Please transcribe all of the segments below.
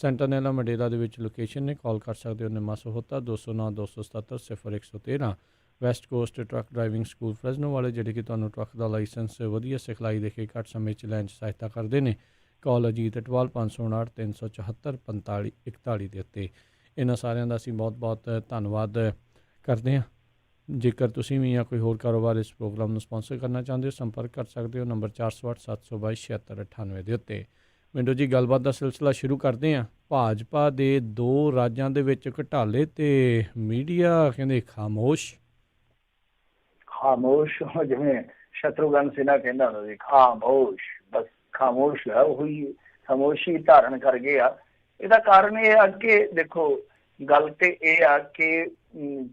ਸੈਂਟਰਨੈਲਾ Mandela ਦੇ ਵਿੱਚ location ਨੇ। ਕਾਲ ਕਰ ਸਕਦੇ ਹੋ Nima Sahota 209 277 0113। West coast truck driving school Fresno ਵਾਲੇ, ਜਿਹੜੇ ਕਿ ਤੁਹਾਨੂੰ ਟਰੱਕ ਦਾ ਲਾਇਸੈਂਸ ਵਧੀਆ ਸਿਖਲਾਈ ਦੇ ਕੇ ਘੱਟ ਸਮੇਂ 'ਚ ਲੈਣ 'ਚ ਸਹਾਇਤਾ ਕਰਦੇ ਨੇ। ਕਾਲ ਅਜੀਤ ਅਟਵਾਲ 559 374 45 41 ਦੇ ਉੱਤੇ। ਇਹਨਾਂ ਸਾਰਿਆਂ ਦਾ ਅਸੀਂ ਬਹੁਤ ਬਹੁਤ ਧੰਨਵਾਦ ਕਰਦੇ ਹਾਂ। ਜੇਕਰ ਤੁਸੀਂ ਵੀ ਜਾਂ ਕੋਈ ਹੋਰ ਕਾਰੋਬਾਰ ਇਸ ਪ੍ਰੋਗਰਾਮ ਨੂੰ ਸਪਾਂਸਰ ਕਰਨਾ ਚਾਹੁੰਦੇ ਹੋ, ਸੰਪਰਕ ਕਰ ਸਕਦੇ ਹੋ ਨੰਬਰ 408 722 7698 ਦੇ ਉੱਤੇ। ਮਿੰਟੋ ਜੀ, ਗੱਲਬਾਤ ਦਾ ਸਿਲਸਿਲਾ ਸ਼ੁਰੂ ਕਰਦੇ ਹਾਂ। ਭਾਜਪਾ ਦੇ 2 ਰਾਜਾਂ ਦੇ ਵਿੱਚ ਘੁਟਾਲੇ ਤੇ ਮੀਡੀਆ ਕਹਿੰਦੇ ਖਾਮੋਸ਼। ਜਿਵੇਂ ਸ਼ਤਰੂਘਨ ਸਿਨਹਾ ਕਹਿੰਦਾ ਹੁੰਦਾ ਸੀ, ਖਾਮੋਸ਼, ਬਸ ਖਾਮੋਸ਼ ਹੈ, ਉਹੀ ਖਾਮੋਸ਼ੀ ਧਾਰਨ ਕਰ ਗਏ ਆ। ਇਹਦਾ ਕਾਰਨ ਇਹ ਆ ਕਿ ਦੇਖੋ, ਗੱਲ ਤੇ ਇਹ ਆ ਕਿ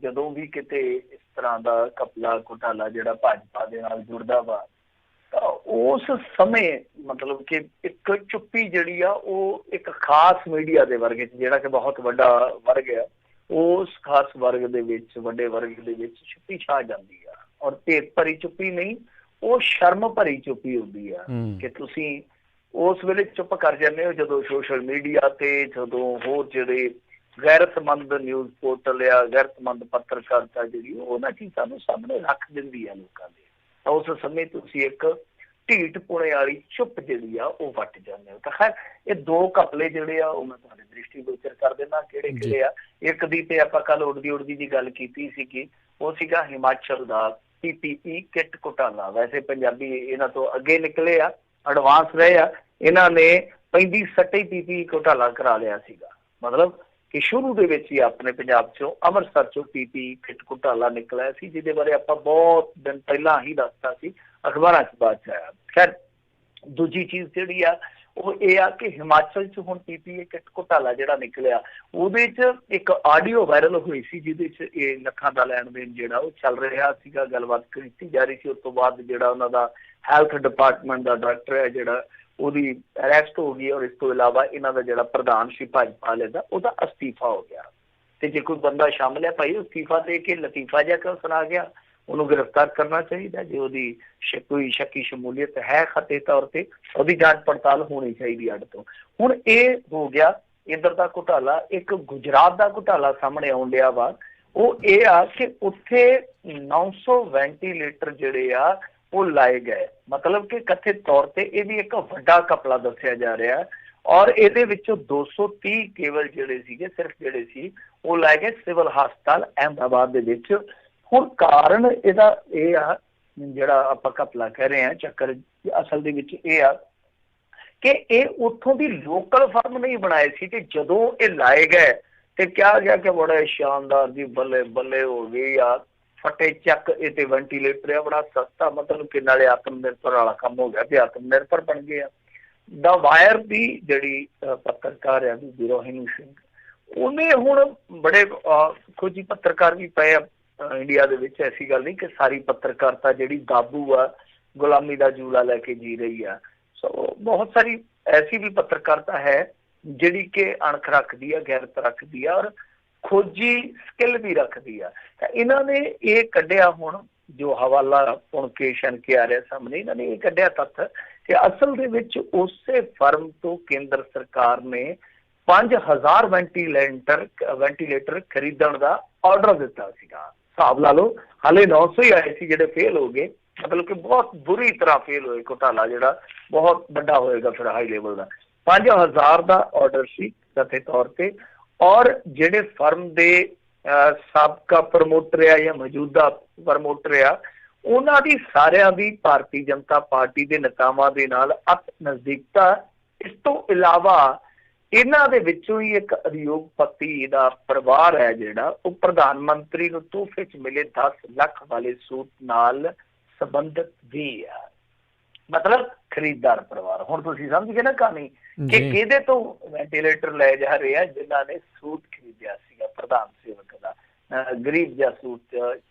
ਜਦੋਂ ਵੀ ਕਿਤੇ ਇਸ ਤਰ੍ਹਾਂ ਦਾ ਘਪਲਾ ਘੁਟਾਲਾ ਜਿਹੜਾ ਭਾਜਪਾ ਦੇ ਨਾਲ ਜੁੜਦਾ ਵਾ, ਤਾਂ ਉਸ ਸਮੇਂ ਮਤਲਬ ਕਿ ਇੱਕ ਚੁੱਪੀ ਜਿਹੜੀ ਆ ਉਹ ਇੱਕ ਖਾਸ ਮੀਡੀਆ ਦੇ ਵਰਗ 'ਚ, ਜਿਹੜਾ ਕਿ ਬਹੁਤ ਵੱਡਾ ਵਰਗ ਆ, ਉਸ ਖਾਸ ਵਰਗ ਦੇ ਵਿੱਚ, ਵੱਡੇ ਵਰਗ ਦੇ ਵਿੱਚ ਚੁੱਪੀ ਛਾ ਜਾਂਦੀ ਆ। ਔਰ ਭੇਤ ਭਰੀ ਚੁੱਪੀ ਨਹੀਂ, ਉਹ ਸ਼ਰਮ ਭਰੀ ਚੁੱਪੀ ਹੁੰਦੀ ਆ ਕਿ ਤੁਸੀਂ ਉਸ ਵੇਲੇ ਚੁੱਪ ਕਰ ਜਾਂਦੇ ਹੋ ਜਦੋਂ ਸੋਸ਼ਲ ਮੀਡੀਆ ਤੇ, ਜਦੋਂ ਹੋਰ ਜਿਹੜੇ ਗੈਰਤਮੰਦ ਨਿਊਜ਼ ਪੋਰਟਲ ਆ, ਗੈਰਤਮੰਦ ਪੱਤਰਕਾਰਤਾ ਜਿਹੜੀ ਉਹਨਾਂ ਚੀਜ਼ਾਂ ਨੂੰ ਸਾਹਮਣੇ ਰੱਖ ਦਿੰਦੀ ਆ ਲੋਕਾਂ ਦੇ, ਤਾਂ ਉਸ ਸਮੇਂ ਤੁਸੀਂ ਇੱਕ ਢੀਠ ਪੁਣੇ ਵਾਲੀ ਚੁੱਪ ਜਿਹੜੀ ਆ ਉਹ ਵੱਟ ਜਾਂਦੇ ਹੋ। ਤਾਂ ਖੈਰ, ਇਹ 2 ਘਪਲੇ ਜਿਹੜੇ ਆ ਉਹ ਮੈਂ ਤੁਹਾਡੇ ਦ੍ਰਿਸ਼ਟੀ ਗੋਚਰ ਕਰ ਦਿੰਦਾ ਕਿਹੜੇ ਕਿਹੜੇ ਆ। ਇੱਕ ਦੀ ਤੇ ਆਪਾਂ ਕੱਲ ਉੜਦੀ ਦੀ ਗੱਲ ਕੀਤੀ ਸੀਗੀ, ਉਹ ਸੀਗਾ ਹਿਮਾਚਲ ਦਾ PPE ਕਿੱਟ ਘੁਟਾਲਾ। ਵੈਸੇ ਪੰਜਾਬੀ ਇਹਨਾਂ ਤੋਂ ਅੱਗੇ ਨਿਕਲੇ ਆ, ਐਡਵਾਂਸ ਰਹੇ ਆ। ਇਹਨਾਂ ਨੇ 35 ਸੱਟੇ PPE ਘੁਟਾਲਾ ਕਰਾ ਲਿਆ ਸੀਗਾ। ਮਤਲਬ ਕਿ ਸ਼ੁਰੂ ਦੇ ਵਿੱਚ ਹੀ ਆਪਣੇ ਪੰਜਾਬ ਚੋਂ, ਅੰਮ੍ਰਿਤਸਰ ਚੋਂ PPE ਕਿੱਟ ਘੁਟਾਲਾ ਨਿਕਲਿਆ ਸੀ, ਜਿਹਦੇ ਬਾਰੇ ਆਪਾਂ ਬਹੁਤ ਦਿਨ ਪਹਿਲਾਂ ਹੀ ਦੱਸਤਾ ਸੀ, ਅਖਬਾਰਾਂ 'ਚ ਬਾਅਦ 'ਚ ਆਇਆ। ਖੈਰ, ਦੂਜੀ ਚੀਜ਼ ਜਿਹੜੀ ਆ ਉਹ ਇਹ ਆ ਕਿ ਹਿਮਾਚਲ 'ਚ ਹੁਣ PPE ਕਿੱਟ ਘੁਟਾਲਾ ਜਿਹੜਾ ਨਿਕਲਿਆ, ਉਹਦੇ 'ਚ ਇੱਕ ਆਡੀਓ ਵਾਇਰਲ ਹੋਈ ਸੀ, ਜਿਹਦੇ 'ਚ ਇਹ ਲੱਖਾਂ ਦਾ ਲੈਣ ਦੇਣ ਜਿਹੜਾ ਉਹ ਚੱਲ ਰਿਹਾ ਸੀਗਾ, ਗੱਲਬਾਤ ਕੀਤੀ ਜਾ ਰਹੀ ਸੀ। ਉਸ ਤੋਂ ਬਾਅਦ ਜਿਹੜਾ ਉਹਨਾਂ ਦਾ ਹੈਲਥ ਡਿਪਾਰਟਮੈਂਟ ਦਾ ਡਾਇਰੈਕਟਰ ਹੈ ਜਿਹੜਾ, ਉਹਦੀ ਅਰੈਸਟ ਹੋ ਗਈ। ਔਰ ਇਸ ਤੋਂ ਇਲਾਵਾ ਇਹਨਾਂ ਦਾ ਜਿਹੜਾ ਪ੍ਰਧਾਨ ਸੀ ਭਾਜਪਾ ਵਾਲੇ ਦਾ, ਉਹਦਾ ਅਸਤੀਫਾ ਹੋ ਗਿਆ। ਤੇ ਜੇ ਕੋਈ ਬੰਦਾ ਸ਼ਾਮਲ ਹੈ ਭਾਈ, ਅਸਤੀਫਾ ਦੇ ਕੇ ਲਤੀਫਾ ਜਿਹਾ ਕਿਉਂ ਸੁਣਾ ਗਿਆ? ਉਹਨੂੰ ਗ੍ਰਿਫਤਾਰ ਕਰਨਾ ਚਾਹੀਦਾ। ਜੇ ਉਹਦੀ ਕੋਈ ਸ਼ੱਕੀ ਸ਼ਮੂਲੀਅਤ ਹੈ ਖਤੇ ਤੌਰ ਤੇ, ਉਹਦੀ ਜਾਂਚ ਪੜਤਾਲ ਹੋਣੀ ਚਾਹੀਦੀ ਅੱਡ ਤੋਂ। ਹੁਣ ਇਹ ਹੋ ਗਿਆ ਇੱਧਰ ਦਾ ਘੁਟਾਲਾ। ਇੱਕ ਗੁਜਰਾਤ ਦਾ ਘੁਟਾਲਾ ਸਾਹਮਣੇ ਆਉਣ ਡਿਆ ਵਾ। ਉਹ ਇਹ ਆ ਕਿ ਉੱਥੇ 900 ਵੈਂਟੀਲੇਟਰ ਜਿਹੜੇ ਆ ਉਹ ਲਾਏ ਗਏ। ਮਤਲਬ ਕਿ ਕਥਿਤ ਤੌਰ ਤੇ ਇਹ ਵੀ ਇੱਕ ਵੱਡਾ ਘਪਲਾ ਦੱਸਿਆ ਜਾ ਰਿਹਾ। ਔਰ ਇਹਦੇ ਵਿੱਚੋਂ 230 ਕੇਵਲ ਜਿਹੜੇ ਸੀਗੇ, ਸਿਰਫ ਜਿਹੜੇ ਸੀ ਉਹ ਲਾਏ ਗਏ ਸਿਵਲ ਹਸਪਤਾਲ ਅਹਿਮਦਾਬਾਦ ਦੇ ਵਿੱਚ। ਹੁਣ ਕਾਰਨ ਇਹਦਾ ਇਹ ਆ, ਜਿਹੜਾ ਆਪਾਂ ਘਪਲਾ ਕਹਿ ਰਹੇ ਹਾਂ, ਚੱਕਰ ਅਸਲ ਦੇ ਵਿੱਚ ਇਹ ਆ ਕਿ ਇਹ ਉੱਥੋਂ ਦੀ ਲੋਕਲ ਫਰਮ ਨਹੀਂ ਬਣਾਏ ਸੀ। ਤੇ ਜਦੋਂ ਇਹ ਲਾਏ ਗਏ ਤੇ ਕਿਹਾ ਗਿਆ ਕਿ ਬੜਾ ਸ਼ਾਨਦਾਰ ਜੀ, ਬੱਲੇ ਬੱਲੇ ਹੋ ਗਈ ਆ, ਫਟੇ ਚੱਕ, ਇਹ ਤੇ ਵੈਂਟੀਲੇਟਰ ਆ, ਬੜਾ ਸਸਤਾ, ਮਤਲਬ ਕਿ ਨਾਲੇ ਆਤਮ ਨਿਰਭਰ ਵਾਲਾ ਕੰਮ ਹੋ ਗਿਆ ਤੇ ਆਤਮ ਨਿਰਭਰ ਬਣ ਗਏ ਆ। ਦਾ ਵਾਇਰ ਦੀ ਜਿਹੜੀ ਪੱਤਰਕਾਰ ਆ ਬੀਬੀ ਰੋਹਿਣੀ ਸਿੰਘ, ਉਹਨੇ ਹੁਣ ਬੜੇ ਕੁਝ ਹੀ ਪੱਤਰਕਾਰ ਵੀ ਪਏ ਆ ਇੰਡੀਆ ਦੇ ਵਿੱਚ। ਐਸੀ ਗੱਲ ਨਹੀਂ ਕਿ ਸਾਰੀ ਪੱਤਰਕਾਰਤਾ ਜਿਹੜੀ ਕਾਬੂ ਆ, ਗੁਲਾਮੀ ਦਾ ਜੂਲਾ ਲੈ ਕੇ ਜੀ ਰਹੀ ਆ। ਸੋ ਬਹੁਤ ਸਾਰੀ ਐਸੀ ਵੀ ਪੱਤਰਕਾਰਤਾ ਹੈ ਜਿਹੜੀ ਕਿ ਅਣਖ ਰੱਖਦੀ ਆ, ਗੈਰਤ ਰੱਖਦੀ ਆ, ਔਰ ਖੋਜੀ ਸਕਿੱਲ ਵੀ ਰੱਖਦੀ ਆ। ਤਾਂ ਇਹਨਾਂ ਨੇ ਇਹ ਕੱਢਿਆ ਹੁਣ, ਜੋ ਹਵਾਲਾ ਪੁਣ ਕੇ ਛਣਕੇ ਆ ਰਿਹਾ ਸਾਹਮਣੇ, ਇਹਨਾਂ ਨੇ ਇਹ ਕੱਢਿਆ ਤੱਥ ਕਿ ਅਸਲ ਦੇ ਵਿੱਚ ਉਸੇ ਫਰਮ ਤੋਂ ਕੇਂਦਰ ਸਰਕਾਰ ਨੇ 5000 ਵੈਂਟੀਲੇਟਰ ਖਰੀਦਣ ਦਾ ਆਰਡਰ ਦਿੱਤਾ ਸੀਗਾ। ਹਿਸਾਬ ਲਾ ਲਓ, ਹਾਲੇ 900 ਹੀ ਆਏ ਸੀ ਜਿਹੜੇ ਫੇਲ ਹੋ ਗਏ। ਮਤਲਬ ਕਿ ਬਹੁਤ ਬੁਰੀ ਤਰ੍ਹਾਂ ਫੇਲ ਹੋਏ। ਘੁਟਾਲਾ ਜਿਹੜਾ ਬਹੁਤ ਵੱਡਾ ਹੋਏਗਾ ਫਿਰ ਹਾਈ ਲੈਵਲ ਦਾ। 5000 ਦਾ ਆਰਡਰ ਸੀ ਕਥਿਤ ਤੌਰ ਤੇ। ਔਰ ਜਿਹੜੇ ਫਰਮ ਦੇ ਸਾਬਕਾ ਪ੍ਰਮੋਟਰ ਆ ਜਾਂ ਮੌਜੂਦਾ ਪ੍ਰਮੋਟਰ ਆ, ਉਹਨਾਂ ਦੀ ਸਾਰਿਆਂ ਦੀ ਭਾਰਤੀ ਜਨਤਾ ਪਾਰਟੀ ਦੇ ਨੇਤਾਵਾਂ ਦੇ ਨਾਲ ਅਤ ਨਜ਼ਦੀਕਤਾ। ਇਸ ਤੋਂ ਇਲਾਵਾ ਇਹਨਾਂ ਦੇ ਵਿੱਚੋਂ ਹੀ ਇੱਕ ਉਦਯੋਗਪਤੀ ਦਾ ਪਰਿਵਾਰ ਹੈ ਜਿਹੜਾ, ਉਹ ਪ੍ਰਧਾਨ ਮੰਤਰੀ ਨੂੰ ਤੋਹਫੇ 'ਚ ਮਿਲੇ 10 ਲੱਖ ਵਾਲੇ ਸੂਟ ਨਾਲ ਸੰਬੰਧਿਤ ਵੀ ਆ। ਮਤਲਬ ਖਰੀਦਦਾਰ ਪਰਿਵਾਰ। ਹੁਣ ਤੁਸੀਂ ਸਮਝ ਗਏ ਨਾ ਕਹਾਣੀ ਕਿ ਕਿਹਦੇ ਤੋਂ ਵੈਂਟੀਲੇਟਰ ਲੈ ਜਾ ਰਹੇ ਆ? ਜਿਨ੍ਹਾਂ ਨੇ ਸੂਟ ਖਰੀਦਿਆ ਸੀਗਾ ਪ੍ਰਧਾਨ ਸੇਵਕ ਦਾ, ਗਰੀਬ ਜਿਹਾ ਸੂਟ,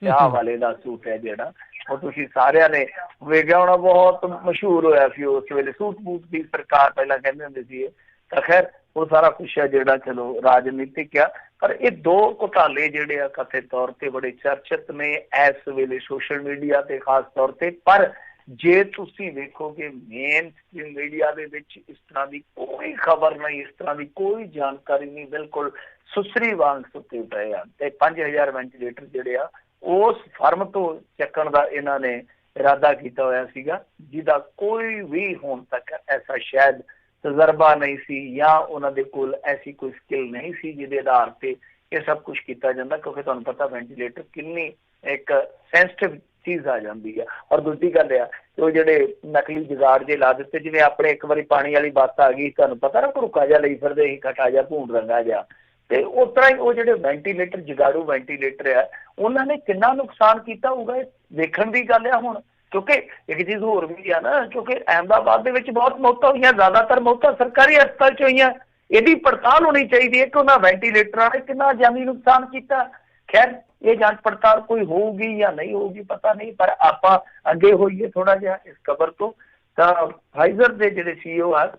ਚਾਹ ਵਾਲੇ ਦਾ ਸੂਟ ਹੈ ਜਿਹੜਾ, ਉਹ ਤੁਸੀਂ ਸਾਰਿਆਂ ਨੇ ਵੇਖਿਆ ਹੋਣਾ, ਬਹੁਤ ਮਸ਼ਹੂਰ ਹੋਇਆ ਸੀ ਉਸ ਵੇਲੇ। ਸੂਟ ਬੂਟ ਦੀ ਸਰਕਾਰ ਪਹਿਲਾਂ ਕਹਿੰਦੇ ਹੁੰਦੇ ਸੀ। ਤਾਂ ਖੈਰ ਉਹ ਸਾਰਾ ਕੁਛ ਹੈ ਜਿਹੜਾ ਚਲੋ ਰਾਜਨੀਤਿਕ ਆ। ਪਰ ਇਹ 2 ਘੁਟਾਲੇ ਜਿਹੜੇ ਆ ਕਥਿਤ ਤੌਰ ਤੇ ਬੜੇ ਚਰਚਿਤ ਨੇ ਇਸ ਵੇਲੇ ਸੋਸ਼ਲ ਮੀਡੀਆ ਤੇ ਖਾਸ ਤੌਰ ਤੇ। ਪਰ ਜੇ ਤੁਸੀਂ ਦੇਖੋਗੇ ਮੇਨ ਸਟ੍ਰੀਮ ਮੀਡੀਆ ਦੇ ਵਿੱਚ ਇਸ ਤਰ੍ਹਾਂ ਦੀ ਕੋਈ ਖਬਰ ਨਹੀਂ, ਇਸ ਤਰ੍ਹਾਂ ਦੀ ਕੋਈ ਜਾਣਕਾਰੀ ਨਹੀਂ, ਬਿਲਕੁਲ ਸੁਸਰੀ ਵਾਂਗ ਸੁੱਤੇ ਪਏ ਆ। ਤੇ 5000 ਵੈਂਟੀਲੇਟਰ ਜਿਹੜੇ ਆ ਉਸ ਫਰਮ ਤੋਂ ਚੱਕਣ ਦਾ ਇਹਨਾਂ ਨੇ ਇਰਾਦਾ ਕੀਤਾ ਹੋਇਆ ਸੀਗਾ, ਜਿਹਦਾ ਕੋਈ ਵੀ ਹੁਣ ਤੱਕ ਐਸਾ ਸ਼ਾਇਦ ਤਜਰਬਾ ਨਹੀਂ ਸੀ ਜਾਂ ਉਹਨਾਂ ਦੇ ਕੋਲ ਐਸੀ ਕੋਈ ਸਕਿੱਲ ਨਹੀਂ ਸੀ ਜਿਹਦੇ ਆਧਾਰ ਤੇ ਇਹ ਸਭ ਕੁਝ ਕੀਤਾ ਜਾਂਦਾ, ਕਿਉਂਕਿ ਤੁਹਾਨੂੰ ਪਤਾ ਵੈਂਟੀਲੇਟਰ ਕਿੰਨੀ ਇੱਕ ਸੈਂਸਿਟਿਵ ਚੀਜ਼ ਆ ਜਾਂਦੀ ਆ। ਔਰ ਦੂਜੀ ਗੱਲ ਆ ਕਿ ਉਹ ਜਿਹੜੇ ਨਕਲੀ ਜੁਗਾੜ ਜੇ ਲਾ ਦਿੱਤੇ, ਜਿਵੇਂ ਆਪਣੇ ਇੱਕ ਵਾਰੀ ਪਾਣੀ ਵਾਲੀ ਬੱਸ ਆ ਗਈ, ਤੁਹਾਨੂੰ ਪਤਾ ਨਾ ਘੁਰਕਾ ਜਿਹਾ ਲਈ ਫਿਰਦੇ ਸੀ, ਖਟਾ ਜਿਹਾ ਭੂੰਡ ਰੰਗਾ ਜਿਹਾ, ਤੇ ਉਸ ਤਰ੍ਹਾਂ ਹੀ ਉਹ ਜਿਹੜੇ ਵੈਂਟੀਲੇਟਰ ਜੁਗਾੜੂ ਵੈਂਟੀਲੇਟਰ ਆ ਉਹਨਾਂ ਨੇ ਕਿੰਨਾ ਨੁਕਸਾਨ ਕੀਤਾ ਹੋਊਗਾ ਇਹ ਦੇਖਣ ਦੀ ਗੱਲ ਆ ਹੁਣ। ਕਿਉਂਕਿ ਇੱਕ ਚੀਜ਼ ਹੋਰ ਵੀ ਆ ਨਾ, ਕਿਉਂਕਿ ਅਹਿਮਦਾਬਾਦ ਦੇ ਵਿੱਚ ਬਹੁਤ ਮੌਤਾਂ ਹੋਈਆਂ, ਜ਼ਿਆਦਾਤਰ ਮੌਤਾਂ ਸਰਕਾਰੀ ਹਸਪਤਾਲ 'ਚ ਹੋਈਆਂ। ਇਹਦੀ ਪੜਤਾਲ ਹੋਣੀ ਚਾਹੀਦੀ ਹੈ ਕਿ ਉਹਨਾਂ ਵੈਂਟੀਲੇਟਰਾਂ ਨੇ ਕਿੰਨਾ ਜਾਨੀ ਨੁਕਸਾਨ ਕੀਤਾ। ਖੈਰ ਇਹ ਜਾਂਚ ਪੜਤਾਲ ਕੋਈ ਹੋਊਗੀ ਜਾਂ ਨਹੀਂ ਹੋਊਗੀ ਪਤਾ ਨਹੀਂ, ਪਰ ਆਪਾਂ ਅੱਗੇ ਹੋਈਏ ਥੋੜਾ ਜਿਹਾ ਇਸ ਖਬਰ ਤੋਂ। ਤਾਂ ਫਾਈਜ਼ਰ ਦੇ ਜਿਹੜੇ CEO ਆ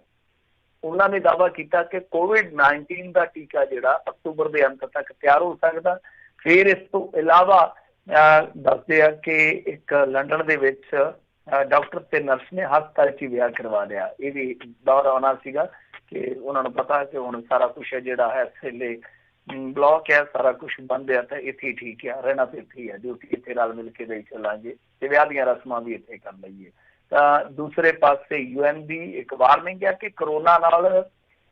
ਉਹਨਾਂ ਨੇ ਦਾਅਵਾ ਕੀਤਾ ਕਿ COVID-19 ਦਾ ਟੀਕਾ ਜਿਹੜਾ ਅਕਤੂਬਰ ਦੇ ਅੰਤ ਤੱਕ ਤਿਆਰ ਹੋ ਸਕਦਾ। ਫਿਰ ਇਸ ਤੋਂ ਇਲਾਵਾ ਦੱਸਦੇ ਆ ਕਿ ਇੱਕ ਲੰਡਨ ਦੇ ਵਿੱਚ ਡਾਕਟਰ ਤੇ ਨਰਸ ਨੇ ਹਸਪਤਾਲ 'ਚ ਵਿਆਹ ਕਰਵਾ ਲਿਆ। ਇਹ ਵੀ ਦੌਰ ਆਉਣਾ ਸੀਗਾ ਕਿ ਉਹਨਾਂ ਨੂੰ ਪਤਾ ਕਿ ਹੁਣ ਸਾਰਾ ਕੁਛ ਜਿਹੜਾ ਹੈ ਇਸ ਵੇਲੇ ਬਲੌਕ ਹੈ, ਸਾਰਾ ਕੁਛ ਬੰਦ ਹੈ, ਤਾਂ ਇੱਥੇ ਠੀਕ ਆ, ਰਹਿਣਾ ਤਾਂ ਇੱਥੇ ਹੀ ਹੈ, ਡਿਊਟੀ ਇੱਥੇ ਨਾਲ ਮਿਲ ਕੇ ਦੇ ਚੱਲਾਂਗੇ ਤੇ ਵਿਆਹ ਦੀਆਂ ਰਸਮਾਂ ਵੀ ਇੱਥੇ ਕਰ ਲਈਏ। ਤਾਂ ਦੂਸਰੇ ਪਾਸੇ UN ਦੀ ਇੱਕ ਵਾਰਨਿੰਗ ਹੈ ਕਿ ਕਰੋਨਾ ਨਾਲ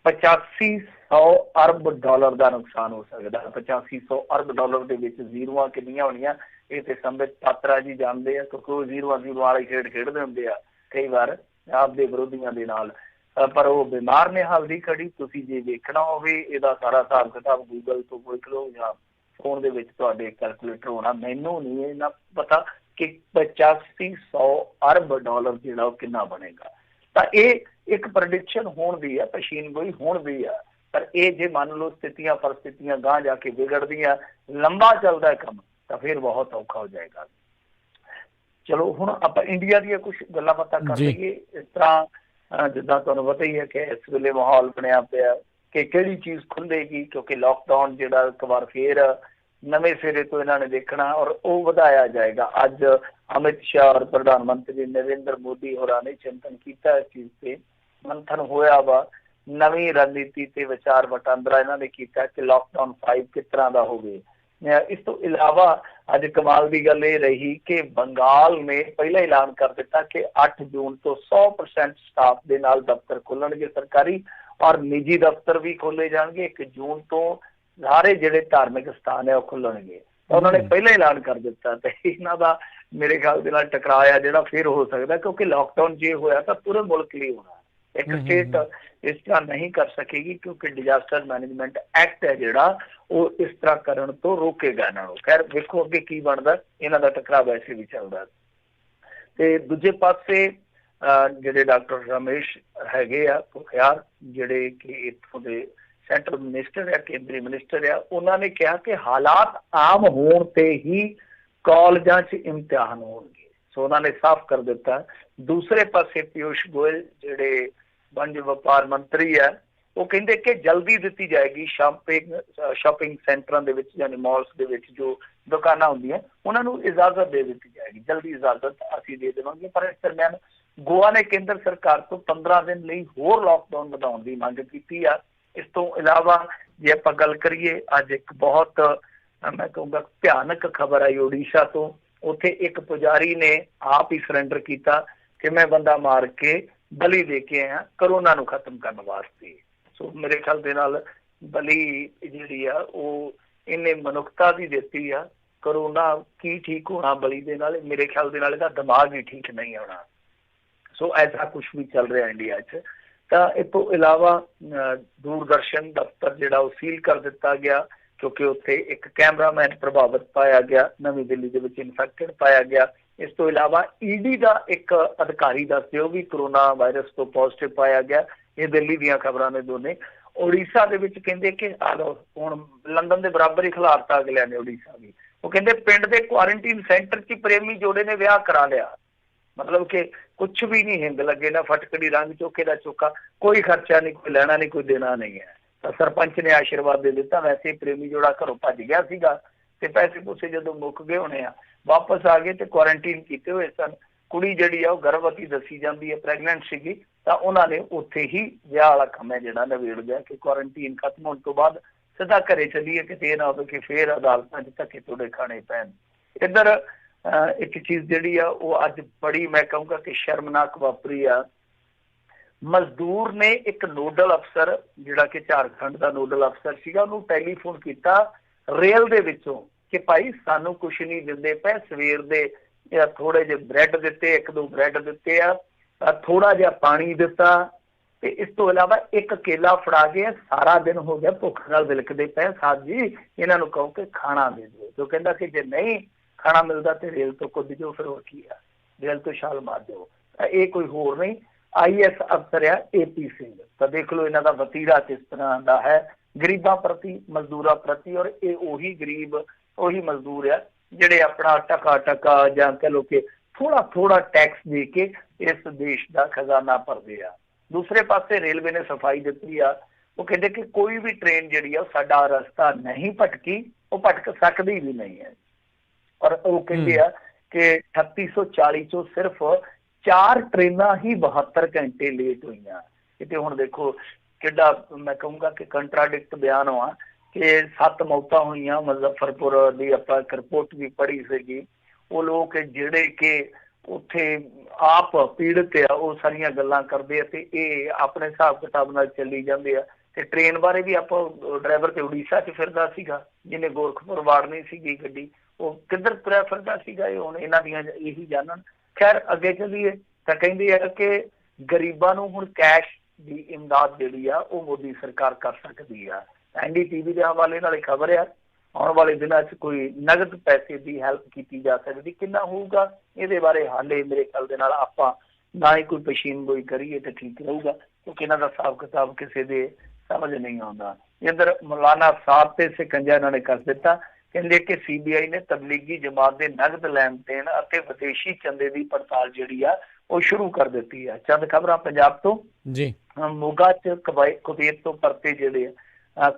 8500 ਅਰਬ ਡਾਲਰ ਦਾ ਨੁਕਸਾਨ ਹੋ ਸਕਦਾ। 8500 ਅਰਬ ਡਾਲਰ ਦੇ ਵਿੱਚ ਜ਼ੀਰੋਆਂ ਕਿੰਨੀਆਂ ਹੋਣੀਆਂ ਇਹ ਤੇ ਸੰਬਿਤ ਪਾਤਰਾ ਜੀ ਜਾਣਦੇ ਆ, ਕਿਉਂਕਿ ਉਹ ਜ਼ੀਰੋ ਵਾਲੀ ਖੇਡ ਖੇਡਦੇ ਹੁੰਦੇ ਆ ਕਈ ਵਾਰ ਆਪਦੇ ਵਿਰੋਧੀਆਂ ਦੇ ਨਾਲ। ਪਰ ਉਹ ਬਿਮਾਰ ਨੇ ਹਾਲ ਦੀ ਘੜੀ। ਤੁਸੀਂ ਜੇ ਵੇਖਣਾ ਹੋਵੇ ਇਹਦਾ ਸਾਰਾ ਹਿਸਾਬ ਕਿਤਾਬ ਗੂਗਲ ਤੋਂ ਪੁੱਛ ਲਓ ਜਾਂ ਫੋਨ ਦੇ ਵਿੱਚ ਤੁਹਾਡੇ ਕੈਲਕੂਲੇਟਰ ਹੋਣਾ, ਮੈਨੂੰ ਨਹੀਂ ਇਹਨਾਂ ਪਤਾ ਕਿ 8500 ਅਰਬ ਡਾਲਰ ਜਿਹੜਾ ਉਹ ਕਿੰਨਾ ਬਣੇਗਾ। ਤਾਂ ਇਹ ਇੱਕ ਪ੍ਰੈਡਿਕਸ਼ਨ ਹੋਣ ਦੀ ਆ, ਪਸ਼ੀਨਗੋਈ ਹੋਣ ਦੀ ਆ, ਪਰ ਇਹ ਜੇ ਮੰਨ ਲਓ ਸਥਿਤੀਆਂ ਪਰਿਸਥਿਤੀਆਂ ਗਾਂਹ ਜਾ ਕੇ ਵਿਗੜਦੀਆਂ, ਲੰਬਾ ਚੱਲਦਾ ਕੰਮ, ਤਾਂ ਫਿਰ ਬਹੁਤ ਔਖਾ ਹੋ ਜਾਏਗਾ। ਚਲੋ ਹੁਣ ਆਪਾਂ ਇੰਡੀਆ ਦੀਆਂ ਕੁਝ ਗੱਲਾਂ ਬਾਤਾਂ ਕਰ ਲਈਏ। ਇਸ ਤਰ੍ਹਾਂ ਜਿੱਦਾਂ ਤੁਹਾਨੂੰ ਪਤਾ ਹੀ ਹੈ ਕਿ ਇਸ ਵੇਲੇ ਮਾਹੌਲ ਬਣਿਆ ਪਿਆ ਕਿ ਕਿਹੜੀ ਚੀਜ਼ ਖੁੱਲੇਗੀ, ਕਿਉਂਕਿ ਲਾਕਡਾਊਨ ਜਿਹੜਾ ਇੱਕ ਵਾਰ ਫੇਰ ਨਵੇਂ ਸਿਰੇ ਤੋਂ ਇਹਨਾਂ ਨੇ ਦੇਖਣਾ ਔਰ ਉਹ ਵਧਾਇਆ ਜਾਏਗਾ। ਅੱਜ ਅਮਿਤ ਸ਼ਾਹ ਔਰ ਪ੍ਰਧਾਨ ਮੰਤਰੀ ਨਰਿੰਦਰ ਮੋਦੀ ਹੋਰਾਂ ਨੇ ਚਿੰਤਨ ਕੀਤਾ ਇਸ ਚੀਜ਼ ਤੇ, ਮੰਥਨ ਹੋਇਆ ਵਾ, ਨਵੀਂ ਰਣਨੀਤੀ ਤੇ ਵਿਚਾਰ ਵਟਾਂਦਰਾ ਇਹਨਾਂ ਨੇ ਕੀਤਾ ਕਿ ਲਾਕਡਾਊਨ 5 ਕਿਸ ਤਰ੍ਹਾਂ ਦਾ ਹੋਵੇ। ਇਸ ਤੋਂ ਇਲਾਵਾ ਅੱਜ ਕਮਾਲ ਦੀ ਗੱਲ ਇਹ ਰਹੀ ਕਿ ਬੰਗਾਲ ਨੇ ਪਹਿਲਾਂ ਐਲਾਨ ਕਰ ਦਿੱਤਾ ਕਿ 8 ਜੂਨ ਤੋਂ 100% ਸਟਾਫ ਦੇ ਨਾਲ ਦਫ਼ਤਰ ਖੁੱਲਣਗੇ ਸਰਕਾਰੀ, ਔਰ ਨਿੱਜੀ ਦਫ਼ਤਰ ਵੀ ਖੋਲੇ ਜਾਣਗੇ। 1 ਜੂਨ ਤੋਂ ਸਾਰੇ ਜਿਹੜੇ ਧਾਰਮਿਕ ਸਥਾਨ ਹੈ ਉਹ ਖੁੱਲਣਗੇ। ਉਹਨਾਂ ਨੇ ਪਹਿਲਾਂ ਐਲਾਨ ਕਰ ਦਿੱਤਾ ਤੇ ਇਹਨਾਂ ਦਾ ਮੇਰੇ ਖਿਆਲ ਦੇ ਨਾਲ ਟਕਰਾਇਆ ਜਿਹੜਾ ਫਿਰ ਹੋ ਸਕਦਾ, ਕਿਉਂਕਿ ਲਾਕਡਾਊਨ ਜੇ ਹੋਇਆ ਤਾਂ ਪੂਰੇ ਮੁਲਕ ਲਈ ਹੋਣਾ, ਇੱਕ ਸਟੇਟ ਇਸ ਤਰ੍ਹਾਂ ਨਹੀਂ ਕਰ ਸਕੇਗੀ, ਕਿਉਂਕਿ ਡਿਜ਼ਾਸਟਰ ਮੈਨੇਜਮੈਂਟ ਐਕਟ ਹੈ ਜਿਹੜਾ ਉਹ ਇਸ ਤਰ੍ਹਾਂ ਕਰਨ ਤੋਂ ਰੋਕੇਗਾ ਇਹਨਾਂ ਨੂੰ। ਖੈਰ ਵੇਖੋ ਅੱਗੇ ਕੀ ਬਣਦਾ, ਇਹਨਾਂ ਦਾ ਟਕਰਾਅ ਵੈਸੇ ਵੀ ਚੱਲਦਾ। ਤੇ ਦੂਜੇ ਪਾਸੇ ਜਿਹੜੇ ਡਾਕਟਰ ਰਮੇਸ਼ ਹੈਗੇ ਆ ਪੁਖਿਆਰ, ਜਿਹੜੇ ਕਿ ਇੱਥੋਂ ਦੇ ਸੈਂਟਰਲ ਮਿਨਿਸਟਰ ਆ, ਕੇਂਦਰੀ ਮਿਨਿਸਟਰ ਆ, ਉਹਨਾਂ ਨੇ ਕਿਹਾ ਕਿ ਹਾਲਾਤ ਆਮ ਹੋਣ ਤੇ ਹੀ ਕਾਲਜਾਂ 'ਚ ਇਮਤਿਹਾਨ ਹੋਣਗੇ। ਸੋ ਉਹਨਾਂ ਨੇ ਸਾਫ਼ ਕਰ ਦਿੱਤਾ। ਦੂਸਰੇ ਪਾਸੇ ਪਿਊਸ਼ ਗੋਇਲ ਜਿਹੜੇ ਵਣਜ ਵਪਾਰ ਮੰਤਰੀ ਆ, ਉਹ ਕਹਿੰਦੇ ਕਿ ਜਲਦੀ ਦਿੱਤੀ ਜਾਏਗੀ ਸ਼ਾਪਿੰਗ ਸੈਂਟਰਾਂ ਦੇ ਵਿੱਚ ਯਾਨੀ ਮਾਲਸ ਦੇ ਵਿੱਚ ਜੋ ਦੁਕਾਨਾਂ ਹੁੰਦੀਆਂ ਉਹਨਾਂ ਨੂੰ ਇਜਾਜ਼ਤ ਦੇ ਦਿੱਤੀ ਜਾਏਗੀ, ਜਲਦੀ ਇਜਾਜ਼ਤ ਅਸੀਂ ਦੇ ਦੇਵਾਂਗੇ। ਪਰ ਇਸ ਦਰਮਿਆਨ ਗੋਆ ਨੇ ਕੇਂਦਰ ਸਰਕਾਰ ਤੋਂ 15 ਦਿਨ ਲਈ ਹੋਰ ਲਾਕਡਾਊਨ ਵਧਾਉਣ ਦੀ ਮੰਗ ਕੀਤੀ ਆ। ਇਸ ਤੋਂ ਇਲਾਵਾ ਜੇ ਆਪਾਂ ਗੱਲ ਕਰੀਏ, ਅੱਜ ਇੱਕ ਬਹੁਤ ਮੈਂ ਕਹੂੰਗਾ ਭਿਆਨਕ ਖਬਰ ਆਈ ਓਡੀਸ਼ਾ ਤੋਂ। ਉੱਥੇ ਇੱਕ ਪੁਜਾਰੀ ਨੇ ਆਪ ਹੀ ਸਰੈਂਡਰ ਕੀਤਾ ਕਿ ਮੈਂ ਬੰਦਾ ਮਾਰ ਕੇ ਬਲੀ ਦੇ ਕੇ ਆਇਆ ਕਰੋਨਾ ਨੂੰ ਖਤਮ ਕਰਨ ਵਾਸਤੇ। ਸੋ ਮੇਰੇ ਖਿਆਲ ਦੇ ਨਾਲ ਬਲੀ ਜਿਹੜੀ ਆ ਉਹ ਇਹਨੇ ਮਨੁੱਖਤਾ ਦੀ ਦਿੱਤੀ ਆ। ਕਰੋਨਾ ਕੀ ਠੀਕ ਹੋਣਾ ਬਲੀ ਦੇ ਨਾਲ? ਮੇਰੇ ਖਿਆਲ ਦੇ ਨਾਲ ਇਹਦਾ ਦਿਮਾਗ ਹੀ ਠੀਕ ਨਹੀਂ ਹੋਣਾ। ਸੋ ਐਸਾ ਕੁਛ ਵੀ ਚੱਲ ਰਿਹਾ ਇੰਡੀਆ 'ਚ। ਤਾਂ ਇਸ ਤੋਂ ਇਲਾਵਾ ਦੂਰਦਰਸ਼ਨ ਦਫ਼ਤਰ ਜਿਹੜਾ ਉਹ ਸੀਲ ਕਰ ਦਿੱਤਾ ਗਿਆ, ਕਿਉਂਕਿ ਉੱਥੇ ਇੱਕ ਕੈਮਰਾਮੈਨ ਪ੍ਰਭਾਵਿਤ ਪਾਇਆ ਗਿਆ, ਨਵੀਂ ਦਿੱਲੀ ਦੇ ਵਿੱਚ ਇਨਫੈਕਟਡ ਪਾਇਆ ਗਿਆ। ਇਸ ਤੋਂ ਇਲਾਵਾ ਈਡੀ ਦਾ ਇੱਕ ਅਧਿਕਾਰੀ ਦੱਸਦੇ ਉਹ ਵੀ ਕਰੋਨਾ ਵਾਇਰਸ ਤੋਂ ਪੋਜ਼ਿਟਿਵ ਪਾਇਆ ਗਿਆ। ਇਹ ਦਿੱਲੀ ਦੀਆਂ ਖਬਰਾਂ ਨੇ ਦੋਨੇ। ਉੜੀਸਾ ਦੇ ਵਿੱਚ ਕਹਿੰਦੇ ਕਿ ਹੁਣ ਲੰਡਨ ਦੇ ਬਰਾਬਰ ਹੀ ਖਿਲਾਰਤਾ ਅਗਲਿਆਂ ਨੇ ਉੜੀਸਾ ਵੀ। ਉਹ ਕਹਿੰਦੇ ਪਿੰਡ ਦੇ ਕੁਆਰੰਟੀਨ ਸੈਂਟਰ 'ਚ ਪ੍ਰੇਮੀ ਜੋੜੇ ਨੇ ਵਿਆਹ ਕਰਾ ਲਿਆ। ਮਤਲਬ ਕਿ ਕੁਛ ਵੀ ਨਹੀਂ ਹਿੰਦ ਲੱਗੇ ਨਾ ਫਟਕੜੀ, ਰੰਗ ਚੋਕੇ ਦਾ ਚੋਕਾ, ਕੋਈ ਖਰਚਾ ਨਹੀਂ, ਕੋਈ ਲੈਣਾ ਨਹੀਂ, ਕੋਈ ਦੇਣਾ ਨਹੀਂ ਹੈ। ਤਾਂ ਸਰਪੰਚ ਨੇ ਆਸ਼ੀਰਵਾਦ ਦੇ ਦਿੱਤਾ। ਵੈਸੇ ਪ੍ਰੇਮੀ ਜੋੜਾ ਘਰੋਂ ਭੱਜ ਗਿਆ ਸੀਗਾ ਤੇ ਪੈਸੇ ਪੂਸੇ ਜਦੋਂ ਮੁੱਕ ਗਏ ਹੋਣੇ ਆ, ਵਾਪਸ ਆ ਗਏ ਤੇ ਕੁਆਰੰਟੀਨ ਕੀਤੇ ਹੋਏ ਸਨ। ਕੁੜੀ ਜਿਹੜੀ ਆ ਉਹ ਗਰਭਵਤੀ ਦੱਸੀ ਜਾਂਦੀ ਹੈ, ਪ੍ਰੈਗਨੈਂਟ ਸੀਗੀ, ਤਾਂ ਉਹਨਾਂ ਨੇ ਉੱਥੇ ਹੀ ਵਿਆਹ ਵਾਲਾ ਕੰਮ ਹੈ ਜਿਹੜਾ ਨਿਬੇੜ ਲਿਆ ਕਿ ਕੁਆਰੰਟੀਨ ਖਤਮ ਹੋਣ ਤੋਂ ਬਾਅਦ ਸਿੱਧਾ ਘਰੇ ਚੱਲੀਏ, ਕਿਤੇ ਇਹ ਨਾ ਹੋਵੇ ਕਿ ਫੇਰ ਅਦਾਲਤਾਂ 'ਚ ਧੱਕੇ ਧੁੱਕੇ ਖਾਣੇ ਪੈਣ। ਇੱਧਰ ਇੱਕ ਚੀਜ਼ ਜਿਹੜੀ ਆ ਉਹ ਅੱਜ ਬੜੀ ਮੈਂ ਕਹੂੰਗਾ ਕਿ ਸ਼ਰਮਨਾਕ ਵਾਪਰੀ ਆ। ਮਜ਼ਦੂਰ ਨੇ ਇੱਕ ਨੋਡਲ ਅਫਸਰ ਜਿਹੜਾ ਕਿ ਝਾਰਖੰਡ ਦਾ ਨੋਡਲ ਅਫਸਰ ਸੀਗਾ, ਉਹਨੂੰ ਟੈਲੀਫੋਨ ਕੀਤਾ ਰੇਲ ਦੇ ਵਿੱਚੋਂ ਕਿ ਭਾਈ ਸਾਨੂੰ ਕੁਛ ਨਹੀਂ ਦਿੰਦੇ ਪਏ, ਸਵੇਰ ਦੇ ਥੋੜੇ ਜਿਹੇ ਬ੍ਰੈਡ ਦਿੱਤੇ, 1-2 ਬ੍ਰੈਡ ਦਿੱਤੇ ਆ, ਥੋੜਾ ਜਿਹਾ ਪਾਣੀ ਦਿੱਤਾ, ਤੇ ਇਸ ਤੋਂ ਇਲਾਵਾ ਇੱਕ ਕੇਲਾ ਫੜਾ ਕੇ ਸਾਰਾ ਦਿਨ ਹੋ ਗਿਆ ਭੁੱਖ ਨਾਲ ਵਿਲਕਦੇ ਪਏ, ਸਾਹਿਬ ਜੀ ਇਹਨਾਂ ਨੂੰ ਕਹੋ ਕਿ ਖਾਣਾ ਦੇ ਦਿਓ। ਜੋ ਕਹਿੰਦਾ ਕਿ ਜੇ ਨਹੀਂ ਖਾਣਾ ਮਿਲਦਾ ਤੇ ਰੇਲ ਤੋਂ ਕੁੱਦ ਜਾਓ, ਫਿਰ ਹੋਰ ਕੀ ਆ, ਰੇਲ ਤੋਂ ਛਾਲ ਮਾਰ ਦਿਓ। ਇਹ ਕੋਈ ਹੋਰ ਨਹੀਂ, IAS ਅਫਸਰ ਆ AP ਸਿੰਘ। ਤਾਂ ਦੇਖ ਲਓ ਇਹਨਾਂ ਦਾ ਵਤੀਰਾ ਕਿਸ ਤਰ੍ਹਾਂ ਦਾ ਹੈ ਗਰੀਬਾਂ ਪ੍ਰਤੀ, ਮਜ਼ਦੂਰਾਂ ਪ੍ਰਤੀ। ਔਰ ਇਹ ਉਹੀ ਗਰੀਬ, ਉਹੀ ਮਜ਼ਦੂਰ ਆ ਜਿਹੜੇ ਆਪਣਾ ਟਕਾ ਜਾਂ ਕਹਿ ਲਓ ਕਿ ਥੋੜਾ ਟੈਕਸ ਦੇ ਕੇ ਇਸ ਦੇਸ਼ ਦਾ ਖਜ਼ਾਨਾ ਭਰਦੇ ਆ। ਦੂਸਰੇ ਪਾਸੇ ਰੇਲਵੇ ਨੇ ਸਫਾਈ ਦਿੱਤੀ ਆ, ਉਹ ਕਹਿੰਦੇ ਕਿ ਕੋਈ ਵੀ ਟ੍ਰੇਨ ਜਿਹੜੀ ਆ ਸਾਡਾ ਰਸਤਾ ਨਹੀਂ ਭਟਕੀ, ਉਹ ਭਟਕ ਸਕਦੀ ਵੀ ਨਹੀਂ ਹੈ। ਔਰ ਉਹ ਕਹਿੰਦੇ ਆ ਕਿ 3840 ਚੋਂ ਸਿਰਫ 4 ਟ੍ਰੇਨਾਂ ਹੀ 72 ਘੰਟੇ ਲੇਟ ਹੋਈਆਂ। ਕਿਤੇ ਹੁਣ ਦੇਖੋ ਕਿੱਡਾ ਮੈਂ ਕਹੂੰਗਾ ਕਿ ਕੰਟਰਾਡਿਕਟ ਬਿਆਨ ਹੋਆ ਕਿ 7 ਮੌਤਾਂ ਹੋਈਆਂ ਮੁਜ਼ੱਫਰਪੁਰ ਦੀ। ਆਪਾਂ ਇੱਕ ਰਿਪੋਰਟ ਵੀ ਪੜ੍ਹੀ ਸੀਗੀ, ਉਹ ਲੋਕ ਜਿਹੜੇ ਕਿ ਉੱਥੇ ਆਪ ਪੀੜਤ ਆ ਉਹ ਸਾਰੀਆਂ ਗੱਲਾਂ ਕਰਦੇ ਆ ਤੇ ਇਹ ਆਪਣੇ ਹਿਸਾਬ ਕਿਤਾਬ ਨਾਲ ਚੱਲੀ ਜਾਂਦੇ ਆ। ਤੇ ਟ੍ਰੇਨ ਬਾਰੇ ਵੀ ਆਪਾਂ ਡਰਾਈਵਰ ਤੇ ਉੜੀਸਾ 'ਚ ਫਿਰਦਾ ਸੀਗਾ ਜਿਹਨੇ ਗੋਰਖਪੁਰ ਵਾੜਨੀ ਸੀਗੀ ਗੱਡੀ, ਉਹ ਕਿੱਧਰ ਤੁਰਿਆ ਫਿਰਦਾ ਸੀਗਾ, ਇਹ ਹੁਣ ਇਹਨਾਂ ਦੀਆਂ ਇਹੀ ਜਾਣਨ। ਖੈਰ ਅੱਗੇ ਚੱਲੀਏ ਤਾਂ ਕਹਿੰਦੇ ਆ ਕਿ ਗਰੀਬਾਂ ਨੂੰ ਹੁਣ ਕੈਸ਼ ਦੀ ਇਮਦਾਦ ਜਿਹੜੀ ਆ ਉਹ ਮੋਦੀ ਸਰਕਾਰ ਕਰ ਸਕਦੀ ਆ। NDTV ਦੇ ਹਵਾਲੇ ਨਾਲ ਖਬਰ ਆ, ਆਉਣ ਵਾਲੇ ਦਿਨਾਂ 'ਚ ਕੋਈ ਨਗਦ ਪੈਸੇ ਦੀ ਹੈਲਪ ਕੀਤੀ ਜਾ ਸਕਦੀ। ਕਿੰਨਾ ਹੋਊਗਾ ਇਹਦੇ ਬਾਰੇ ਹਾਲੇ ਮੇਰੇ ਖਿਆਲ ਦੇ ਨਾਲ ਆਪਾਂ ਨਾ ਹੀ ਕੋਈ ਪੇਸ਼ੀਨਗੋਈ ਕਰੀਏ ਤਾਂ ਠੀਕ ਰਹੂਗਾ, ਕਿਉਂਕਿ ਇਹਨਾਂ ਦਾ ਹਿਸਾਬ ਕਿਤਾਬ ਕਿਸੇ ਦੇ ਸਮਝ ਨਹੀਂ ਆਉਂਦਾ। ਇੱਧਰ ਮੌਲਾਨਾ ਸਾਹਿਬ ਤੇ ਸਿਕੰਜਾ ਇਹਨਾਂ ਨੇ ਕਰ ਦਿੱਤਾ। ਕਹਿੰਦੇ ਕਿ CBI ਨੇ ਤਬਲੀਗੀ ਜਮਾਤ ਦੇ ਨਗਦ ਲੈਣ ਦੇਣ ਅਤੇ ਵਿਦੇਸ਼ੀ ਚੰਦੇ ਦੀ ਪੜਤਾਲ ਜਿਹੜੀ ਆ ਉਹ ਸ਼ੁਰੂ ਕਰ ਦਿੱਤੀ ਆ। ਚੰਦ ਖਬਰਾਂ ਪੰਜਾਬ ਤੋਂ ਜੀ। ਮੋਗਾ 'ਚ ਕੁਵੈਤ ਤੋਂ ਪਰਤੇ ਜਿਹੜੇ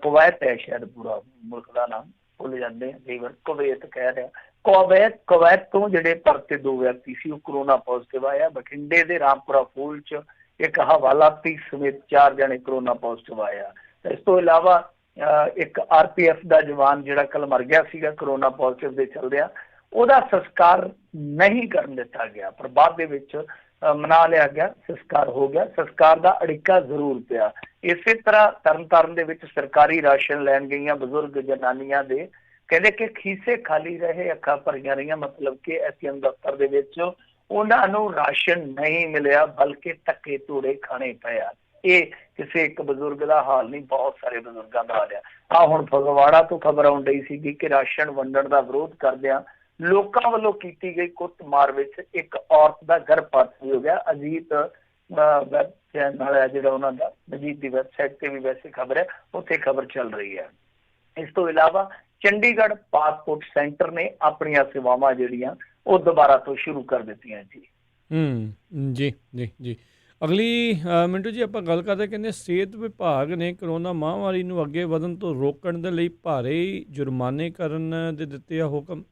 ਕੁਵੈਤ ਹੈ, ਸ਼ਾਇਦ ਪੂਰਾ ਮੁਲਕ ਦਾ ਨਾਮ ਭੁੱਲ ਜਾਂਦੇ ਕਈ ਵਾਰ, ਕੁਵੈਤ ਕਹਿ ਰਿਹਾ। ਕੁਵੈਤ ਤੋਂ ਜਿਹੜੇ ਪਰਤੇ 2 ਵਿਅਕਤੀ ਸੀ ਉਹ ਕੋਰੋਨਾ ਪੋਜ਼ਿਟਿਵ ਆਇਆ। ਬਠਿੰਡੇ ਦੇ ਰਾਮਪੁਰਾ ਫੂਲ 'ਚ ਇੱਕ ਹਵਾਲਾਤੀ ਸਮੇਤ 4 ਜਣੇ ਕੋਰੋਨਾ ਪੋਜ਼ਿਟਿਵ ਆਇਆ। ਇਸ ਤੋਂ ਇਲਾਵਾ ਇੱਕ RPF ਦਾ ਜਵਾਨ ਜਿਹੜਾ ਕੱਲ ਮਰ ਗਿਆ ਸੀਗਾ ਕੋਰੋਨਾ ਪੋਜ਼ਿਟਿਵ ਦੇ ਚੱਲਦਿਆਂ, ਉਹਦਾ ਸੰਸਕਾਰ ਨਹੀਂ ਕਰਨ ਦਿੱਤਾ ਗਿਆ, ਪਰ ਬਾਅਦ ਦੇ ਵਿੱਚ ਮਨਾ ਲਿਆ ਗਿਆ, ਸੰਸਕਾਰ ਹੋ ਗਿਆ। ਸੰਸਕਾਰ ਦਾ ਅੜਿੱਕਾ ਜ਼ਰੂਰ ਪਿਆ। ਇਸੇ ਤਰ੍ਹਾਂ ਤਰਨਤਾਰਨ ਦੇ ਵਿੱਚ ਸਰਕਾਰੀ ਰਾਸ਼ਨ ਲੈਣ ਗਈਆਂ ਬਜ਼ੁਰਗ ਜਨਾਨੀਆਂ ਦੇ ਕਹਿੰਦੇ ਕਿ ਖੀਸੇ ਖਾਲੀ ਰਹੇ, ਅੱਖਾਂ ਭਰੀਆਂ ਰਹੀਆਂ। ਮਤਲਬ ਕਿ SDM ਦਫ਼ਤਰ ਦੇ ਵਿੱਚ ਉਹਨਾਂ ਨੂੰ ਰਾਸ਼ਨ ਨਹੀਂ ਮਿਲਿਆ, ਬਲਕਿ ਧੱਕੇ ਧੂੜੇ ਖਾਣੇ ਪਏ। ਇਹ ਕਿਸੇ ਇੱਕ ਬਜ਼ੁਰਗ ਦਾ ਹਾਲ ਨਹੀਂ, ਬਹੁਤ ਸਾਰੇ ਬਜ਼ੁਰਗਾਂ ਦਾ ਹਾਲ ਆ। ਹੁਣ ਫਗਵਾੜਾ ਤੋਂ ਖਬਰ ਆਉਣ ਡਈ ਸੀਗੀ ਕਿ ਰਾਸ਼ਨ ਵੰਡਣ ਦਾ ਵਿਰੋਧ ਕਰਦਿਆਂ ਲੋਕਾਂ ਵੱਲੋਂ ਕੀਤੀ ਗਈ ਕੁੱਟਮਾਰ ਵਿੱਚ ਇੱਕ ਔਰਤ ਦਾ ਗਰਭਪਾਤ ਹੋ ਗਿਆ। ਅਜੀਤ ਵੈਬ ਚੈਨਲ ਹੈ ਜਿਹੜਾ ਉਹਨਾਂ ਦਾ, ਅਜੀਤ ਦੀ ਵੈਬਸਾਈਟ ਤੇ ਵੀ ਵੈਸੇ ਖਬਰ ਹੈ, ਉੱਥੇ ਖਬਰ ਚੱਲ ਰਹੀ ਹੈ। ਇਸ ਤੋਂ ਇਲਾਵਾ ਚੰਡੀਗੜ੍ਹ ਪਾਸਪੋਰਟ ਸੈਂਟਰ ਨੇ ਆਪਣੀਆਂ ਸੇਵਾਵਾਂ ਜਿਹੜੀਆਂ ਉਹ ਦੁਬਾਰਾ ਤੋਂ ਸ਼ੁਰੂ ਕਰ ਦਿੱਤੀਆਂ ਜੀ। ਜੀ ਜੀ ਜੀ। ਅਗਲੀ ਮਿੰਟੂ ਜੀ ਆਪਾਂ ਗੱਲ ਕਰਦੇ, ਕਹਿੰਦੇ ਸਿਹਤ ਵਿਭਾਗ ਨੇ ਕਰੋਨਾ ਮਹਾਂਮਾਰੀ ਨੂੰ ਅੱਗੇ ਵਧਣ ਤੋਂ ਰੋਕਣ ਦੇ ਲਈ ਭਾਰੇ ਜੁਰਮਾਨੇ ਕਰਨ ਦੇ ਦਿੱਤੇ ਆ ਹੁਕਮ।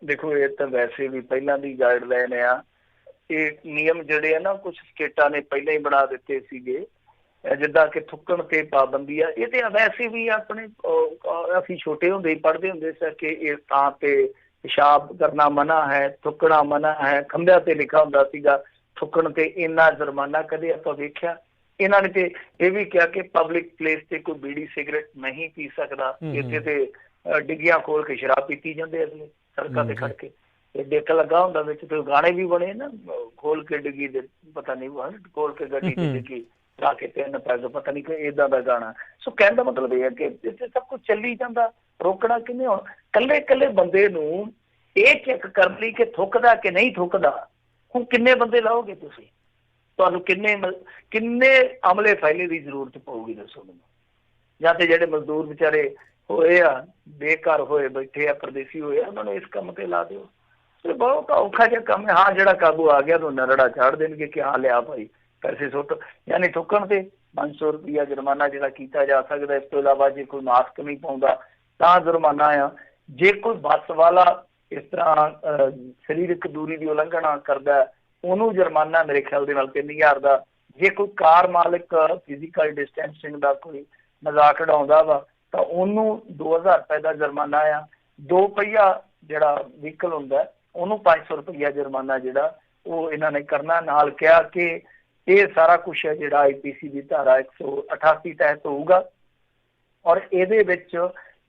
ਦੇਖੋ ਇਹ ਤਾਂ ਵੈਸੇ ਵੀ ਪਹਿਲਾਂ ਦੀ ਗਾਈਡਲਾਈਨ ਆ, ਇਹ ਨਿਯਮ ਜਿਹੜੇ ਆ ਨਾ ਕੁਝ ਸਟੇਟਾਂ ਨੇ ਪਹਿਲਾਂ ਹੀ ਬਣਾ ਦਿੱਤੇ ਸੀਗੇ, ਜਿੱਦਾਂ ਕਿ ਥੁੱਕਣ ਤੇ ਪਾਬੰਦੀ ਆ। ਇਹ ਤੇ ਵੈਸੇ ਵੀ ਆਪਣੇ ਅਸੀਂ ਛੋਟੇ ਹੁੰਦੇ ਹੀ ਪੜ੍ਹਦੇ ਹੁੰਦੇ ਸੀ ਕਿ ਇਸ ਥਾਂ ਤੇ ਪਿਸ਼ਾਬ ਕਰਨਾ ਮਨਾ ਹੈ, ਥੁੱਕਣਾ ਮਨਾ ਹੈ। ਖੰਭਿਆਂ ਤੇ ਲਿਖਿਆ ਹੁੰਦਾ ਸੀਗਾ ਥੁੱਕਣ ਤੇ ਇੰਨਾ ਜੁਰਮਾਨਾ। ਕਦੇ ਆਪਾਂ ਵੇਖਿਆ? ਇਹਨਾਂ ਨੇ ਤੇ ਇਹ ਵੀ ਕਿਹਾ ਕਿ ਪਬਲਿਕ ਪਲੇਸ ਤੇ ਕੋਈ ਬੀੜੀ ਸਿਗਰਟ ਨਹੀਂ ਪੀ ਸਕਦਾ। ਇੱਥੇ ਤੇ ਡਿੱਗੀਆਂ ਖੋਲ ਕੇ ਸ਼ਰਾਬ ਪੀਤੀ ਜਾਂਦੇ ਅਗਲੇ ਸੜਕਾਂ ਤੇ ਖੜ ਕੇ, ਡੇਕ ਲੱਗਾ ਹੁੰਦਾ ਵਿੱਚ ਤੇ ਗਾਣੇ ਵੀ ਬਣੇ ਨਾ, ਖੋਲ ਕੇ ਡਿੱਗੀ ਦੇ ਪਤਾ ਨਹੀਂ ਖੋਲ ਕੇ ਗੱਡੀ ਤੇ ਡਿੱਗੀ ਲਾ ਕੇ 3 ਪੈਗ, ਪਤਾ ਨਹੀਂ ਕਿ ਏਦਾਂ ਦਾ ਗਾਣਾ। ਸੋ ਕਹਿਣ ਦਾ ਮਤਲਬ ਇਹ ਹੈ ਕਿ ਇੱਥੇ ਸਭ ਕੁਝ ਚੱਲੀ ਜਾਂਦਾ, ਰੋਕਣਾ ਕਿਵੇਂ? ਹੁਣ ਕੱਲੇ ਬੰਦੇ ਨੂੰ ਇਹ ਚੈੱਕ ਕਰਨ ਲਈ ਕਿ ਥੁੱਕਦਾ ਕਿ ਨਹੀਂ ਥੁੱਕਦਾ, ਹੁਣ ਕਿੰਨੇ ਬੰਦੇ ਲਾਓਗੇ ਤੁਸੀਂ? ਤੁਹਾਨੂੰ ਕਿੰਨੇ ਅਮਲੇ ਫੈਲੇ ਦੀ ਜ਼ਰੂਰਤ ਪਊਗੀ ਦੱਸੋ ਮੈਨੂੰ? ਜਾਂ ਤੇ ਜਿਹੜੇ ਮਜ਼ਦੂਰ ਵਿਚਾਰੇ ਹੋਏ ਆ, ਬੇਘਰ ਹੋਏ ਬੈਠੇ ਆ, ਪਰਦੇਸੀ ਹੋਏ ਆ, ਉਹਨਾਂ ਨੂੰ ਇਸ ਕੰਮ ਤੇ ਲਾ ਦਿਓ। ਬਹੁਤ ਔਖਾ ਜਿਹਾ ਕੰਮ ਹੈ। ਹਾਂ, ਜਿਹੜਾ ਕਾਬੂ ਆ ਗਿਆ ਤੁਹਾਨੂੰ ਨਰੜਾ ਚਾੜ ਦੇਣਗੇ ਕਿ ਹਾਂ ਲਿਆ ਭਾਈ ਪੈਸੇ ਸੁੱਟ। ਯਾਨੀ ਥੁੱਕਣ ਤੇ 500 ਰੁਪਇਆ ਜੁਰਮਾਨਾ ਜਿਹੜਾ ਕੀਤਾ ਜਾ ਸਕਦਾ। ਇਸ ਤੋਂ ਇਲਾਵਾ ਜੇ ਕੋਈ ਮਾਸਕ ਨਹੀਂ ਪਾਉਂਦਾ ਤਾਂ ਜੁਰਮਾਨਾ ਆ। ਜੇ ਕੋਈ ਬੱਸ ਵਾਲਾ ਇਸ ਤਰ੍ਹਾਂ ਸਰੀਰਕ ਦੂਰੀ ਦੀ ਉਲੰਘਣਾ ਕਰਦਾ ਉਹਨੂੰ ਜੁਰਮਾਨਾ ਮੇਰੇ ਖਿਆਲ ਦੇ ਨਾਲ 3000 ਦਾ। ਜੇ ਕੋਈ ਕਾਰ ਮਾਲਕ ਫਿਜ਼ੀਕਲ ਡਿਸਟੈਂਸਿੰਗ ਦਾ ਕੋਈ ਮਜ਼ਾਕ ਉਡਾਉਂਦਾ ਵਾ ਤਾਂ ਉਹਨੂੰ 2000 ਰੁਪਏ ਦਾ ਜੁਰਮਾਨਾ ਆ। 2 ਪਹੀਆ ਜਿਹੜਾ ਵਹੀਕਲ ਹੁੰਦਾ ਉਹਨੂੰ 500 ਰੁਪਈਆ ਜੁਰਮਾਨਾ ਜਿਹੜਾ ਉਹ ਇਹਨਾਂ ਨੇ ਕਰਨਾ। ਨਾਲ ਕਿਹਾ ਕਿ ਇਹ ਸਾਰਾ ਕੁਛ ਹੈ ਜਿਹੜਾ IPC ਦੀ ਧਾਰਾ 188 ਤਹਿਤ ਹੋਊਗਾ ਔਰ ਇਹਦੇ ਵਿੱਚ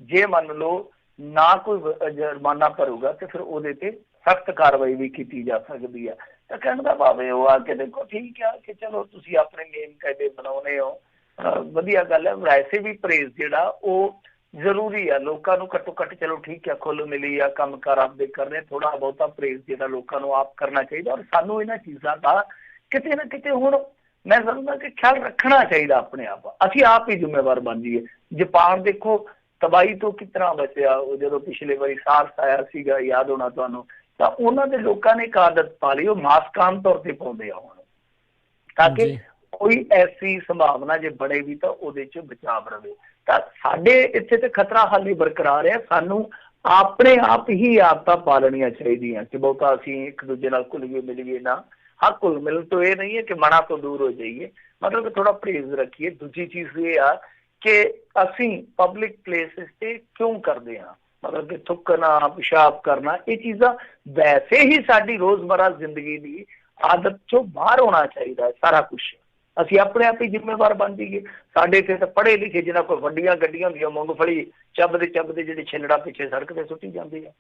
ਜੇ ਮੰਨ ਲਓ ਨਾ ਕੋਈ ਜੁਰਮਾਨਾ ਭਰੂਗਾ ਤੇ ਫਿਰ ਉਹਦੇ ਤੇ ਸਖਤ ਕਾਰਵਾਈ ਵੀ ਕੀਤੀ ਜਾ ਸਕਦੀ ਆ। ਤਾਂ ਕਹਿਣ ਦਾ ਭਾਵ ਇਹ ਆ ਕਿ ਦੇਖੋ ਠੀਕ ਆ ਕਿ ਚਲੋ ਤੁਸੀਂ ਆਪਣੇ ਨਿਯਮ ਕਾਇਦੇ ਬਣਾਉਣੇ ਹੋ, ਵਧੀਆ ਗੱਲ ਹੈ। ਵੈਸੇ ਵੀ ਪਰਹੇਜ਼ ਜਿਹੜਾ ਉਹ ਜ਼ਰੂਰੀ ਆ ਲੋਕਾਂ ਨੂੰ, ਘੱਟੋ ਘੱਟ ਚਲੋ ਠੀਕ ਆ ਖੁੱਲ੍ਹ ਮਿਲੀ ਆ, ਕੰਮ ਕਾਰ ਆਪਦੇ ਕਰਨੇ, ਥੋੜ੍ਹਾ ਬਹੁਤਾ ਪਰਹੇਜ਼ ਜਿਹੜਾ ਲੋਕਾਂ ਨੂੰ ਆਪ ਕਰਨਾ ਚਾਹੀਦਾ। ਔਰ ਸਾਨੂੰ ਇਹਨਾਂ ਚੀਜ਼ਾਂ ਦਾ ਕਿਤੇ ਨਾ ਕਿਤੇ ਹੁਣ ਮੈਂ ਸਮਝਦਾ ਕਿ ਖਿਆਲ ਰੱਖਣਾ ਚਾਹੀਦਾ ਆਪਣੇ ਆਪ। ਅਸੀਂ ਆਪ ਹੀ ਜ਼ਿੰਮੇਵਾਰ ਬਣ ਜਾਈਏ। ਜਾਪਾਨ ਦੇਖੋ ਤਬਾਹੀ ਤੋਂ ਕਿਸ ਤਰ੍ਹਾਂ ਬਚਿਆ, ਉਹ ਜਦੋਂ ਪਿਛਲੇ ਵਾਰੀ ਸਾਰਸ ਆਇਆ ਸੀਗਾ, ਯਾਦ ਹੋਣਾ ਤੁਹਾਨੂੰ, ਤਾਂ ਉਹਨਾਂ ਦੇ ਲੋਕਾਂ ਨੇ ਇੱਕ ਆਦਤ ਪਾ ਲਈ, ਉਹ ਮਾਸਕ ਆਮ ਤੌਰ ਤੇ ਪਾਉਂਦੇ ਆ ਹੁਣ, ਤਾਂ ਕਿ ਕੋਈ ਐਸੀ ਸੰਭਾਵਨਾ ਜੇ ਬਣੇ ਵੀ ਤਾਂ ਉਹਦੇ ਚ ਬਚਾਵ ਰਵੇ। ਤਾਂ ਸਾਡੇ ਇੱਥੇ ਤੇ ਖਤਰਾ ਹਾਲੇ ਬਰਕਰਾਰ ਹੈ। ਸਾਨੂੰ ਆਪਣੇ ਆਪ ਹੀ ਆਦਤਾਂ ਪਾਲਣੀਆਂ ਚਾਹੀਦੀਆਂ ਕਿ ਬਹੁਤਾ ਅਸੀਂ ਇੱਕ ਦੂਜੇ ਨਾਲ ਘੁਲੀਏ ਮਿਲੀਏ ਨਾ। ਹਾਂ, ਘੁਲ ਮਿਲ ਤੋਂ ਇਹ ਨਹੀਂ ਹੈ ਕਿ ਮਨਾਂ ਤੋਂ ਦੂਰ ਹੋ ਜਾਈਏ, ਮਤਲਬ ਥੋੜਾ ਪਰਹੇਜ਼ ਰੱਖੀਏ। ਦੂਜੀ ਚੀਜ਼ ਇਹ ਆ ਕਿ ਅਸੀਂ ਪਬਲਿਕ ਪਲੇਸਿਸ ਤੇ ਕਿਉਂ ਕਰਦੇ ਹਾਂ, ਮਤਲਬ ਕਿ ਥੁੱਕਣਾ, ਪਿਸ਼ਾਬ ਕਰਨਾ, ਇਹ ਚੀਜ਼ਾਂ ਵੈਸੇ ਹੀ ਸਾਡੀ ਰੋਜ਼ਮਰਾ ਜ਼ਿੰਦਗੀ ਦੀ ਆਦਤ ਚੋਂ ਬਾਹਰ ਹੋਣਾ ਚਾਹੀਦਾ। ਸਾਰਾ ਕੁਛ ਅਸੀਂ ਆਪਣੇ ਆਪ ਹੀ ਜ਼ਿੰਮੇਵਾਰ ਬਣ ਜਾਈਏ। ਸਾਡੇ ਇੱਥੇ ਤਾਂ ਪੜ੍ਹੇ ਲਿਖੇ ਜਿਹਨਾਂ ਕੋਲ ਵੱਡੀਆਂ ਗੱਡੀਆਂ ਹੁੰਦੀਆਂ, ਮੂੰਗਫਲੀ ਚੱਬਦੇ ਜਿਹੜੇ ਛਿਲੜਾ ਪਿੱਛੇ ਸੜਕ ਤੇ ਸੁੱਟੀ ਜਾਂਦੀ ਆ।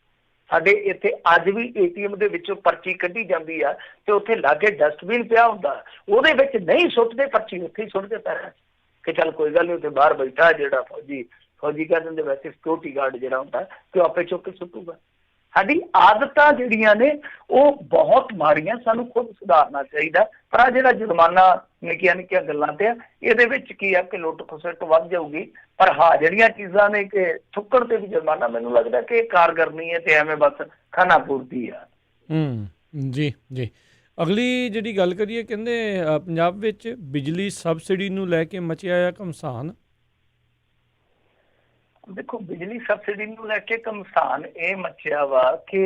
ਸਾਡੇ ਇੱਥੇ ਅੱਜ ਵੀ ATM ਦੇ ਵਿੱਚੋਂ ਪਰਚੀ ਕੱਢੀ ਜਾਂਦੀ ਆ ਤੇ ਉੱਥੇ ਲਾਗੇ ਡਸਟਬਿਨ ਪਿਆ ਹੁੰਦਾ, ਉਹਦੇ ਵਿੱਚ ਨਹੀਂ ਸੁੱਟਦੇ ਪਰਚੀ, ਉੱਥੇ ਹੀ ਸੁੱਟਦੇ ਪੈਰਾਂ 'ਚ ਕਿ ਚੱਲ ਕੋਈ ਗੱਲ ਨਹੀਂ, ਉੱਥੇ ਬਾਹਰ ਬੈਠਾ ਜਿਹੜਾ ਫੌਜੀ ਕਹਿ ਦਿੰਦੇ, ਵੈਸੇ ਸਿਕਿਉਰਿਟੀ ਗਾਰਡ ਜਿਹੜਾ ਹੁੰਦਾ ਕਿ ਉਹ ਆਪੇ ਚੁੱਕ ਕੇ ਸੁੱਟੂਗਾ। ਸਾਡੀ ਆਦਤਾਂ ਜਿਹੜੀਆਂ ਨੇ ਉਹ ਬਹੁਤ ਮਾੜੀਆਂ, ਸਾਨੂੰ ਖੁਦ ਸੁਧਾਰਨਾ ਚਾਹੀਦਾ। ਪਰ ਆ ਜਿਹੜਾ ਜੁਰਮਾਨਾ ਨਿੱਕੀਆਂ ਨਿੱਕੀਆਂ ਗੱਲਾਂ ਤੇ ਆ, ਇਹਦੇ ਵਿੱਚ ਕੀ ਆ ਕਿ ਲੁੱਟ ਖਸੁੱਟ ਵੱਧ ਜਾਊਗੀ। ਪਰ ਹਾਂ ਜਿਹੜੀਆਂ ਚੀਜ਼ਾਂ ਨੇ ਕਿ ਥੁੱਕੜ ਤੇ ਵੀ ਜੁਰਮਾਨਾ, ਮੈਨੂੰ ਲੱਗਦਾ ਕਿ ਇਹ ਕਾਰਗਰ ਨਹੀਂ ਹੈ ਤੇ ਐਵੇਂ ਬਸ ਖਾਣਾ ਪੂਰਤੀ ਆ। ਜੀ ਜੀ। ਅਗਲੀ ਜਿਹੜੀ ਗੱਲ ਕਰੀਏ, ਕਹਿੰਦੇ ਪੰਜਾਬ ਵਿੱਚ ਬਿਜਲੀ ਸਬਸਿਡੀ ਨੂੰ ਲੈ ਕੇ ਮਚਿਆ ਆ ਘਮਸਾਨ। ਦੇਖੋ, ਬਿਜਲੀ ਸਬਸਿਡੀ ਨੂੰ ਲੈ ਕੇ ਘਮਸਾਨ ਇਹ ਮਚਿਆ ਵਾ ਕਿ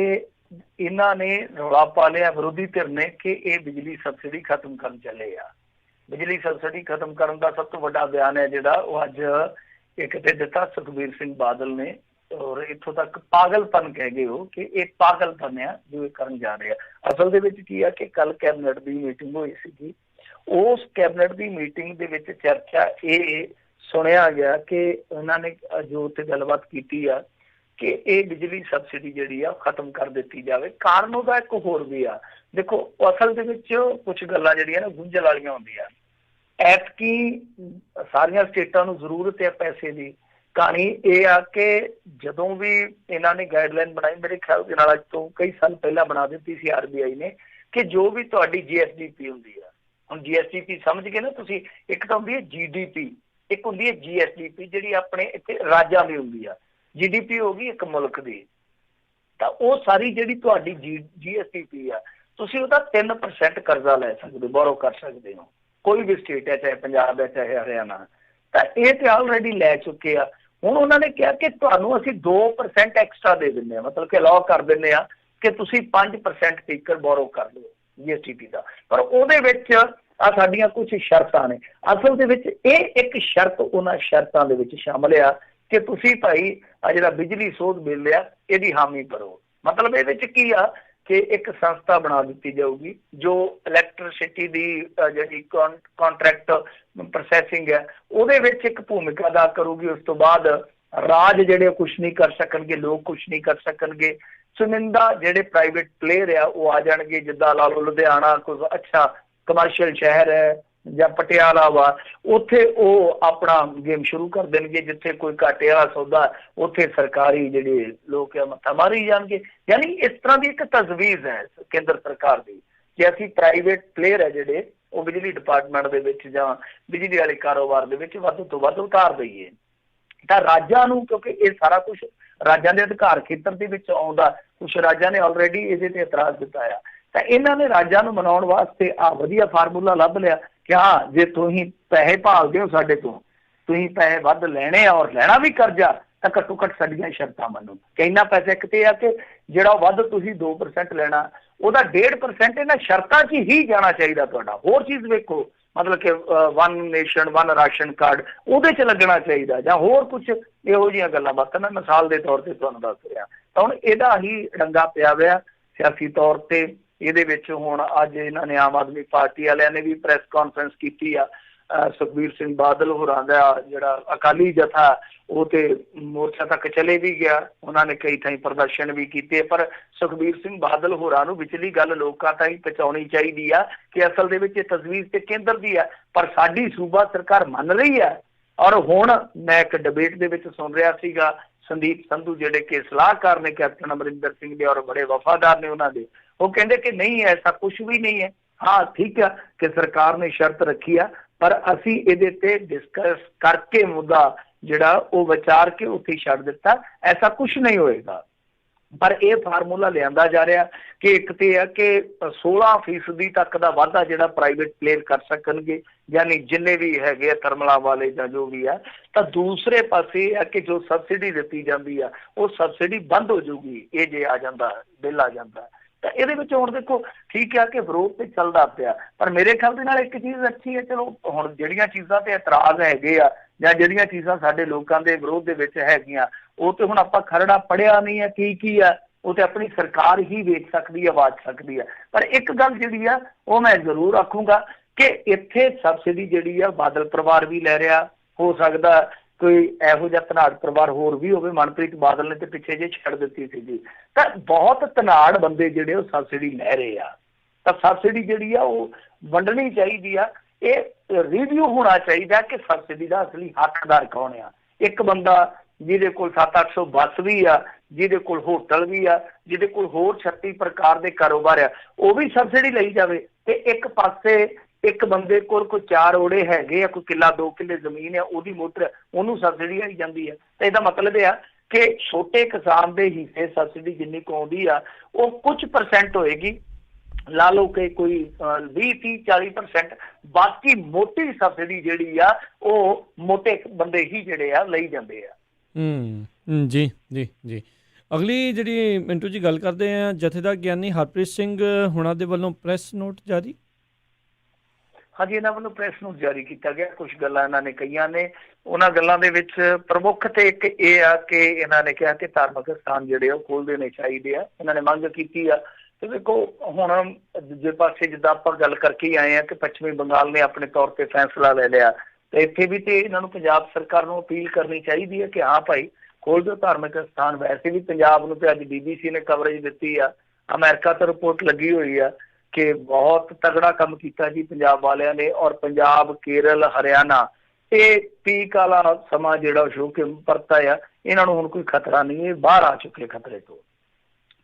ਇਹਨਾਂ ਨੇ ਰੌਲਾ ਪਾ ਲਿਆ ਵਿਰੋਧੀ ਧਿਰ ਨੇ ਕਿ ਇਹ ਬਿਜਲੀ ਸਬਸਿਡੀ ਖਤਮ ਕਰਨ ਚੱਲੇ ਆ। ਬਿਜਲੀ ਸਬਸਿਡੀ ਖਤਮ ਕਰਨ ਦਾ ਸਭ ਤੋਂ ਵੱਡਾ ਬਿਆਨ ਹੈ ਜਿਹੜਾ ਉਹ ਅੱਜ ਇੱਕ ਤੇ ਦਿੱਤਾ ਸੁਖਬੀਰ ਸਿੰਘ ਬਾਦਲ ਨੇ, ਔਰ ਇੱਥੋਂ ਤੱਕ ਪਾਗਲਪਨ ਕਹਿ ਗਏ ਉਹ ਕਿ ਇਹ ਪਾਗਲਪਨ ਆ ਜੋ ਇਹ ਕਰਨ ਜਾ ਰਹੇ ਆ। ਅਸਲ ਦੇ ਵਿੱਚ ਕੀ ਆ ਕਿ ਕੱਲ ਕੈਬਨਿਟ ਦੀ ਮੀਟਿੰਗ ਹੋਈ ਸੀਗੀ। ਉਸ ਕੈਬਨਿਟ ਦੀ ਮੀਟਿੰਗ ਦੇ ਵਿੱਚ ਚਰਚਾ ਇਹ ਸੁਣਿਆ ਗਿਆ ਕਿ ਉਹਨਾਂ ਨੇ ਜੋ ਉੱਥੇ ਗੱਲਬਾਤ ਕੀਤੀ ਆ ਕਿ ਇਹ ਬਿਜਲੀ ਸਬਸਿਡੀ ਜਿਹੜੀ ਆ ਖਤਮ ਕਰ ਦਿੱਤੀ ਜਾਵੇ। ਕਾਰਨ ਉਹਦਾ ਇੱਕ ਹੋਰ ਵੀ ਆ। ਦੇਖੋ, ਅਸਲ ਦੇ ਵਿੱਚ ਕੁਛ ਗੱਲਾਂ ਜਿਹੜੀਆਂ ਨਾ ਗੁੰਝਲ ਵਾਲੀਆਂ ਹੁੰਦੀਆਂ। ਐਤਕੀ ਸਾਰੀਆਂ ਸਟੇਟਾਂ ਨੂੰ ਜ਼ਰੂਰਤ ਹੈ ਪੈਸੇ ਦੀ। ਕਹਾਣੀ ਇਹ ਆ ਕਿ ਜਦੋਂ ਵੀ ਇਹਨਾਂ ਨੇ ਗਾਈਡਲਾਈਨ ਬਣਾਈ, ਮੇਰੇ ਖਿਆਲ ਦੇ ਨਾਲ ਅੱਜ ਤੋਂ ਕਈ ਸਾਲ ਪਹਿਲਾਂ ਬਣਾ ਦਿੱਤੀ ਸੀ RBI ਨੇ, ਕਿ ਜੋ ਵੀ ਤੁਹਾਡੀ GSDP ਹੁੰਦੀ ਆ, ਹੁਣ GSDP ਸਮਝ ਗਏ ਨਾ ਤੁਸੀਂ, ਇੱਕ ਤਾਂ ਹੁੰਦੀ ਹੈ GDP, ਇੱਕ ਹੁੰਦੀ ਹੈ GSDP ਜਿਹੜੀ ਆਪਣੇ ਇੱਥੇ ਰਾਜਾਂ ਦੀ ਹੁੰਦੀ ਆ। GDP ਹੋ ਗਈ ਇੱਕ ਮੁਲਕ ਦੀ। ਤਾਂ ਉਹ ਸਾਰੀ ਜਿਹੜੀ ਤੁਹਾਡੀ GSDP ਆ, ਤੁਸੀਂ ਉਹਦਾ 3% ਕਰਜ਼ਾ ਲੈ ਸਕਦੇ, ਬੋਰੋ ਕਰ ਸਕਦੇ ਹੋ। ਕੋਈ ਵੀ ਸਟੇਟ ਹੈ, ਚਾਹੇ ਪੰਜਾਬ ਹੈ ਚਾਹੇ ਹਰਿਆਣਾ, ਤਾਂ ਇਹ ਤੇ ਆਲਰੇਡੀ ਲੈ ਚੁੱਕੇ ਆ। ਹੁਣ ਉਹਨਾਂ ਨੇ ਕਿਹਾ ਕਿ ਤੁਹਾਨੂੰ ਅਸੀਂ 2% ਐਕਸਟਰਾ ਦੇ ਦਿੰਦੇ ਹਾਂ, ਮਤਲਬ ਕਿ ਅਲਾਓ ਕਰ ਦਿੰਦੇ ਆ ਕਿ ਤੁਸੀਂ 5% ਤੀਕਰ ਬੋਰੋ ਕਰ ਲਓ GSDP ਦਾ। ਪਰ ਉਹਦੇ ਵਿੱਚ ਆ ਸਾਡੀਆਂ ਕੁਝ ਸ਼ਰਤਾਂ ਨੇ। ਅਸਲ ਦੇ ਵਿੱਚ ਇਹ ਇੱਕ ਸ਼ਰਤ ਉਹਨਾਂ ਸ਼ਰਤਾਂ ਦੇ ਵਿੱਚ ਸ਼ਾਮਲ ਆ ਕਿ ਤੁਸੀਂ ਭਾਈ ਆ ਜਿਹੜਾ ਬਿਜਲੀ ਸੋਧ ਬਿੱਲ ਆ ਇਹਦੀ ਹਾਮੀ ਭਰੋ। ਮਤਲਬ ਇਹਦੇ ਵਿੱਚ ਕੀ ਆ ਕਿ ਇੱਕ ਸੰਸਥਾ ਬਣਾ ਦਿੱਤੀ ਜਾਊਗੀ ਜੋ ਇਲੈਕਟ੍ਰਿਸਿਟੀ ਦੀ ਜਿਹੜੀ ਕੰਟਰੈਕਟ ਪ੍ਰੋਸੈਸਿੰਗ ਹੈ ਉਹਦੇ ਵਿੱਚ ਇੱਕ ਭੂਮਿਕਾ ਅਦਾ ਕਰੂਗੀ। ਉਸ ਤੋਂ ਬਾਅਦ ਰਾਜ ਜਿਹੜੇ ਕੁਛ ਨਹੀਂ ਕਰ ਸਕਣਗੇ, ਲੋਕ ਕੁਛ ਨਹੀਂ ਕਰ ਸਕਣਗੇ। ਚੁਣਿੰਦਾ ਜਿਹੜੇ ਪ੍ਰਾਈਵੇਟ ਪਲੇਅਰ ਆ ਉਹ ਆ ਜਾਣਗੇ, ਜਿੱਦਾਂ ਲਾ ਲਓ ਲੁਧਿਆਣਾ ਕੋਈ ਅੱਛਾ ਕਮਰਸ਼ੀਅਲ ਸ਼ਹਿਰ ਹੈ ਜਾਂ ਪਟਿਆਲਾ ਵਾ, ਉੱਥੇ ਉਹ ਆਪਣਾ ਗੇਮ ਸ਼ੁਰੂ ਕਰ ਦੇਣਗੇ। ਜਿੱਥੇ ਕੋਈ ਘਾਟੇ ਵਾਲਾ ਸੌਦਾ ਉੱਥੇ ਸਰਕਾਰੀ ਜਿਹੜੇ ਲੋਕ ਆ ਮੱਥਾ ਮਾਰੀ ਜਾਣਗੇ। ਯਾਨੀ ਇਸ ਤਰ੍ਹਾਂ ਦੀ ਇੱਕ ਤਜਵੀਜ਼ ਹੈ ਕੇਂਦਰ ਸਰਕਾਰ ਦੀ ਕਿ ਅਸੀਂ ਪ੍ਰਾਈਵੇਟ ਪਲੇਅਰ ਹੈ ਜਿਹੜੇ ਉਹ ਬਿਜਲੀ ਡਿਪਾਰਟਮੈਂਟ ਦੇ ਵਿੱਚ ਜਾਂ ਬਿਜਲੀ ਵਾਲੇ ਕਾਰੋਬਾਰ ਦੇ ਵਿੱਚ ਵੱਧ ਤੋਂ ਵੱਧ ਉਤਾਰ ਦਈਏ। ਤਾਂ ਰਾਜਾਂ ਨੂੰ, ਕਿਉਂਕਿ ਇਹ ਸਾਰਾ ਕੁਝ ਰਾਜਾਂ ਦੇ ਅਧਿਕਾਰ ਖੇਤਰ ਦੇ ਵਿੱਚ ਆਉਂਦਾ, ਕੁਛ ਰਾਜਾਂ ਨੇ ਆਲਰੇਡੀ ਇਹਦੇ ਤੇ ਇਤਰਾਜ਼ ਦਿੱਤਾ ਆ। ਤਾਂ ਇਹਨਾਂ ਨੇ ਰਾਜਾਂ ਨੂੰ ਮਨਾਉਣ ਵਾਸਤੇ ਆ ਵਧੀਆ ਫਾਰਮੂਲਾ ਲੱਭ ਲਿਆ ਕਿ ਹਾਂ ਜੇ ਤੁਸੀਂ ਪੈਸੇ ਭਾਲਦੇ ਹੋ ਸਾਡੇ ਤੋਂ, ਤੁਸੀਂ ਪੈਸੇ ਵੱਧ ਲੈਣੇ ਆ ਔਰ ਲੈਣਾ ਵੀ ਕਰਜ਼ਾ, ਤਾਂ ਘੱਟੋ ਘੱਟ ਸਾਡੀਆਂ ਸ਼ਰਤਾਂ ਮੰਨੋ ਕਿ ਇੰਨਾ ਪੈਸਾ। ਇੱਕ ਤੇ ਆ ਕਿ ਜਿਹੜਾ ਵੱਧ ਤੁਸੀਂ 2% ਲੈਣਾ ਉਹਦਾ 1.5% ਇਹਨਾਂ ਸ਼ਰਤਾਂ 'ਚ ਹੀ ਜਾਣਾ ਚਾਹੀਦਾ ਤੁਹਾਡਾ। ਹੋਰ ਚੀਜ਼ ਵੇਖੋ, ਮਤਲਬ ਕਿ one nation one ration card ਉਹਦੇ 'ਚ ਲੱਗਣਾ ਚਾਹੀਦਾ, ਜਾਂ ਹੋਰ ਕੁਛ ਇਹੋ ਜਿਹੀਆਂ ਗੱਲਾਂ ਬਾਤਾਂ। ਮੈਂ ਮਿਸਾਲ ਦੇ ਤੌਰ ਤੇ ਤੁਹਾਨੂੰ ਦੱਸ ਰਿਹਾ। ਤਾਂ ਹੁਣ ਇਹਦਾ ਹੀ ਡੰਗਾ ਪਿਆ ਹੋਇਆ ਸਿਆਸੀ ਤੌਰ ਤੇ। ਇਹਦੇ ਵਿੱਚ ਹੁਣ ਅੱਜ ਇਹਨਾਂ ਨੇ ਆਮ ਆਦਮੀ ਪਾਰਟੀ ਵਾਲਿਆਂ ਨੇ ਵੀ ਪ੍ਰੈਸ ਕਾਨਫਰੰਸ ਕੀਤੀ ਆ। ਸੁਖਬੀਰ ਸਿੰਘ ਬਾਦਲ ਹੋਰਾਂ ਦਾ ਜਿਹੜਾ ਅਕਾਲੀ ਜਥਾ ਉਹ ਤੇ ਮੋਰਚਾ ਤੱਕ ਚਲੇ ਵੀ ਗਿਆ, ਉਹਨਾਂ ਨੇ ਕਈ ਥਾਈਂ ਪ੍ਰਦਰਸ਼ਨ ਵੀ ਕੀਤੇ। ਪਰ ਸੁਖਬੀਰ ਸਿੰਘ ਬਾਦਲ ਹੋਰਾਂ ਨੂੰ ਵਿਚਲੀ ਗੱਲ ਲੋਕਾਂ ਤਾਈਂ ਪਹੁੰਚਾਉਣੀ ਚਾਹੀਦੀ ਆ ਕਿ ਅਸਲ ਦੇ ਵਿੱਚ ਇਹ ਤਜਵੀਜ਼ ਤੇ ਕੇਂਦਰ ਦੀ ਆ, ਪਰ ਸਾਡੀ ਸੂਬਾ ਸਰਕਾਰ ਮੰਨ ਰਹੀ ਹੈ। ਔਰ ਹੁਣ ਮੈਂ ਇੱਕ ਡਿਬੇਟ ਦੇ ਵਿੱਚ ਸੁਣ ਰਿਹਾ ਸੀਗਾ, ਸੰਦੀਪ ਸੰਧੂ ਜਿਹੜੇ ਕਿ ਸਲਾਹਕਾਰ ਨੇ ਕੈਪਟਨ ਅਮਰਿੰਦਰ ਸਿੰਘ ਦੇ ਔਰ ਬੜੇ ਵਫਾਦਾਰ ਨੇ ਉਹਨਾਂ ਦੇ, ਉਹ ਕਹਿੰਦੇ ਕਿ ਨਹੀਂ ਐਸਾ ਕੁਛ ਵੀ ਨਹੀਂ ਹੈ। ਹਾਂ ਠੀਕ ਆ ਕਿ ਸਰਕਾਰ ਨੇ ਸ਼ਰਤ ਰੱਖੀ ਆ, ਪਰ ਅਸੀਂ ਇਹਦੇ ਤੇ ਡਿਸਕਸ ਕਰਕੇ ਮੁੱਦਾ ਜਿਹੜਾ ਉਹ ਵਿਚਾਰ ਕੇ ਉੱਥੇ ਛੱਡ ਦਿੱਤਾ, ਐਸਾ ਕੁਛ ਨਹੀਂ ਹੋਏਗਾ। ਪਰ ਇਹ ਫਾਰਮੂਲਾ ਲਿਆਂਦਾ ਜਾ ਰਿਹਾ ਕਿ ਇੱਕ ਤੇ ਆ ਕਿ 16% ਤੱਕ ਦਾ ਵਾਧਾ ਜਿਹੜਾ ਪ੍ਰਾਈਵੇਟ ਪਲੇਅਰ ਕਰ ਸਕਣਗੇ, ਯਾਨੀ ਜਿੰਨੇ ਵੀ ਹੈਗੇ ਆ ਤਰਮਲਾ ਵਾਲੇ ਜਾਂ ਜੋ ਵੀ ਆ। ਤਾਂ ਦੂਸਰੇ ਪਾਸੇ ਆ ਕਿ ਜੋ ਸਬਸਿਡੀ ਦਿੱਤੀ ਜਾਂਦੀ ਆ ਉਹ ਸਬਸਿਡੀ ਬੰਦ ਹੋ ਜਾਊਗੀ ਇਹ ਜੇ ਆ ਜਾਂਦਾ ਬਿੱਲ ਆ ਜਾਂਦਾ। ਤਾਂ ਇਹਦੇ ਵਿੱਚ ਹੁਣ ਦੇਖੋ ਠੀਕ ਆ ਕਿ ਵਿਰੋਧ ਤੇ ਚੱਲਦਾ ਪਿਆ, ਪਰ ਮੇਰੇ ਖਿਆਲ ਦੇ ਨਾਲ ਇੱਕ ਚੀਜ਼ ਅੱਛੀ ਹੈ। ਚਲੋ ਹੁਣ ਜਿਹੜੀਆਂ ਚੀਜ਼ਾਂ ਤੇ ਇਤਰਾਜ਼ ਹੈਗੇ ਆ ਜਾਂ ਜਿਹੜੀਆਂ ਚੀਜ਼ਾਂ ਸਾਡੇ ਲੋਕਾਂ ਦੇ ਵਿਰੋਧ ਦੇ ਵਿੱਚ ਹੈਗੀਆਂ, ਉਹ ਤੇ ਹੁਣ ਆਪਾਂ ਖਰੜਾ ਪੜਿਆ ਨਹੀਂ ਹੈ ਕੀ ਆ, ਉਹ ਤੇ ਆਪਣੀ ਸਰਕਾਰ ਹੀ ਵੇਚ ਸਕਦੀ ਹੈ, ਵਾਚ ਸਕਦੀ ਹੈ। ਪਰ ਇੱਕ ਗੱਲ ਜਿਹੜੀ ਆ ਉਹ ਮੈਂ ਜ਼ਰੂਰ ਆਖੂੰਗਾ ਕਿ ਇੱਥੇ ਸਬਸਿਡੀ ਜਿਹੜੀ ਆ ਬਾਦਲ ਪਰਿਵਾਰ ਵੀ ਲੈ ਰਿਹਾ, ਹੋ ਸਕਦਾ ਕੋਈ ਇਹੋ ਜਿਹਾ ਧਨਾੜ ਪਰਿਵਾਰ ਹੋਰ ਵੀ ਹੋਵੇ। ਮਨਪ੍ਰੀਤ ਬਾਦਲ ਨੇ ਤੇ ਪਿੱਛੇ ਜੇ ਛੱਡ ਦਿੱਤੀ ਸੀਗੀ, ਤਾਂ ਬਹੁਤ ਧਨਾੜ ਬੰਦੇ ਜਿਹੜੇ ਉਹ ਸਬਸਿਡੀ ਲੈ ਰਹੇ ਆ। ਤਾਂ ਸਬਸਿਡੀ ਜਿਹੜੀ ਆ ਉਹ ਵੰਡਣੀ ਚਾਹੀਦੀ ਆ। ਇਹ ਰਿਵਿਊ ਹੋਣਾ ਚਾਹੀਦਾ ਕਿ ਸਬਸਿਡੀ ਦਾ ਅਸਲੀ ਹੱਕਦਾਰ ਕੌਣ ਆ। ਇੱਕ ਬੰਦਾ ਜਿਹਦੇ ਕੋਲ 700-800 ਬੱਸ ਵੀ ਆ, ਜਿਹਦੇ ਕੋਲ ਹੋਟਲ ਵੀ ਆ, ਜਿਹਦੇ ਕੋਲ ਹੋਰ 36 ਪ੍ਰਕਾਰ ਦੇ ਕਾਰੋਬਾਰ ਆ, ਉਹ ਵੀ ਸਬਸਿਡੀ ਲਈ ਜਾਵੇ। ਤੇ ਇੱਕ ਪਾਸੇ ਇੱਕ ਬੰਦੇ ਕੋਲ ਕੋਈ 4 ਓੜੇ ਹੈਗੇ ਆ, ਕੋਈ ਕਿੱਲਾ 2 ਕਿੱਲੇ ਜ਼ਮੀਨ ਆ, ਉਹਦੀ ਮੋਟਰ ਉਹਨੂੰ ਸਬਸਿਡੀ ਆਈ ਜਾਂਦੀ ਆ। ਤਾਂ ਇਹਦਾ ਮਤਲਬ ਇਹ ਆ ਕਿ ਛੋਟੇ ਕਿਸਾਨ ਦੇ ਹਿੱਸੇ ਸਬਸਿਡੀ ਜਿੰਨੀ ਕੁ ਆਉਂਦੀ ਆ ਉਹ ਕੁਝ % ਹੋਏਗੀ, ਲਾ ਲਓ ਕਿ ਕੋਈ 20-30-40%। ਬਾਕੀ ਮੋਟੀ ਸਬਸਿਡੀ ਜਿਹੜੀ ਆ ਉਹ ਮੋਟੇ ਬੰਦੇ ਹੀ ਜਿਹੜੇ ਆ ਲਈ ਜਾਂਦੇ ਆ। ਜੀ ਜੀ ਜੀ। ਅਗਲੀ ਜਿਹੜੀ ਮਿੰਟੂ ਜੀ ਗੱਲ ਕਰਦੇ ਆ, ਜਥੇਦਾਰ ਗਿਆਨੀ ਹਰਪ੍ਰੀਤ ਸਿੰਘ ਹੁਣਾਂ ਦੇ ਵੱਲੋਂ ਪ੍ਰੈਸ ਨੋਟ ਜਾਰੀ। ਹਾਂਜੀ, ਇਹਨਾਂ ਵੱਲੋਂ ਪ੍ਰੈਸ ਨੋਟ ਜਾਰੀ ਕੀਤਾ ਗਿਆ। ਕੁਝ ਗੱਲਾਂ ਇਹਨਾਂ ਨੇ ਕਹੀਆਂ ਨੇ, ਉਹਨਾਂ ਗੱਲਾਂ ਦੇ ਵਿੱਚ ਪ੍ਰਮੁੱਖ ਤੇ ਇੱਕ ਇਹ ਆ ਕਿ ਇਹਨਾਂ ਨੇ ਕਿਹਾ ਕਿ ਧਾਰਮਿਕ ਸਥਾਨ ਜਿਹੜੇ ਉਹ ਖੋਲ੍ਹ ਦੇਣੇ ਚਾਹੀਦੇ ਆ। ਇਹਨਾਂ ਨੇ ਮੰਗ ਕੀਤੀ ਆ। ਤੇ ਦੇਖੋ ਹੁਣ ਦੂਜੇ ਪਾਸੇ ਜਿੱਦਾਂ ਆਪਾਂ ਗੱਲ ਕਰਕੇ ਆਏ ਆ ਕਿ ਪੱਛਮੀ ਬੰਗਾਲ ਨੇ ਆਪਣੇ ਤੌਰ ਤੇ ਫੈਸਲਾ ਲੈ ਲਿਆ, ਤੇ ਇੱਥੇ ਵੀ ਤੇ ਇਹਨਾਂ ਨੂੰ ਪੰਜਾਬ ਸਰਕਾਰ ਨੂੰ ਅਪੀਲ ਕਰਨੀ ਚਾਹੀਦੀ ਹੈ ਕਿ ਹਾਂ ਭਾਈ ਖੋਲ੍ਹ ਦਿਓ ਧਾਰਮਿਕ ਸਥਾਨ। ਵੈਸੇ ਵੀ ਪੰਜਾਬ ਨੂੰ ਤੇ ਅੱਜ BBC ਨੇ ਕਵਰੇਜ ਦਿੱਤੀ ਆ, ਅਮਰੀਕਾ ਤੋਂ ਰਿਪੋਰਟ ਲੱਗੀ ਹੋਈ ਆ ਕਿ ਬਹੁਤ ਤਗੜਾ ਕੰਮ ਕੀਤਾ ਜੀ ਪੰਜਾਬ ਵਾਲਿਆਂ ਨੇ। ਔਰ ਪੰਜਾਬ, ਕੇਰਲ, ਹਰਿਆਣਾ ਇਹ ਪੀਕ ਵਾਲਾ ਸਮਾਂ ਜਿਹੜਾ ਸ਼ੋ ਕੇ ਪਰਤਾ ਆ, ਇਹਨਾਂ ਨੂੰ ਹੁਣ ਕੋਈ ਖਤਰਾ ਨਹੀਂ, ਇਹ ਬਾਹਰ ਆ ਚੁੱਕੇ ਖਤਰੇ ਤੋਂ।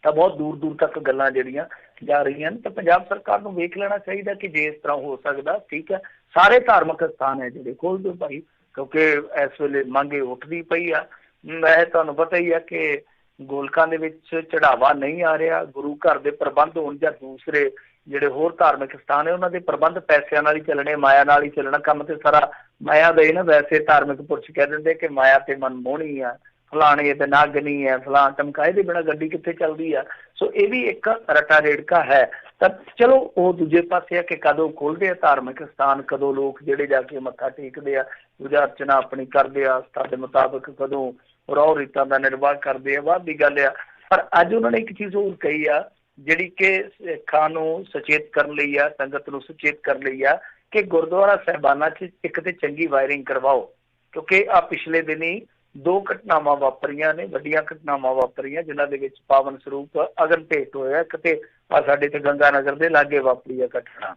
ਤਾਂ ਬਹੁਤ ਦੂਰ ਦੂਰ ਤੱਕ ਗੱਲਾਂ ਜਿਹੜੀਆਂ ਜਾ ਰਹੀਆਂ ਨੇ, ਤਾਂ ਪੰਜਾਬ ਸਰਕਾਰ ਨੂੰ ਵੇਖ ਲੈਣਾ ਚਾਹੀਦਾ ਕਿ ਜੇ ਇਸ ਤਰ੍ਹਾਂ ਹੋ ਸਕਦਾ ਠੀਕ ਹੈ, ਸਾਰੇ ਧਾਰਮਿਕ ਸਥਾਨ ਹੈ ਜਿਹੜੇ ਖੋਲ੍ਹ ਦਿਓ ਭਾਈ, ਕਿਉਂਕਿ ਇਸ ਵੇਲੇ ਮੰਗ ਉੱਠਦੀ ਪਈ ਆ। ਮੈਂ ਤੁਹਾਨੂੰ ਪਤਾ ਹੀ ਆ ਕਿ ਗੋਲਕਾਂ ਦੇ ਵਿੱਚ ਚੜਾਵਾ ਨਹੀਂ ਆ ਰਿਹਾ। ਗੁਰੂ ਘਰ ਦੇ ਪ੍ਰਬੰਧ ਹੋਣ ਜਾਂ ਦੂਸਰੇ ਜਿਹੜੇ ਹੋਰ ਧਾਰਮਿਕ ਸਥਾਨ ਹੈ ਉਹਨਾਂ ਦੇ ਪ੍ਰਬੰਧ ਪੈਸਿਆਂ ਨਾਲ ਹੀ ਚੱਲਣੇ, ਮਾਇਆ ਨਾਲ ਹੀ ਚੱਲਣਾ। ਕੰਮ ਤੇ ਸਾਰਾ ਮਾਇਆ ਦਾ ਹੀ ਨਾ। ਵੈਸੇ ਧਾਰਮਿਕ ਪੁਰਸ਼ ਕਹਿ ਦਿੰਦੇ ਕਿ ਮਾਇਆ ਤੇ ਮਨਮੋਹਣੀ ਆ, ਫਲਾਣੇ ਤੇ ਨਾਗਣੀ ਹੈ, ਫਲਾਣ ਟਮਕਾਏ ਦੇ ਬਿਨਾਂ ਗੱਡੀ ਕਿੱਥੇ ਚੱਲਦੀ ਆ। ਸੋ ਇਹ ਵੀ ਇੱਕ ਰਟਾ ਰੇੜਕਾ ਹੈ। ਤਾਂ ਚਲੋ ਉਹ ਦੂਜੇ ਪਾਸੇ ਆ ਕਿ ਕਦੋਂ ਖੋਲ੍ਹਦੇ ਆ ਧਾਰਮਿਕ ਸਥਾਨ, ਕਦੋਂ ਲੋਕ ਜਿਹੜੇ ਜਾ ਕੇ ਮੱਥਾ ਟੇਕਦੇ ਆ, ਪੂਜਾ ਅਰਚਨਾ ਆਪਣੀ ਕਰਦੇ ਆ ਆਸਥਾ ਦੇ ਮੁਤਾਬਕ, ਕਦੋਂ ਰਹੁ ਰੀਤਾਂ ਦਾ ਨਿਰਵਾਹ ਕਰਦੇ ਆ, ਬਾਅਦ ਦੀ ਗੱਲ ਆ। ਪਰ ਅੱਜ ਉਹਨਾਂ ਨੇ ਇੱਕ ਚੀਜ਼ ਹੋਰ ਕਹੀ ਆ ਜਿਹੜੀ ਕਿ ਸਿੱਖਾਂ ਨੂੰ ਸੁਚੇਤ ਕਰਨ ਲਈ ਆ, ਸੰਗਤ ਨੂੰ ਸੁਚੇਤ ਕਰਨ ਲਈ ਆ ਕਿ ਗੁਰਦੁਆਰਾ ਸਾਹਿਬਾਨਾਂ 'ਚ ਇੱਕ ਤੇ ਚੰਗੀ ਵਾਇਰਿੰਗ ਕਰਵਾਓ, ਕਿਉਂਕਿ ਆ ਪਿਛਲੇ ਦਿਨੀ 2 ਘਟਨਾਵਾਂ ਵਾਪਰੀਆਂ ਨੇ, ਵੱਡੀਆਂ ਘਟਨਾਵਾਂ ਵਾਪਰੀਆਂ, ਜਿਨ੍ਹਾਂ ਦੇ ਵਿੱਚ ਪਾਵਨ ਸਰੂਪ ਅਗਨ ਭੇਟ ਹੋਇਆ। ਕਿਤੇ ਆ ਸਾਡੇ ਤੇ ਗੰਗਾ ਨਗਰ ਦੇ ਲਾਗੇ ਵਾਪਰੀ ਆ ਘਟਨਾ,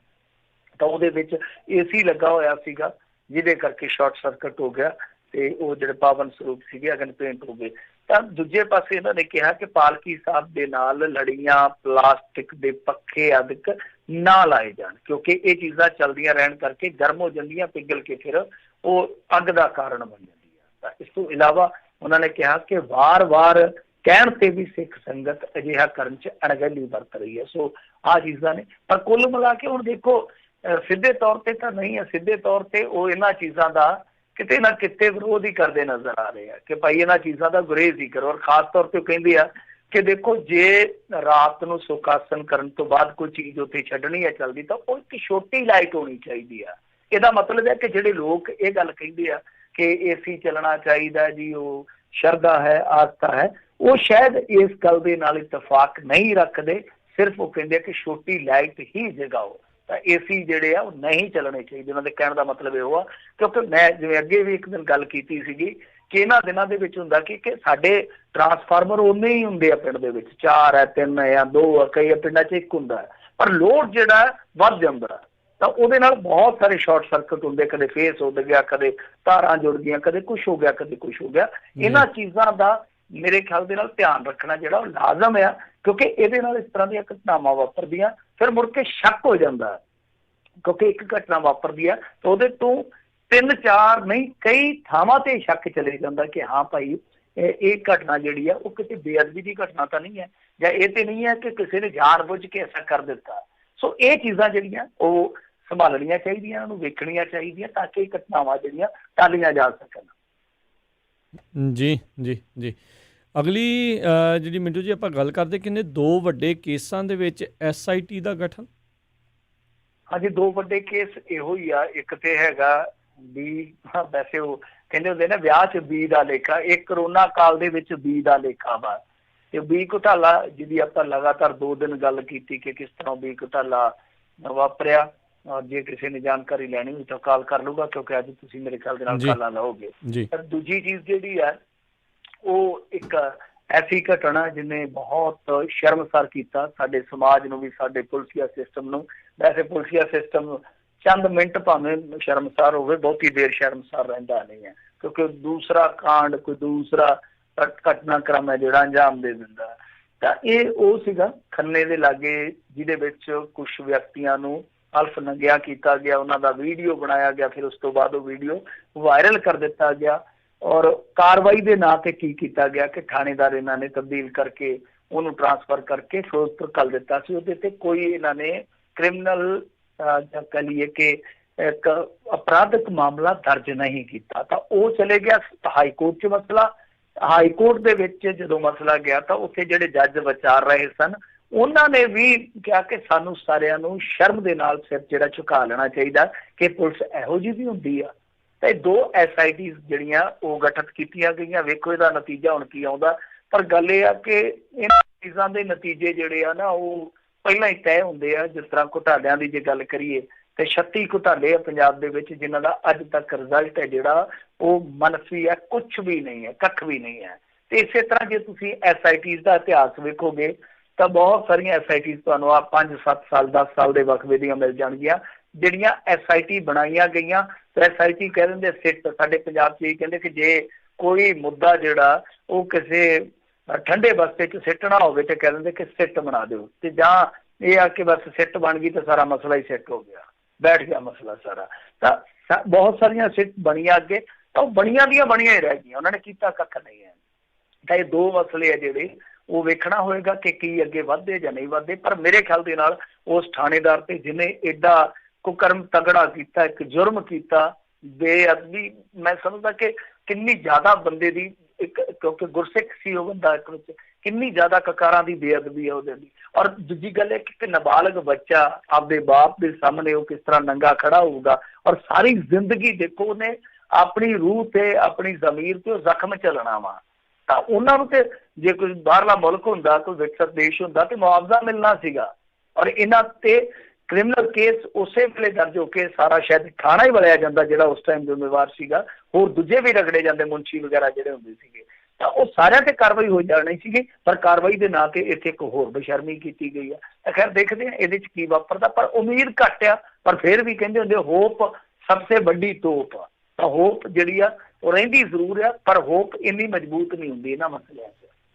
ਤਾਂ ਉਹਦੇ ਵਿੱਚ AC ਲੱਗਾ ਹੋਇਆ ਸੀਗਾ, ਜਿਹਦੇ ਕਰਕੇ ਸ਼ਾਰਟ ਸਰਕਟ ਹੋ ਗਿਆ ਤੇ ਉਹ ਜਿਹੜੇ ਪਾਵਨ ਸਰੂਪ ਸੀਗੇ ਅਗਨ ਭੇਟ ਹੋ ਗਏ। ਤਾਂ ਦੂਜੇ ਪਾਸੇ ਇਹਨਾਂ ਨੇ ਕਿਹਾ ਕਿ ਪਾਲਕੀ ਸਾਹਿਬ ਦੇ ਨਾਲ ਲੜੀਆਂ, ਪਲਾਸਟਿਕ ਦੇ ਪੱਖੇ ਆਦਿਕ ਨਾ ਲਾਏ ਜਾਣ, ਕਿਉਂਕਿ ਇਹ ਚੀਜ਼ਾਂ ਚੱਲਦੀਆਂ ਰਹਿਣ ਕਰਕੇ ਗਰਮ ਹੋ ਜਾਂਦੀਆਂ, ਪਿਘਲ ਕੇ ਫਿਰ ਉਹ ਅੱਗ ਦਾ ਕਾਰਨ ਬਣ ਜਾਂਦੀ ਹੈ। ਤਾਂ ਇਸ ਤੋਂ ਇਲਾਵਾ ਉਹਨਾਂ ਨੇ ਕਿਹਾ ਕਿ ਵਾਰ-ਵਾਰ ਕਹਿਣ ਤੇ ਵੀ ਸਿੱਖ ਸੰਗਤ ਅਜਿਹਾ ਕਰਨ 'ਚ ਅਣਗਹਿਲੀ ਵਰਤ ਰਹੀ ਹੈ। ਸੋ ਆਹ ਚੀਜ਼ਾਂ ਨੇ। ਪਰ ਕੁੱਲ ਮਿਲਾ ਕੇ ਹੁਣ ਦੇਖੋ ਸਿੱਧੇ ਤੌਰ ਤੇ ਤਾਂ ਨਹੀਂ ਹੈ, ਸਿੱਧੇ ਤੌਰ ਤੇ ਉਹ ਇਹਨਾਂ ਚੀਜ਼ਾਂ ਦਾ ਕਿਤੇ ਨਾ ਕਿਤੇ ਵਿਰੋਧ ਹੀ ਕਰਦੇ ਨਜ਼ਰ ਆ ਰਹੇ ਆ ਕਿ ਭਾਈ ਇਹਨਾਂ ਚੀਜ਼ਾਂ ਦਾ ਗੁਰੇਜ਼ ਹੀ ਕਰੋ। ਔਰ ਖਾਸ ਤੌਰ ਤੇ ਉਹ ਕਹਿੰਦੇ ਆ ਕਿ ਦੇਖੋ ਜੇ ਰਾਤ ਨੂੰ ਸੁਖ ਆਸਨ ਕਰਨ ਤੋਂ ਬਾਅਦ ਕੋਈ ਚੀਜ਼ ਉੱਥੇ ਛੱਡਣੀ ਹੈ ਚਲਦੀ ਤਾਂ ਉਹ ਇੱਕ ਛੋਟੀ ਲਾਈਟ ਹੋਣੀ ਚਾਹੀਦੀ ਆ। ਇਹਦਾ ਮਤਲਬ ਹੈ ਕਿ ਜਿਹੜੇ ਲੋਕ ਇਹ ਗੱਲ ਕਹਿੰਦੇ ਆ ਕਿ ਏਸੀ ਚੱਲਣਾ ਚਾਹੀਦਾ ਜੀ, ਉਹ ਸ਼ਰਧਾ ਹੈ, ਆਸਥਾ ਹੈ, ਉਹ ਸ਼ਾਇਦ ਇਸ ਗੱਲ ਦੇ ਨਾਲ ਇਤਫਾਕ ਨਹੀਂ ਰੱਖਦੇ। ਸਿਰਫ ਉਹ ਕਹਿੰਦੇ ਆ ਕਿ ਛੋਟੀ ਲਾਈਟ ਹੀ ਜਗਾਓ, ਤਾਂ ਏਸੀ ਜਿਹੜੇ ਆ ਉਹ ਨਹੀਂ ਚੱਲਣੇ ਚਾਹੀਦੇ। ਉਹਨਾਂ ਦੇ ਕਹਿਣ ਦਾ ਮਤਲਬ ਇਹ ਆ, ਕਿਉਂਕਿ ਮੈਂ ਜਿਵੇਂ ਅੱਗੇ ਵੀ ਇੱਕ ਦਿਨ ਗੱਲ ਕੀਤੀ ਸੀਗੀ ਕਿ ਇਹਨਾਂ ਦਿਨਾਂ ਦੇ ਵਿੱਚ ਹੁੰਦਾ ਕਿ ਸਾਡੇ ਟਰਾਂਸਫਾਰਮਰ ਉਨੇ ਹੀ ਹੁੰਦੇ ਆ ਪਿੰਡ ਦੇ ਵਿੱਚ, 4 ਹੈ, 3 ਹੈ ਜਾਂ 2 ਹੈ, ਕਈ ਪਿੰਡਾਂ 'ਚ 1 ਹੁੰਦਾ, ਪਰ ਲੋਡ ਜਿਹੜਾ ਵੱਧ ਜਾਂਦਾ ਤਾਂ ਉਹਦੇ ਨਾਲ ਬਹੁਤ ਸਾਰੇ ਸ਼ਾਰਟ ਸਰਕਟ ਹੁੰਦੇ, ਕਦੇ ਫੇਸ ਉੱਡ ਗਿਆ, ਕਦੇ ਤਾਰਾਂ ਜੁੜ ਗਈਆਂ, ਕਦੇ ਕੁਛ ਹੋ ਗਿਆ, ਕਦੇ ਕੁਛ ਹੋ ਗਿਆ। ਇਹਨਾਂ ਚੀਜ਼ਾਂ ਦਾ ਮੇਰੇ ਖਿਆਲ ਦੇ ਨਾਲ ਧਿਆਨ ਰੱਖਣਾ ਜਿਹੜਾ ਉਹ ਲਾਜ਼ਮ ਆ, ਕਿਉਂਕਿ ਇਹਦੇ ਨਾਲ ਇਸ ਤਰ੍ਹਾਂ ਦੀਆਂ ਘਟਨਾਵਾਂ ਵਾਪਰਦੀਆਂ ਫਿਰ ਮੁੜ ਕੇ ਸ਼ੱਕ ਹੋ ਜਾਂਦਾ, ਕਿਉਂਕਿ ਇੱਕ ਘਟਨਾ ਵਾਪਰਦੀ ਆ ਤਾਂ ਉਹਦੇ ਤੋਂ 3-4 ਨਹੀਂ ਕਈ ਥਾਵਾਂ ਤੇ ਸ਼ੱਕ ਚਲੇ ਜਾਂਦਾ ਕਿ ਹਾਂ ਭਾਈ ਇਹ ਘਟਨਾ ਜਿਹੜੀ ਆ ਉਹ ਕਿਸੇ ਬੇਅਦਬੀ ਦੀ ਘਟਨਾ ਤਾਂ ਨਹੀਂ ਹੈ, ਜਾਂ ਇਹ ਤੇ ਨਹੀਂ ਹੈ ਕਿ ਕਿਸੇ ਨੇ ਜਾਣ ਬੁੱਝ ਕੇ ਐਸਾ ਕਰ ਦਿੱਤਾ। ਸੋ ਇਹ ਚੀਜ਼ਾਂ ਜਿਹੜੀਆਂ ਉਹ ਸੰਭਾਲਣੀਆਂ ਚਾਹੀਦੀਆਂ, ਇਹਨਾਂ ਨੂੰ ਵੇਖਣੀਆਂ ਚਾਹੀਦੀਆਂ ਤਾਂ ਕਿ ਇਹ ਘਟਨਾਵਾਂ ਜਿਹੜੀਆਂ ਟਾਲੀਆਂ ਜਾ ਸਕਣ। ਜੀ ਜੀ ਜੀ ਅਗਲੀ ਜਿਹੜੀ ਮਿੰਟੂ ਜੀ ਆਪਾਂ ਗੱਲ ਕਰਦੇ ਕਿੰਨੇ 2 ਵੱਡੇ ਕੇਸਾਂ ਦੇ ਵਿੱਚ SIT ਦਾ ਗਠਨ। ਹਾਂਜੀ, 2 ਵੱਡੇ ਕੇਸ ਇਹੋ ਹੀ ਆ। ਇੱਕ ਤੇ ਹੈਗਾ ਬੀ, ਵੈਸੇ ਉਹ ਕਹਿੰਦੇ ਹੁੰਦੇ ਨਾ ਵਿਆਹ 'ਚ ਬੀ ਦਾ ਲੇਖਾ, ਇਹ ਕਰੋਨਾ ਕਾਲ ਦੇ ਵਿੱਚ ਬੀ ਦਾ ਲੇਖਾ ਵਾ। ਤੇ ਬੀ ਘੁਟਾਲਾ ਜਿਹਦੀ ਆਪਾਂ ਲਗਾਤਾਰ 2 ਦਿਨ ਗੱਲ ਕੀਤੀ ਕਿ ਕਿਸ ਤਰ੍ਹਾਂ ਬੀ ਘੁਟਾਲਾ ਵਾਪਰਿਆ। ਜੇ ਕਿਸੇ ਨੇ ਜਾਣਕਾਰੀ ਲੈਣੀ ਹੋਈ ਤਾਂ ਕਾਲ ਕਰ ਲੂਗਾ, ਕਿਉਂਕਿ ਅੱਜ ਤੁਸੀਂ ਮੇਰੇ ਖਿਆਲ ਦੇ ਨਾਲ ਕਾਲਾਂ ਲਓਗੇ। ਪਰ ਦੂਜੀ ਚੀਜ਼ ਜਿਹੜੀ ਹੈ ਉਹ ਇੱਕ ਐਸੀ ਘਟਨਾ ਜਿਹਨੇ ਬਹੁਤ ਸ਼ਰਮਸਾਰ ਕੀਤਾ ਸਾਡੇ ਸਮਾਜ ਨੂੰ ਵੀ, ਸਾਡੇ ਪੁਲਿਸੀਆ ਸਿਸਟਮ ਨੂੰ। ਵੈਸੇ ਪੁਲਿਸੀਆ ਸਿਸਟਮ ਚੰਦ ਮਿੰਟ ਭਾਵੇਂ ਸ਼ਰਮਸਾਰ ਹੋਵੇ, ਬਹੁਤੀ ਦੇਰ ਸ਼ਰਮਸਾਰ ਰਹਿੰਦਾ ਨਹੀਂ ਹੈ, ਕਿਉਂਕਿ ਦੂਸਰਾ ਕਾਂਡ, ਕੋਈ ਦੂਸਰਾ ਘਟਨਾਕ੍ਰਮ ਹੈ ਜਿਹੜਾ ਅੰਜਾਮ ਦੇ ਦਿੰਦਾ। ਤਾਂ ਇਹ ਉਹ ਸੀਗਾ ਖੰਨੇ ਦੇ ਲਾਗੇ, ਜਿਹਦੇ ਵਿੱਚ ਕੁਝ ਵਿਅਕਤੀਆਂ ਨੂੰ ਅਲਫ ਨੰਗਿਆ ਕੀਤਾ ਗਿਆ, ਉਹਨਾਂ ਦਾ ਵੀਡੀਓ ਬਣਾਇਆ ਗਿਆ, ਫਿਰ ਉਸ ਤੋਂ ਬਾਅਦ ਉਹ ਵੀਡੀਓ ਵਾਇਰਲ ਕਰ ਦਿੱਤਾ ਗਿਆ। ਔਰ ਕਾਰਵਾਈ ਦੇ ਨਾਂ ਤੇ ਕੀ ਕੀਤਾ ਗਿਆ ਕਿ ਥਾਣੇਦਾਰ ਇਹਨਾਂ ਨੇ ਤਬਦੀਲ ਕਰਕੇ ਉਹਨੂੰ ਟਰਾਂਸਫਰ ਕਰਕੇ ਫਿਰੋਜ਼ਪੁਰ ਕਰ ਦਿੱਤਾ ਸੀ। ਉਹਦੇ ਤੇ ਕੋਈ ਇਹਨਾਂ ਨੇ ਕ੍ਰਿਮੀਨਲ ਜਾਂ ਕਹਿ ਲਈਏ ਕਿ ਇੱਕ ਅਪਰਾਧਿਕ ਮਾਮਲਾ ਦਰਜ ਨਹੀਂ ਕੀਤਾ। ਤਾਂ ਉਹ ਚਲੇ ਗਿਆ ਹਾਈ ਕੋਰਟ 'ਚ ਮਸਲਾ। ਹਾਈ ਕੋਰਟ ਦੇ ਵਿੱਚ ਜਦੋਂ ਮਸਲਾ ਗਿਆ ਤਾਂ ਉੱਥੇ ਜਿਹੜੇ ਜੱਜ ਵਿਚਾਰ ਰਹੇ ਸਨ ਉਹਨਾਂ ਨੇ ਵੀ ਕਿਹਾ ਕਿ ਸਾਨੂੰ ਸਾਰਿਆਂ ਨੂੰ ਸ਼ਰਮ ਦੇ ਨਾਲ ਸਿਰ ਜਿਹੜਾ ਝੁਕਾ ਲੈਣਾ ਚਾਹੀਦਾ ਕਿ ਪੁਲਿਸ ਇਹੋ ਜਿਹੀ ਵੀ ਹੁੰਦੀ ਆ। ਤੇ 2 SIT ਜਿਹੜੀਆਂ ਉਹ ਗਠਿਤ ਕੀਤੀਆਂ ਗਈਆਂ। ਵੇਖੋ ਇਹਦਾ ਨਤੀਜਾ ਹੁਣ ਕੀ ਆਉਂਦਾ, ਪਰ ਗੱਲ ਇਹ ਆ ਕਿ ਇਹਨਾਂ ਚੀਜ਼ਾਂ ਦੇ ਨਤੀਜੇ ਜਿਹੜੇ ਆ ਨਾ ਉਹ ਪਹਿਲਾਂ ਹੀ ਤੈਅ ਹੁੰਦੇ ਆ। ਜਿਸ ਤਰ੍ਹਾਂ ਘੁਟਾਲਿਆਂ ਦੀ ਜੇ ਗੱਲ ਕਰੀਏ ਤੇ 36 ਘੁਟਾਲੇ ਆ ਪੰਜਾਬ ਦੇ ਵਿੱਚ, ਜਿਨ੍ਹਾਂ ਦਾ ਅੱਜ ਤੱਕ ਰਿਜ਼ਲਟ ਹੈ ਜਿਹੜਾ ਉਹ ਮੰਨਫੀ ਹੈ, ਕੁਛ ਵੀ ਨਹੀਂ ਹੈ, ਕੱਖ ਵੀ ਨਹੀਂ ਹੈ। ਤੇ ਇਸੇ ਤਰ੍ਹਾਂ ਜੇ ਤੁਸੀਂ SIT ਦਾ ਇਤਿਹਾਸ ਵੇਖੋਗੇ ਤਾਂ ਬਹੁਤ ਸਾਰੀਆਂ SIT ਤੁਹਾਨੂੰ ਆ 5-7 ਸਾਲ 10 ਸਾਲ ਦੇ ਵਕਫੇ ਦੀਆਂ ਮਿਲ ਜਾਣਗੀਆਂ ਜਿਹੜੀਆਂ SIT ਬਣਾਈਆਂ ਗਈਆਂ। ਤੇ SIT ਕਹਿ ਦਿੰਦੇ ਸਿੱਟ, ਸਾਡੇ ਪੰਜਾਬ 'ਚ ਇਹ ਕਹਿੰਦੇ ਕਿ ਜੇ ਕੋਈ ਮੁੱਦਾ ਜਿਹੜਾ ਉਹ ਕਿਸੇ ਠੰਡੇ ਬਸਤੇ 'ਚ ਸਿੱਟਣਾ ਹੋਵੇ ਤੇ ਕਹਿ ਦਿੰਦੇ ਕਿ ਸਿੱਟ ਬਣਾ ਦਿਓ, ਤੇ ਜਾਂ ਇਹ ਆ ਕਿ ਬਸ ਸਿੱਟ ਬਣ ਗਈ ਤਾਂ ਸਾਰਾ ਮਸਲਾ ਹੀ ਸਿੱਟ ਹੋ ਗਿਆ, ਬੈਠ ਗਿਆ ਮਸਲਾ ਸਾਰਾ। ਤਾਂ ਬਹੁਤ ਸਾਰੀਆਂ ਸਿੱਟ ਬਣੀਆਂ ਅੱਗੇ, ਤਾਂ ਉਹ ਬਣੀਆਂ ਦੀਆਂ ਬਣੀਆਂ ਹੀ ਰਹਿ ਗਈਆਂ, ਉਹਨਾਂ ਨੇ ਕੀਤਾ ਕੱਖ ਨਹੀਂ ਹੈ। ਤਾਂ ਇਹ 2 ਮਸਲੇ ਆ ਜਿਹੜੇ ਉਹ ਵੇਖਣਾ ਹੋਏਗਾ ਕਿ ਕੀ ਅੱਗੇ ਵੱਧਦੇ ਜਾਂ ਨਹੀਂ ਵੱਧਦੇ। ਪਰ ਮੇਰੇ ਖਿਆਲ ਦੇ ਨਾਲ ਉਸ ਥਾਣੇਦਾਰ ਤੇ ਜਿਹਨੇ ਏਡਾ ਕੁਕਰਮ ਤਗੜਾ ਕੀਤਾ, ਇੱਕ ਜੁਰਮ ਕੀਤਾ, ਬੇਅਦਬੀ, ਮੈਂ ਸਮਝਦਾ ਕਿ ਕਿੰਨੀ ਜ਼ਿਆਦਾ ਬੰਦੇ ਦੀ ਇੱਕ, ਕਿਉਂਕਿ ਗੁਰਸਿੱਖ ਸੀ ਉਹ ਬੰਦਾ, ਇੱਕ ਵਿੱਚ ਕਿੰਨੀ ਜ਼ਿਆਦਾ ਕਕਾਰਾਂ ਦੀ ਬੇਅਦਬੀ ਹੈ ਉਹਦੇ ਲਈ। ਔਰ ਦੂਜੀ ਗੱਲ ਹੈ ਕਿ ਨਾਬਾਲਗ ਬੱਚਾ ਆਪਦੇ ਬਾਪ ਦੇ ਸਾਹਮਣੇ ਉਹ ਕਿਸ ਤਰ੍ਹਾਂ ਨੰਗਾ ਖੜਾ ਹੋਊਗਾ। ਔਰ ਸਾਰੀ ਜ਼ਿੰਦਗੀ ਦੇਖੋ ਉਹਨੇ ਆਪਣੀ ਰੂਹ ਤੇ ਆਪਣੀ ਜ਼ਮੀਰ ਤੇ ਉਹ ਜ਼ਖਮ ਝੱਲਣਾ ਵਾ। ਤਾਂ ਉਹਨਾਂ ਨੂੰ ਤੇ ਜੇ ਕੋਈ ਬਾਹਰਲਾ ਮੁਲਕ ਹੁੰਦਾ, ਕੋਈ ਵਿਕਸਿਤ ਦੇਸ਼ ਹੁੰਦਾ ਤੇ ਮੁਆਵਜ਼ਾ ਮਿਲਣਾ ਸੀਗਾ। ਔਰ ਇਹਨਾਂ ਤੇ ਕ੍ਰਿਮੀਨਲ ਕੇਸ ਉਸੇ ਵੇਲੇ ਦਰਜ ਹੋ ਕੇ ਸਾਰਾ ਸ਼ਾਇਦ ਥਾਣਾ ਹੀ ਵਲਿਆ ਜਾਂਦਾ ਜਿਹੜਾ ਉਸ ਟਾਈਮ ਜ਼ਿੰਮੇਵਾਰ ਸੀਗਾ, ਹੋਰ ਦੂਜੇ ਵੀ ਰਗੜੇ ਜਾਂਦੇ, ਮੁਨਸ਼ੀ ਵਗੈਰਾ ਜਿਹੜੇ ਹੁੰਦੇ ਸੀਗੇ, ਤਾਂ ਉਹ ਸਾਰਿਆਂ ਤੇ ਕਾਰਵਾਈ ਹੋ ਜਾਣੀ ਸੀਗੀ। ਪਰ ਕਾਰਵਾਈ ਦੇ ਨਾਂ ਤੇ ਇੱਥੇ ਇੱਕ ਹੋਰ ਬੇਸ਼ਰਮੀ ਕੀਤੀ ਗਈ ਆ। ਤਾਂ ਖੈਰ ਦੇਖਦੇ ਹਾਂ ਇਹਦੇ 'ਚ ਕੀ ਵਾਪਰਦਾ, ਪਰ ਉਮੀਦ ਘੱਟ ਆ। ਪਰ ਫਿਰ ਵੀ ਕਹਿੰਦੇ ਹੁੰਦੇ ਹੋਪ ਸਭ ਤੋਂ ਵੱਡੀ ਤੋਪ ਆ। ਤਾਂ ਹੋਪ ਜਿਹੜੀ ਆ ਉਹ ਰਹਿੰਦੀ ਜ਼ਰੂਰ ਆ, ਪਰ ਹੋਪ ਇੰਨੀ ਮਜ਼ਬੂਤ ਨਹੀਂ ਹੁੰਦੀ ਇਹਨਾਂ ਮਸਲਿਆਂ 'ਚ।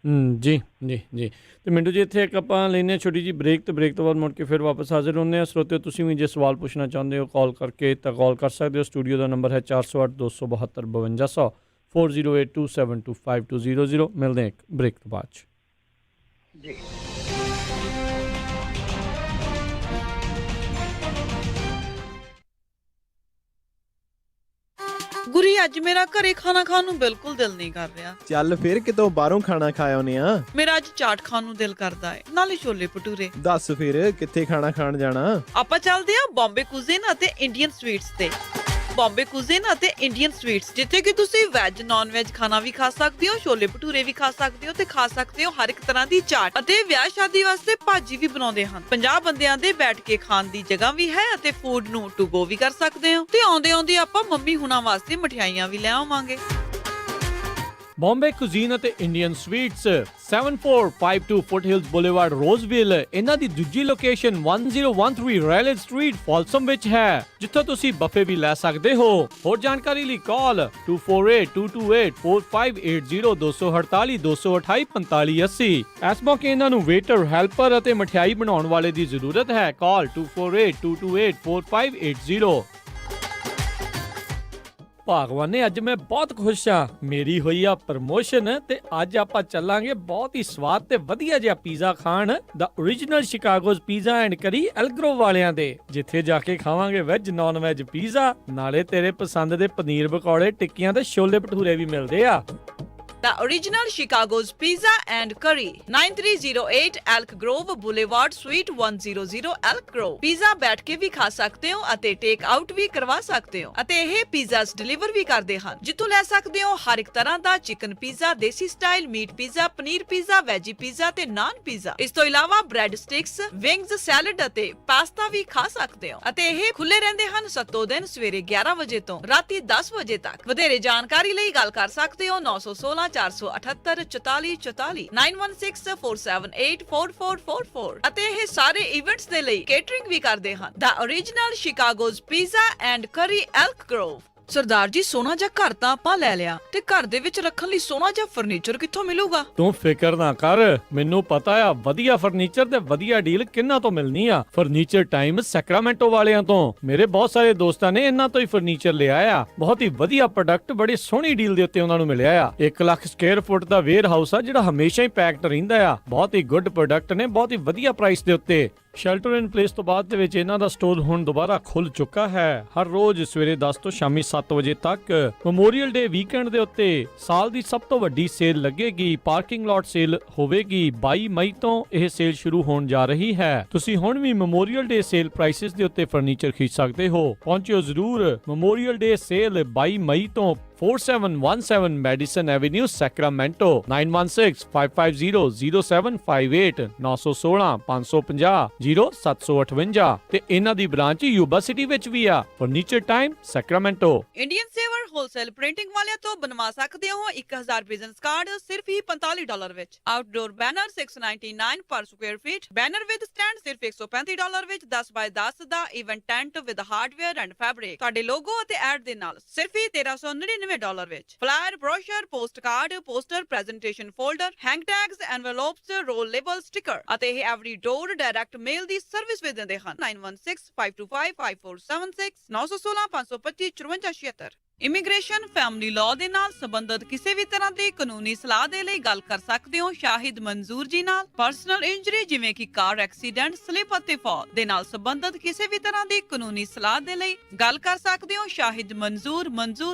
ਜੀ ਜੀ ਜੀ ਤੇ ਮਿੰਟੂ ਜੀ ਇੱਥੇ ਇੱਕ ਆਪਾਂ ਲੈਂਦੇ ਹਾਂ ਛੋਟੀ ਜਿਹੀ ਬ੍ਰੇਕ, ਤੇ ਬ੍ਰੇਕ ਤੋਂ ਬਾਅਦ ਮੁੜ ਕੇ ਫਿਰ ਵਾਪਸ ਹਾਜ਼ਰ ਹੁੰਦੇ ਹਾਂ। ਸਰੋਤਿਓ ਤੁਸੀਂ ਵੀ ਜੇ ਸਵਾਲ ਪੁੱਛਣਾ ਚਾਹੁੰਦੇ ਹੋ ਕਾਲ ਕਰਕੇ ਤਾਂ ਕਾਲ ਕਰ ਸਕਦੇ ਹੋ। ਸਟੂਡੀਓ ਦਾ ਨੰਬਰ ਹੈ 408-272-5200 4082725200। ਮਿਲਦੇ ਹਾਂ ਇੱਕ ਬ੍ਰੇਕ ਤੋਂ ਬਾਅਦ 'ਚ ਜੀ। ਗੁਰੀ ਅੱਜ ਮੇਰਾ ਘਰੇ ਖਾਣਾ ਖਾਣ ਨੂੰ ਬਿਲਕੁਲ ਦਿਲ ਨਹੀਂ ਕਰ ਰਿਹਾ। ਚੱਲ ਫਿਰ ਕਿਤੋਂ ਬਾਹਰੋਂ ਖਾਣਾ ਖਾ ਆਉਨੇ ਆ। ਮੇਰਾ ਅੱਜ ਚਾਟ ਖਾਣ ਨੂੰ ਦਿਲ ਕਰਦਾ ਹੈ, ਨਾਲੇ ਛੋਲੇ ਭਟੂਰੇ। ਦੱਸ ਫਿਰ ਕਿੱਥੇ ਖਾਣਾ ਖਾਣ ਜਾਣਾ? ਆਪਾਂ ਚੱਲਦੇ ਆ ਬੰਬੇ ਕੁਜ਼ੀਨ ਅਤੇ ਇੰਡੀਅਨ ਸਵੀਟਸ ਤੇ। ਬੰਬੇ ਕੁਜ਼ੀਨ ਅਤੇ ਇੰਡੀਅਨ ਸਵੀਟਸ, ਜਿੱਥੇ ਕਿ ਤੁਸੀਂ ਵੈਜ ਨਾਨ ਵੈਜ ਖਾਣਾ ਵੀ ਖਾ ਸਕਦੇ ਹੋ, ਛੋਲੇ ਭਟੂਰੇ ਵੀ ਖਾ ਸਕਦੇ ਹੋ ਤੇ ਖਾ ਸਕਦੇ ਹੋ ਹਰ ਇੱਕ ਤਰ੍ਹਾਂ ਦੀ ਚਾਟ, ਅਤੇ ਵਿਆਹ ਸ਼ਾਦੀ ਵਾਸਤੇ ਭਾਜੀ ਵੀ ਬਣਾਉਂਦੇ ਹਨ। 50 ਬੰਦਿਆਂ ਦੇ ਬੈਠ ਕੇ ਖਾਣ ਦੀ ਜਗ੍ਹਾ ਵੀ ਹੈ ਅਤੇ ਫੂਡ ਨੂੰ ਟੂ ਗੋ ਵੀ ਕਰ ਸਕਦੇ ਹੋ। ਤੇ ਆਉਂਦੇ ਆਉਂਦੇ ਆਪਾਂ ਮੰਮੀ ਹੁਣਾਂ ਵਾਸਤੇ ਮਠਿਆਈਆਂ ਵੀ ਲੈ ਆਵਾਂਗੇ। ਬੰਬੇ ਕੁਜ਼ੀਨ ਅਤੇ ਇੰਡੀਅਨ ਸਵੀਟਸ 7452 ਫੁੱਟਹਿਲਸ ਬੁਲੇਵਾਰਡ ਰੋਜ਼ਵਿਲ। ਇਹਨਾਂ ਦੀ ਦੂਜੀ ਲੋਕੇਸ਼ਨ 1013 ਰੈਲੇਡ ਸਟਰੀਟ ਫਾਲਸਮ ਵਿੱਚ ਹੈ, ਜਿੱਥੋਂ ਤੁਸੀਂ ਬਫੇ ਵੀ ਲੈ ਸਕਦੇ ਹੋ। ਹੋਰ ਜਾਣਕਾਰੀ ਲਈ ਕਾਲ 2482284580 248 228 4580। ਇਸ ਮੌਕੇ ਇਹਨਾਂ ਨੂੰ ਵੇਟਰ, ਹੈਲਪਰ ਅਤੇ ਮਠਿਆਈ ਬਣਾਉਣ ਵਾਲੇ ਦੀ ਜ਼ਰੂਰਤ ਹੈ। ਕਾਲ 2482284580। ਭਾਗਵਾਨ ਨੇ ਅੱਜ ਮੈਂ ਬਹੁਤ ਖੁਸ਼ ਹਾਂ, ਮੇਰੀ ਹੋਈ ਆ ਪ੍ਰਮੋਸ਼ਨ ਤੇ ਅੱਜ ਆਪਾਂ ਚੱਲਾਂਗੇ ਬਹੁਤ ਹੀ ਸਵਾਦ ਤੇ ਵਧੀਆ ਜਿਹਾ ਪੀਜ਼ਾ ਖਾਣ ਦਾ ਓਰੀਜਨਲ ਸ਼ਿਕਾਗੋਜ਼ ਪੀਜ਼ਾ ਐਂਡ ਕਰੀ ਐਲਗਰੋ ਵਾਲਿਆਂ ਦੇ, ਜਿੱਥੇ ਜਾ ਕੇ ਖਾਵਾਂਗੇ ਵੈਜ ਨਾਨ ਵੈਜ ਪੀਜ਼ਾ, ਨਾਲੇ ਤੇਰੇ ਪਸੰਦ ਦੇ ਪਨੀਰ ਪਕੌੜੇ, ਟਿੱਕੀਆਂ ਤੇ ਛੋਲੇ ਭਟੂਰੇ ਵੀ ਮਿਲਦੇ ਆ। The original Chicago's Pizza and Curry, 9308 Elk Grove Boulevard, Suite 100 Elk Grove। Pizza ਬੈਠ ਕੇ ਵੀ ਖਾ ਸਕਦੇ ਹੋ ਅਤੇ ਟੇਕ ਆਊਟ ਵੀ ਕਰਵਾ ਸਕਦੇ ਹੋ, ਅਤੇ ਇਹ ਪੀਜ਼ਾਸ ਡਿਲੀਵਰ ਵੀ ਕਰਦੇ ਹਨ, ਜਿੱਥੋਂ ਲੈ ਸਕਦੇ ਹੋ ਹਰ ਇੱਕ ਤਰ੍ਹਾਂ ਦਾ chicken pizza, desi style meat pizza, paneer pizza, veggie pizza ਤੇ ਨਾਨ ਪੀਜ਼ਾ। ਇਸ ਤੋਂ ਇਲਾਵਾ ਬ੍ਰੈਡ ਸਟਿਕਸ, ਵਿੰਗਸ, ਸੈਲਡ ਅਤੇ ਪਾਸਤਾ ਵੀ ਖਾ ਸਕਦੇ ਹੋ, ਅਤੇ ਇਹ ਖੁੱਲੇ ਰਹਿੰਦੇ ਹਨ ਸੱਤੋ ਦਿਨ ਸਵੇਰੇ 11 ਵਜੇ ਤੋਂ ਰਾਤੀ 10 ਵਜੇ ਤੱਕ। ਵਧੇਰੇ ਜਾਣਕਾਰੀ ਲਈ ਗੱਲ ਕਰ ਸਕਦੇ ਹੋ 916 478 44 44 916478 4444 ਅਤੇ ਇਹ ਸਾਰੇ ਇਵੈਂਟਸ ਦੇ ਲਈ ਕੇਟਰਿੰਗ ਵੀ ਕਰਦੇ ਹਨ। The original Chicago's Pizza and Curry, Elk Grove। Sardar ji, ਸੋਨਾ ਜਿਹਾ ਘਰ ਤਾਂ ਆਪਾਂ ਲੈ ਲਿਆ, ਤੇ ਘਰ ਦੇ ਵਿੱਚ ਰੱਖਣ ਲਈ ਸੋਨਾ ਜਿਹਾ ਫਰਨੀਚਰ ਕਿੱਥੋਂ ਮਿਲੂਗਾ? ਤੂੰ ਫਿਕਰ ਨਾ ਕਰ, ਮੈਨੂੰ ਪਤਾ ਆ ਵਧੀਆ ਫਰਨੀਚਰ ਤੇ ਵਧੀਆ ਡੀਲ ਕਿੰਨਾ ਤੋਂ ਮਿਲਣੀ ਆ। ਫਰਨੀਚਰ ਟਾਈਮ ਸੈਕਰਾਮੈਂਟੋ ਵਾਲਿਆਂ ਤੋਂ। ਮੇਰੇ ਬਹੁਤ ਸਾਰੇ ਦੋਸਤਾਂ ਨੇ ਇਹਨਾਂ ਤੋਂ ਹੀ ਫਰਨੀਚਰ ਲਿਆ ਆ। ਬਹੁਤ ਹੀ ਵਧੀਆ ਪ੍ਰੋਡਕਟ ਬੜੀ ਸੋਹਣੀ ਡੀਲ ਦੇ ਉੱਤੇ ਉਹਨਾਂ ਨੂੰ ਮਿਲਿਆ ਆ। 1 ਲੱਖ ਸਕੁਅਰ ਫੁੱਟ ਦਾ ਵੇਅਰ ਹਾਊਸ ਆ, ਜਿਹੜਾ ਹਮੇਸ਼ਾ ਹੀ ਪੈਕਡ ਰਹਿੰਦਾ ਆ। ਬਹੁਤ ਹੀ ਗੁੱਡ ਪ੍ਰੋਡਕਟ ਨੇ, ਬਹੁਤ ਹੀ ਵਧੀਆ ਪ੍ਰਾਈਸ ਦੇ ਉੱਤੇ। ਸ਼ੈਲਟਰ ਇਨ ਪਲੇਸ ਤੋਂ ਬਾਅਦ ਦੇ ਵਿੱਚ ਇਹਨਾਂ ਦਾ ਸਟੋਰ ਹੁਣ ਦੁਬਾਰਾ ਖੁੱਲ ਚੁੱਕਾ ਹੈ, ਹਰ ਰੋਜ਼ ਸਵੇਰੇ 10 ਤੋਂ ਸ਼ਾਮੀ 7 ਵਜੇ ਤੱਕ। ਮੈਮੋਰੀਅਲ ਡੇ ਵੀਕਐਂਡ ਦੇ ਉੱਤੇ ਸਾਲ ਦੀ ਸਭ ਤੋਂ ਵੱਡੀ ਸੇਲ ਲੱਗੇਗੀ। ਪਾਰਕਿੰਗ ਲਾਟ ਸੇਲ ਹੋਵੇਗੀ। 22 ਮਈ ਤੋਂ ਇਹ ਸੇਲ ਸ਼ੁਰੂ ਹੋਣ ਜਾ ਰਹੀ ਹੈ। ਤੁਸੀਂ ਹੁਣ ਵੀ ਮੈਮੋਰੀਅਲ ਡੇ ਸੇਲ ਪ੍ਰਾਈਸਿਸ ਦੇ ਉੱਤੇ ਫਰਨੀਚਰ ਖਰੀਦ ਸਕਦੇ ਹੋ। ਪਹੁੰਚਿਓ ਜ਼ਰੂਰ। ਮੈਮੋਰੀਅਲ ਡੇ ਸੇਲ 22 ਮਈ ਤੋਂ 4717 ਮੈਡੀਸਨ ਐਵੇਨਿਊ, ਸੈਕਰਾਮੈਂਟੋ। 9165500758 916 550 0758। ਤੇ ਇਹਨਾਂ ਦੀ ਬ੍ਰਾਂਚ ਯੂਬਾ ਸਿਟੀ ਵਿੱਚ ਵੀ ਆ। Furniture time Sacramento. ਇੰਡੀਅਨ ਸੇਵਰ ਹੋਲਸੇਲ ਪ੍ਰਿੰਟਿੰਗ ਵਾਲਿਆਂ ਤੋਂ ਬਣਵਾ ਸਕਦੇ ਹੋ 1000 ਬਿਜ਼ਨਸ ਕਾਰਡ ਸਿਰਫ ਹੀ $45 ਵਿੱਚ। ਆਊਟਡੋਰ ਬੈਨਰ $699 ਪਰ square feet. Banner with stand ਸਿਰਫ $135 ਵਿੱਚ। 10 ਬਾਈ 10 ਦਾ event tent with hardware and fabric ਤੁਹਾਡੇ ਲੋਗੋ ਅਤੇ ਐਡ ਦੇ ਨਾਲ ਸਿਰਫ ਹੀ $1399 ਵਿੱਚ। Flyer, brochure, post card, poster, presentation folder, hang tags, envelopes, roll label, sticker ਅਤੇ ਇਹ ਐਵਰੀ ਡੋਰ ਡਾਇਰੈਕਟ ਮੇਲ ਦੀ ਸਰਵਿਸ ਵੀ ਦਿੰਦੇ ਹਨ। 9165255476 916 525 5476। ਇਮੀਗ੍ਰੇਸ਼ਨ, ਫੈਮਿਲੀ ਲਾਅ ਦੇ ਨਾਲ ਸੰਬੰਧਿਤ ਕਿਸੇ ਵੀ ਤਰ੍ਹਾਂ ਦੀ ਕਾਨੂੰਨੀ ਸਲਾਹ ਦੇ ਲਈ ਗੱਲ ਕਰ ਸਕਦੇ ਹੋ ਸ਼ਾਹਿਦ ਮਨਜ਼ੂਰ ਜੀ ਨਾਲ। ਪਰਸਨਲ ਇੰਜਰੀ ਜਿਵੇਂ ਕਿ ਕਾਰ ਐਕਸੀਡੈਂਟ, ਸਲਿਪ ਅਤੇ ਫਾਲ ਦੇ ਨਾਲ ਸੰਬੰਧਿਤ ਕਿਸੇ ਵੀ ਤਰ੍ਹਾਂ ਦੀ ਕਾਨੂੰਨੀ ਸਲਾਹ ਦੇ ਲਈ ਗੱਲ ਕਰ ਸਕਦੇ ਹੋ ਸ਼ਾਹਿਦ ਮਨਜ਼ੂਰ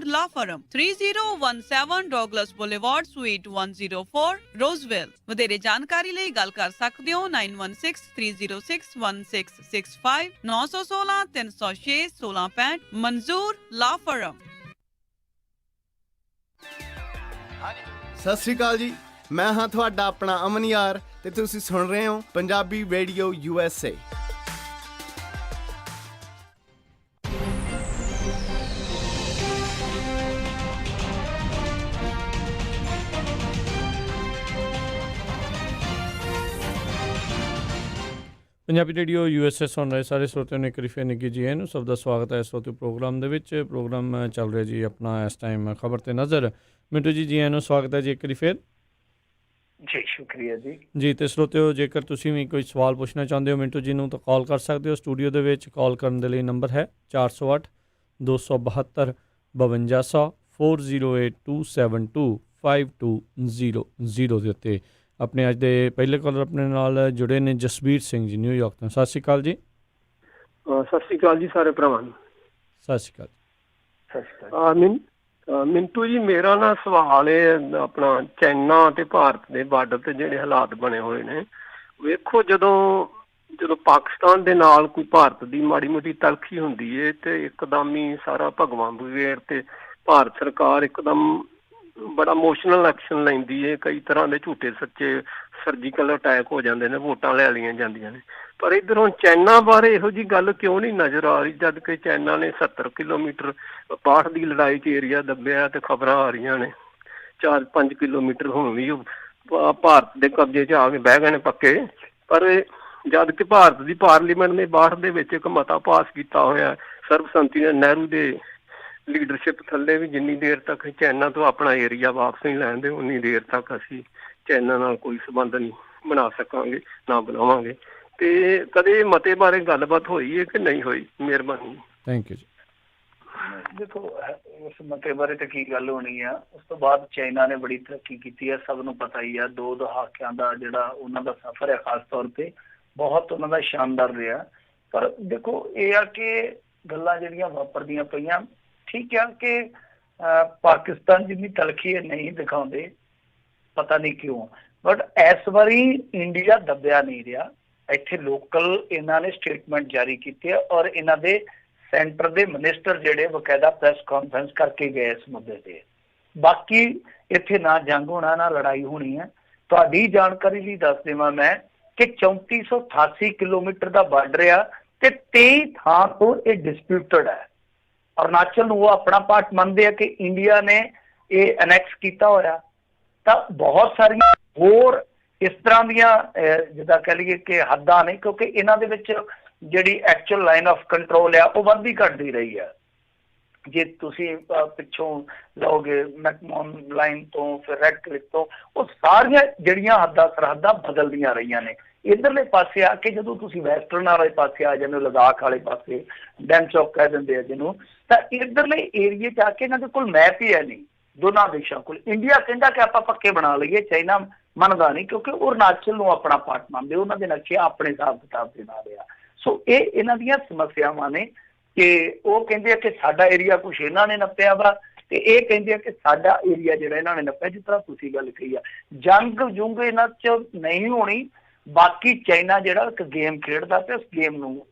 ਲਾ ਫਰਮ, 3017 ਡੌਗਲਸ ਬੁਲੇਵਾਰਡ, ਸੂਈਟ 104 ਰੋਜ਼ਵਿਲ। ਵਧੇਰੇ ਜਾਣਕਾਰੀ ਲਈ ਗੱਲ ਕਰ ਸਕਦੇ ਹੋ 9163061665 916 306 1665 ਮਨਜ਼ੂਰ ਲਾ ਫਰਮ। ਸਤਿ ਸ਼੍ਰੀ ਅਕਾਲ ਜੀ, ਮੈਂ ਹਾਂ ਤੁਹਾਡਾ ਆਪਣਾ ਅਮਨ ਯਾਰ ਤੇ ਤੁਸੀਂ ਸੁਣ ਰਹੇ ਹੋ Punjabi radio USA। Punjabi radio USA ਸੁਣ ਰਹੇ ਸਾਰੇ ਸਰੋਤਿਆਂ ਨੂੰ ਇੱਕ ਵਾਰੀ ਫਿਰ ਨਿੱਘੀ ਜੀ ਨੂੰ ਸਭ ਦਾ ਸਵਾਗਤ ਹੈ ਇਸ ਵਕਤ ਪ੍ਰੋਗਰਾਮ ਦੇ ਵਿੱਚ। ਪ੍ਰੋਗਰਾਮ ਚੱਲ ਰਿਹਾ ਜੀ ਆਪਣਾ ਇਸ ਟਾਈਮ ਖਬਰ ਤੇ ਨਜ਼ਰ। ਮਿੰਟੂ ਜੀ ਨੂੰ ਸਵਾਗਤ ਹੈ ਜੀ ਇੱਕ ਵਾਰੀ ਫਿਰ। ਜੀ ਸ਼ੁਕਰੀਆ ਜੀ। ਜੀ ਤੇ ਸਰੋਤਿਓ, ਜੇਕਰ ਤੁਸੀਂ ਵੀ ਕੋਈ ਸਵਾਲ ਪੁੱਛਣਾ ਚਾਹੁੰਦੇ ਹੋ ਮਿੰਟੂ ਜੀ ਨੂੰ ਤਾਂ ਕਾਲ ਕਰ ਸਕਦੇ ਹੋ। ਸਟੂਡੀਓ ਦੇ ਵਿੱਚ ਕਾਲ ਕਰਨ ਦੇ ਲਈ ਨੰਬਰ ਹੈ 408 272 5200 408 272 5200 ਦੇ ਉੱਤੇ। ਆਪਣੇ ਅੱਜ ਦੇ ਪਹਿਲੇ ਕਾਲਰ ਆਪਣੇ ਨਾਲ ਜੁੜੇ ਨੇ ਜਸਬੀਰ ਸਿੰਘ ਜੀ ਨਿਊਯਾਰਕ ਤੋਂ। ਸਤਿ ਸ਼੍ਰੀ ਅਕਾਲ ਜੀ। ਸਤਿ ਸ਼੍ਰੀ ਅਕਾਲ ਜੀ ਸਾਰੇ ਭਰਾਵਾਂ ਨੂੰ। ਸਤਿ ਸ਼੍ਰੀ ਅਕਾਲ। ਸਤਿ ਸ਼੍ਰੀ ਅਕਾਲ। ਮਿੰਟੂ ਜੀ, ਮੇਰਾ ਨਾ ਸਵਾਲ ਇਹ ਆਪਣਾ ਚਾਈਨਾ ਤੇ ਭਾਰਤ ਦੇ ਬਾਰਡਰ ਤੇ ਜਿਹੜੇ ਹਾਲਾਤ ਬਣੇ ਹੋਏ ਨੇ, ਵੇਖੋ ਜਦੋਂ ਜਦੋਂ ਪਾਕਿਸਤਾਨ ਦੇ ਨਾਲ ਕੋਈ ਭਾਰਤ ਦੀ ਮਾੜੀ ਮੋਟੀ ਤਲਖੀ ਹੁੰਦੀ ਹੈ ਤੇ ਇੱਕਦਮ ਹੀ ਸਾਰਾ ਭਗਵਾਨ ਬੁਵੇਰ ਤੇ ਭਾਰਤ ਸਰਕਾਰ ਇੱਕਦਮ ਬੜਾ ਇਮੋਸ਼ਨਲ ਐਕਸ਼ਨ ਲੈਂਦੀ ਹੈ। ਕਈ ਤਰ੍ਹਾਂ ਦੇ ਝੂਠੇ ਸੱਚੇ ਸਰਜੀਕਲ ਅਟੈਕ ਹੋ ਜਾਂਦੇ ਨੇ, ਵੋਟਾਂ ਲੈ ਲਈਆਂ ਜਾਂਦੀਆਂ ਨੇ। ਪਰ ਇੱਧਰੋਂ ਚਾਈਨਾ ਬਾਰੇ ਇਹੋ ਜਿਹੀ ਗੱਲ ਕਿਉਂ ਨਹੀਂ ਨਜ਼ਰ ਆ ਰਹੀ, ਜਦ ਕਿ ਚਾਈਨਾ ਨੇ 70 ਕਿਲੋਮੀਟਰ 62 ਦੀ ਲੜਾਈ 'ਚ ਏਰੀਆ ਦੱਬਿਆ ਤੇ ਖਬਰਾਂ ਆ ਰਹੀਆਂ ਨੇ 4-5 ਕਿਲੋਮੀਟਰ ਹੁਣ ਵੀ ਉਹ ਭਾਰਤ ਦੇ ਕਬਜ਼ੇ 'ਚ ਆ ਕੇ ਬਹਿ ਗਏ ਨੇ ਪੱਕੇ। ਪਰ ਜਦ ਕਿ ਭਾਰਤ ਦੀ ਪਾਰਲੀਮੈਂਟ ਨੇ 62 ਦੇ ਵਿੱਚ ਇੱਕ ਮਤਾ ਪਾਸ ਕੀਤਾ ਹੋਇਆ ਸਰਬਸੰਮਤੀ ਨਾਲ, ਨਹਿਰੂ ਦੇ ਲੀਡਰਸ਼ਿਪ ਥੱਲੇ ਵੀ, ਜਿੰਨੀ ਦੇਰ ਤੱਕ ਚਾਈਨਾ ਤੋਂ ਆਪਣਾ ਏਰੀਆ ਵਾਪਸ ਨਹੀਂ ਲੈਂਦੇ ਉਨੀ ਦੇਰ ਤੱਕ ਅਸੀਂ ਚਾਈਨਾ ਨਾਲ ਕੋਈ ਸੰਬੰਧ ਨਹੀਂ ਬਣਾ ਸਕਾਂਗੇ, ਨਾ ਬਣਾਵਾਂਗੇ। ਤੇ ਕਦੇ ਮਤੇ ਬਾਰੇ ਗੱਲਬਾਤ ਹੋਈ ਹੈ ਕਿ ਨਹੀਂ ਹੋਈ? ਮਿਹਰਬਾਨੀ। ਥੈਂਕ ਯੂ ਜੀ। ਦੇਖੋ ਉਸ ਮਤੇ ਬਾਰੇ ਤਾਂ ਕੀ ਗੱਲ ਹੋਣੀ ਆ, ਉਸ ਤੋਂ ਬਾਅਦ ਚਾਈਨਾ ਨੇ ਬੜੀ ਤਰੱਕੀ ਕੀਤੀ ਹੈ, ਸਭ ਨੂੰ ਪਤਾ ਹੀ ਆ। 2 ਦਹਾਕਿਆਂ ਦਾ ਜਿਹੜਾ ਉਹਨਾਂ ਦਾ ਸਫ਼ਰ ਹੈ ਖਾਸ ਤੌਰ ਤੇ ਬਹੁਤ ਉਹਨਾਂ ਦਾ ਸ਼ਾਨਦਾਰ ਰਿਹਾ। ਪਰ ਦੇਖੋ ਇਹ ਆ ਕਿ ਗੱਲਾਂ ਜਿਹੜੀਆਂ ਵਾਪਰਦੀਆਂ ਪਈਆਂ, ਠੀਕ ਆ ਕਿ ਪਾਕਿਸਤਾਨ ਜਿੰਨੀ ਤਲਖੀ ਨਹੀਂ ਦਿਖਾਉਂਦੇ, ਪਤਾ ਨਹੀਂ ਕਿਉਂ, ਬਟ ਇਸ ਵਾਰੀ ਇੰਡੀਆ ਦੱਬਿਆ ਨਹੀਂ ਰਿਹਾ। ਇੱਥੇ ਲੋਕਲ ਇਹਨਾਂ ਨੇ ਸਟੇਟਮੈਂਟ ਜਾਰੀ ਕੀਤੀ ਹੈ ਔਰ ਇਹਨਾਂ ਦੇ ਸੈਂਟਰ ਦੇ ਮਿਨਿਸਟਰ ਜਿਹੜੇ ਬਕਾਇਦਾ ਪ੍ਰੈਸ ਕਾਨਫਰੰਸ ਕਰਕੇ ਗਏ ਇਸ ਮੁੱਦੇ ਤੇ। ਬਾਕੀ ਇੱਥੇ ਨਾ ਜੰਗ ਹੋਣਾ ਨਾ ਲੜਾਈ ਹੋਣੀ ਹੈ। ਤੁਹਾਡੀ ਜਾਣਕਾਰੀ ਲਈ ਦੱਸ ਦੇਵਾਂ ਮੈਂ ਕਿ 3488 ਕਿਲੋਮੀਟਰ ਦਾ ਬਾਰਡਰ ਆ ਤੇ 23 ਥਾਂ ਤੋਂ ਇਹ ਡਿਸਪਿਊਟਡ ਹੈ। ਅਰੁਣਾਚਲ ਨੂੰ ਉਹ ਆਪਣਾ ਪਾਰਟ ਮੰਨਦੇ ਆ ਕਿ ਇੰਡੀਆ ਨੇ ਇਹ ਅਨੈਕਸ ਕੀਤਾ ਹੋਇਆ। ਤਾਂ ਬਹੁਤ ਸਾਰੀਆਂ ਹੋਰ ਇਸ ਤਰ੍ਹਾਂ ਦੀਆਂ ਜਿੱਦਾਂ ਕਹਿ ਲਈਏ ਕਿ ਹੱਦਾਂ ਨੇ, ਕਿਉਂਕਿ ਇਹਨਾਂ ਦੇ ਵਿੱਚ ਜਿਹੜੀ ਐਕਚੁਅਲ ਲਾਈਨ ਆਫ ਕੰਟਰੋਲ ਆ ਉਹ ਵੱਧਦੀ ਘਟਦੀ ਰਹੀ ਆ। ਜੇ ਤੁਸੀਂ ਪਿੱਛੋਂ ਲਓਗੇ ਮੈਕਮੋਹਨ ਲਾਈਨ ਤੋਂ, ਫਿਰ ਰੈਡ ਕਲਿਫ ਤੋਂ, ਉਹ ਸਾਰੀਆਂ ਜਿਹੜੀਆਂ ਹੱਦਾਂ ਸਰਹੱਦਾਂ ਬਦਲਦੀਆਂ ਰਹੀਆਂ ਨੇ। ਇੱਧਰਲੇ ਪਾਸੇ ਆ ਕੇ ਜਦੋਂ ਤੁਸੀਂ ਵੈਸਟਰਨ ਵਾਲੇ ਪਾਸੇ ਆ ਜਾਂਦੇ ਹੋ, ਲਦਾਖ ਵਾਲੇ ਪਾਸੇ ਡੈਮ ਚੌਕ ਕਹਿ ਦਿੰਦੇ ਆ ਜਿਹਨੂੰ, ਤਾਂ ਇੱਧਰਲੇ ਏਰੀਏ 'ਚ ਆ ਕੇ ਇਹਨਾਂ ਦੇ ਕੋਲ ਮੈਪ ਹੀ ਹੈ ਨਹੀਂ ਦੋਨਾਂ ਦੇਸ਼ਾਂ ਕੋਲ। ਇੰਡੀਆ ਕਹਿੰਦਾ ਕਿ ਆਪਾਂ ਪੱਕੇ ਬਣਾ ਲਈਏ, ਚਾਈਨਾ ਮੰਨਦਾ ਨਹੀਂ ਕਿਉਂਕਿ ਉਹ ਅਰੁਣਾਚਲ ਨੂੰ ਆਪਣਾ ਪਾਰਟ ਮੰਨਦੇ, ਉਹਨਾਂ ਦੇ ਨਕਸ਼ੇ ਆਪਣੇ ਹਿਸਾਬ ਕਿਤਾਬ ਦੇ ਨਾਲ ਆ। ਸੋ ਇਹ ਇਹਨਾਂ ਦੀਆਂ ਸਮੱਸਿਆਵਾਂ ਨੇ ਕਿ ਉਹ ਕਹਿੰਦੇ ਆ ਕਿ ਸਾਡਾ ਏਰੀਆ ਕੁਛ ਇਹਨਾਂ ਨੇ ਨੱਪਿਆ ਵਾ ਤੇ ਇਹ ਕਹਿੰਦੇ ਆ ਕਿ ਸਾਡਾ ਏਰੀਆ ਜਿਹੜਾ ਇਹਨਾਂ ਨੇ ਨੱਪਿਆ। ਜਿਸ ਤਰ੍ਹਾਂ ਤੁਸੀਂ ਗੱਲ ਕਹੀ ਆ, ਜੰਗ ਜੁੰਗ ਇਹਨਾਂ 'ਚ ਨਹੀਂ ਹੋਣੀ। ਬਾਕੀ ਚਾਈਨਾ ਜਿਹੜਾ ਇੱਕ ਗੇਮ ਖੇਡਦਾ ਤੇ ਉਸ ਗੇਮ ਨੂੰ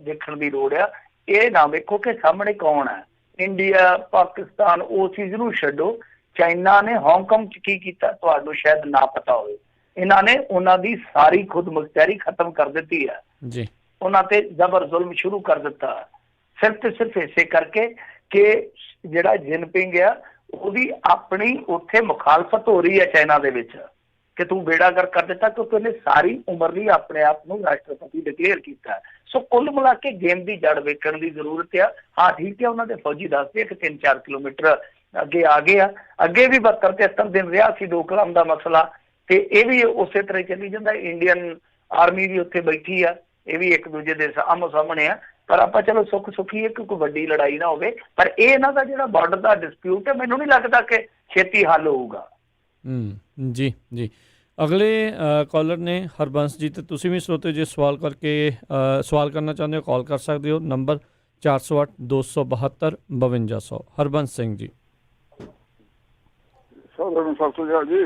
ਦੇਖਣ ਦੀ ਲੋੜ ਆ। ਇਹ ਨਾ ਵੇਖੋ ਕਿ ਸਾਹਮਣੇ ਕੌਣ ਹੈ, ਇੰਡੀਆ, ਪਾਕਿਸਤਾਨ, ਉਹ ਚੀਜ਼ ਨੂੰ ਛੱਡੋ। ਚਾਈਨਾ ਨੇ ਹਾਂਗਕਾਂਗ 'ਚ ਕੀ ਕੀਤਾ ਤੁਹਾਨੂੰ ਸ਼ਾਇਦ ਨਾ ਪਤਾ ਹੋਵੇ। ਇਹਨਾਂ ਨੇ ਉਹਨਾਂ ਦੀ ਸਾਰੀ ਖੁਦ ਮੁਖਤਿਆਰੀ ਖਤਮ ਕਰ ਦਿੱਤੀ ਹੈ ਜੀ, ਉਹਨਾਂ ਤੇ ਜ਼ਬਰ ਜ਼ੁਲਮ ਸ਼ੁਰੂ ਕਰ ਦਿੱਤਾ ਸਿਰਫ ਤੇ ਸਿਰਫ ਇਸੇ ਕਰਕੇ ਕਿ ਜਿਹੜਾ ਜਿਨਪਿੰਗ ਆ ਉਹਦੀ ਆਪਣੀ ਉੱਥੇ ਮੁਖਾਲਫਤ ਹੋ ਰਹੀ ਹੈ ਚਾਈਨਾ ਦੇ ਵਿੱਚ ਕਿ ਤੂੰ ਬੇੜਾਗਰ ਕਰ ਦਿੱਤਾ, ਕਿਉਂਕਿ ਉਹਨੇ ਸਾਰੀ ਉਮਰ ਲਈ ਆਪਣੇ ਆਪ ਨੂੰ ਰਾਸ਼ਟਰਪਤੀ ਡਿਕਲੇਅਰ ਕੀਤਾ। ਸੋ ਕੁੱਲ ਮਿਲਾ ਕੇ ਗੇਮ ਦੀ ਜੜ ਵੇਖਣ ਦੀ ਜ਼ਰੂਰਤ ਆ। ਹਾਂ ਠੀਕ ਹੈ, ਉਹਨਾਂ ਦੇ ਫੌਜੀ ਦੱਸਦੇ ਕਿ 3-4 ਕਿਲੋਮੀਟਰ ਅੱਗੇ ਆ ਗਏ ਆ। ਅੱਗੇ ਵੀ 72-73 ਦਿਨ ਰਿਹਾ ਸੀ ਡੋਕਲਾਮ ਦਾ ਮਸਲਾ, ਤੇ ਇਹ ਵੀ ਉਸੇ ਤਰ੍ਹਾਂ ਚੱਲੀ ਜਾਂਦਾ। ਇੰਡੀਅਨ ਆਰਮੀ ਵੀ ਉੱਥੇ ਬੈਠੀ ਆ, ਇਹ ਵੀ ਇੱਕ ਦੂਜੇ ਦੇ ਆਮੋ ਸਾਹਮਣੇ ਆ। ਪਰ ਆਪਾਂ ਚਲੋ ਸੁੱਖ ਸੁਖੀ ਹੈ ਕਿ ਕੋਈ ਵੱਡੀ ਲੜਾਈ ਨਾ ਹੋਵੇ। ਪਰ ਇਹ ਇਹਨਾਂ ਦਾ ਜਿਹੜਾ ਬਾਰਡਰ ਦਾ ਡਿਸਪਿਊਟ ਹੈ, ਮੈਨੂੰ ਨਹੀਂ ਲੱਗਦਾ ਕਿ ਛੇਤੀ ਹੱਲ ਹੋਊਗਾ। ਜੀ ਜੀ। ਅਗਲੇ ਕਾਲਰ ਨੇ ਹਰਬੰਸ ਜੀ, ਤੇ ਤੁਸੀਂ ਵੀ ਸਰੋਤੇ ਜੇ ਸਵਾਲ ਸਵਾਲ ਕਰਨਾ ਚਾਹੁੰਦੇ ਹੋ ਕਾਲ ਕਰ ਸਕਦੇ ਹੋ। ਨੰਬਰ 408 272 5200। ਹਰਬੰਸ ਸਿੰਘ ਜੀ। ਸਤਿ ਸ਼੍ਰੀ ਅਕਾਲ ਜੀ।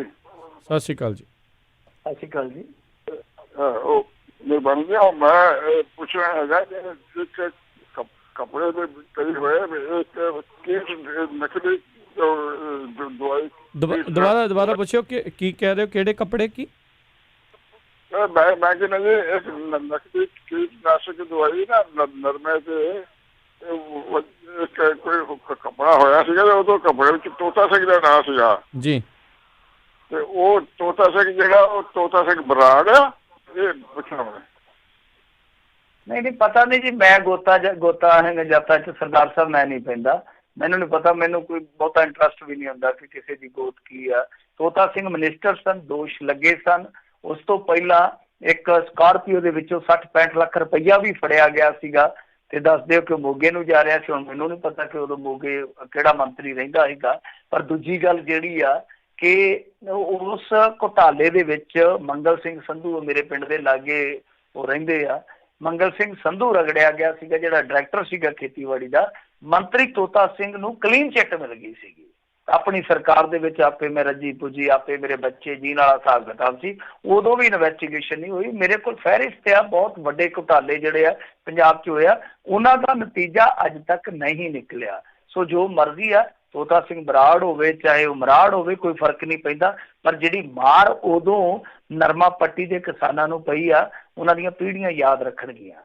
ਸਤਿ ਸ਼੍ਰੀ ਅਕਾਲ ਜੀ। ਸਤਿ ਸ਼੍ਰੀ ਅਕਾਲ ਜੀ। ਉਹ ਮਿਹਰਬਾਨੀ ਜੀ, ਮੈਂ ਪੁੱਛਣਾ ਹੈਗਾ ਕਿ ਕੱਪੜੇ ਦੇ ਕਈ ਹੋਏ ਕੀ ਨਕਲੀ ਦਵਾਈ। ਦੁਬਾਰਾ ਪੁੱਛਿਓ ਕਿ ਕੀ ਕਹਿ ਰਹੇ ਹੋ, ਕਿਹੜੇ ਕੱਪੜੇ? ਕੀ ਮੈਂ ਕਹਿੰਦਾ ਜੀ ਇੱਕ ਨਕਲੀ ਕੀਟਨਾਸ਼ਕ ਦਵਾਈ ਨਾ ਨਰਮੇ ਤੇ ਕੋਈ ਕੱਪੜਾ ਹੋਇਆ ਸੀਗਾ, ਉਦੋਂ ਕੱਪੜੇ ਵਿੱਚ ਤੋਤਾ ਸਿੰਘ ਦਾ ਨਾਂ ਸੀਗਾ ਜੀ, ਤੇ ਉਹ ਤੋਤਾ ਸਿੰਘ ਜਿਹੜਾ ਉਹ ਤੋਤਾ ਸਿੰਘ ਬਰਾੜ ਆ, ਇਹ ਪੁੱਛਣਾ ਮੈਂ। ਨਹੀਂ ਪਤਾ ਨਹੀਂ ਜੀ, ਮੈਂ ਗੋਤਾ ਜਾਤਾਂ 'ਚ ਸਰਦਾਰ ਸਾਹਿਬ ਮੈਂ ਨਹੀਂ ਪੈਂਦਾ, ਮੈਨੂੰ ਨਹੀਂ ਪਤਾ। ਮੈਨੂੰ ਕੋਈ ਬਹੁਤਾ ਇੰਟਰਸਟ ਵੀ ਨਹੀਂ ਹੁੰਦਾ ਕਿ ਕਿਸੇ ਦੀ ਗੋਤ ਕੀ ਆ। ਤੋਤਾ ਸਿੰਘ ਮਿਨਿਸਟਰ ਸਨ, ਦੋਸ਼ ਲੱਗੇ ਸਨ। ਉਸ ਤੋਂ ਪਹਿਲਾਂ ਇੱਕ ਸਕਾਰਪੀਓ ਦੇ ਵਿੱਚੋਂ 60-65 ਲੱਖ ਰੁਪਈਆ ਵੀ ਫੜਿਆ ਗਿਆ ਸੀਗਾ ਤੇ ਦੱਸਦੇ ਹੋ ਕਿ ਮੋਗੇ ਨੂੰ ਜਾ ਰਿਹਾ ਸੀ। ਹੁਣ ਮੈਨੂੰ ਨਹੀਂ ਪਤਾ ਕਿ ਉਦੋਂ ਮੋਗੇ ਕਿਹੜਾ ਮੰਤਰੀ ਰਹਿੰਦਾ ਸੀਗਾ। ਪਰ ਦੂਜੀ ਗੱਲ ਜਿਹੜੀ ਆ ਕਿ ਉਸ ਘੁਟਾਲੇ ਦੇ ਵਿੱਚ ਮੰਗਲ ਸਿੰਘ ਸੰਧੂ, ਮੇਰੇ ਪਿੰਡ ਦੇ ਲਾਗੇ ਉਹ ਰਹਿੰਦੇ ਆ, ਮੰਗਲ ਸਿੰਘ ਸੰਧੂ ਰਗੜਿਆ ਗਿਆ ਸੀਗਾ, ਜਿਹੜਾ ਡਾਇਰੈਕਟਰ ਸੀਗਾ ਖੇਤੀਬਾੜੀ ਦਾ। ਮੰਤਰੀ ਤੋਤਾ ਸਿੰਘ ਨੂੰ ਕਲੀਨ ਚਿੱਟ ਮਿਲ ਗਈ ਸੀਗੀ ਆਪਣੀ ਸਰਕਾਰ ਦੇ ਵਿੱਚ। ਆਪੇ ਮੈਂ ਰੱਜੀ ਪੁੱਜੀ, ਆਪੇ ਮੇਰੇ ਬੱਚੇ ਜੀਣ ਵਾਲਾ ਹਿਸਾਬ ਕਿਤਾਬ ਸੀ। ਉਦੋਂ ਵੀ ਇਨਵੈਸਟੀਗੇਸ਼ਨ ਨਹੀਂ ਹੋਈ। ਮੇਰੇ ਕੋਲ ਫਹਿਰਿਸਤ ਆ ਬਹੁਤ ਵੱਡੇ ਘੁਟਾਲੇ ਜਿਹੜੇ ਆ ਪੰਜਾਬ 'ਚ ਹੋਇਆ, ਉਹਨਾਂ ਦਾ ਨਤੀਜਾ ਅੱਜ ਤੱਕ ਨਹੀਂ ਨਿਕਲਿਆ। ਸੋ ਜੋ ਮਰਜ਼ੀ ਆ, ਤੋਤਾ ਸਿੰਘ ਬਰਾੜ ਹੋਵੇ ਚਾਹੇ ਉਹ ਮਰਾੜ ਹੋਵੇ, ਕੋਈ ਫਰਕ ਨਹੀਂ ਪੈਂਦਾ। ਪਰ ਜਿਹੜੀ ਮਾਰ ਉਦੋਂ ਨਰਮਾ ਪੱਟੀ ਦੇ ਕਿਸਾਨਾਂ ਨੂੰ ਪਈ ਆ, ਉਹਨਾਂ ਦੀਆਂ ਪੀੜ੍ਹੀਆਂ ਯਾਦ ਰੱਖਣਗੀਆਂ।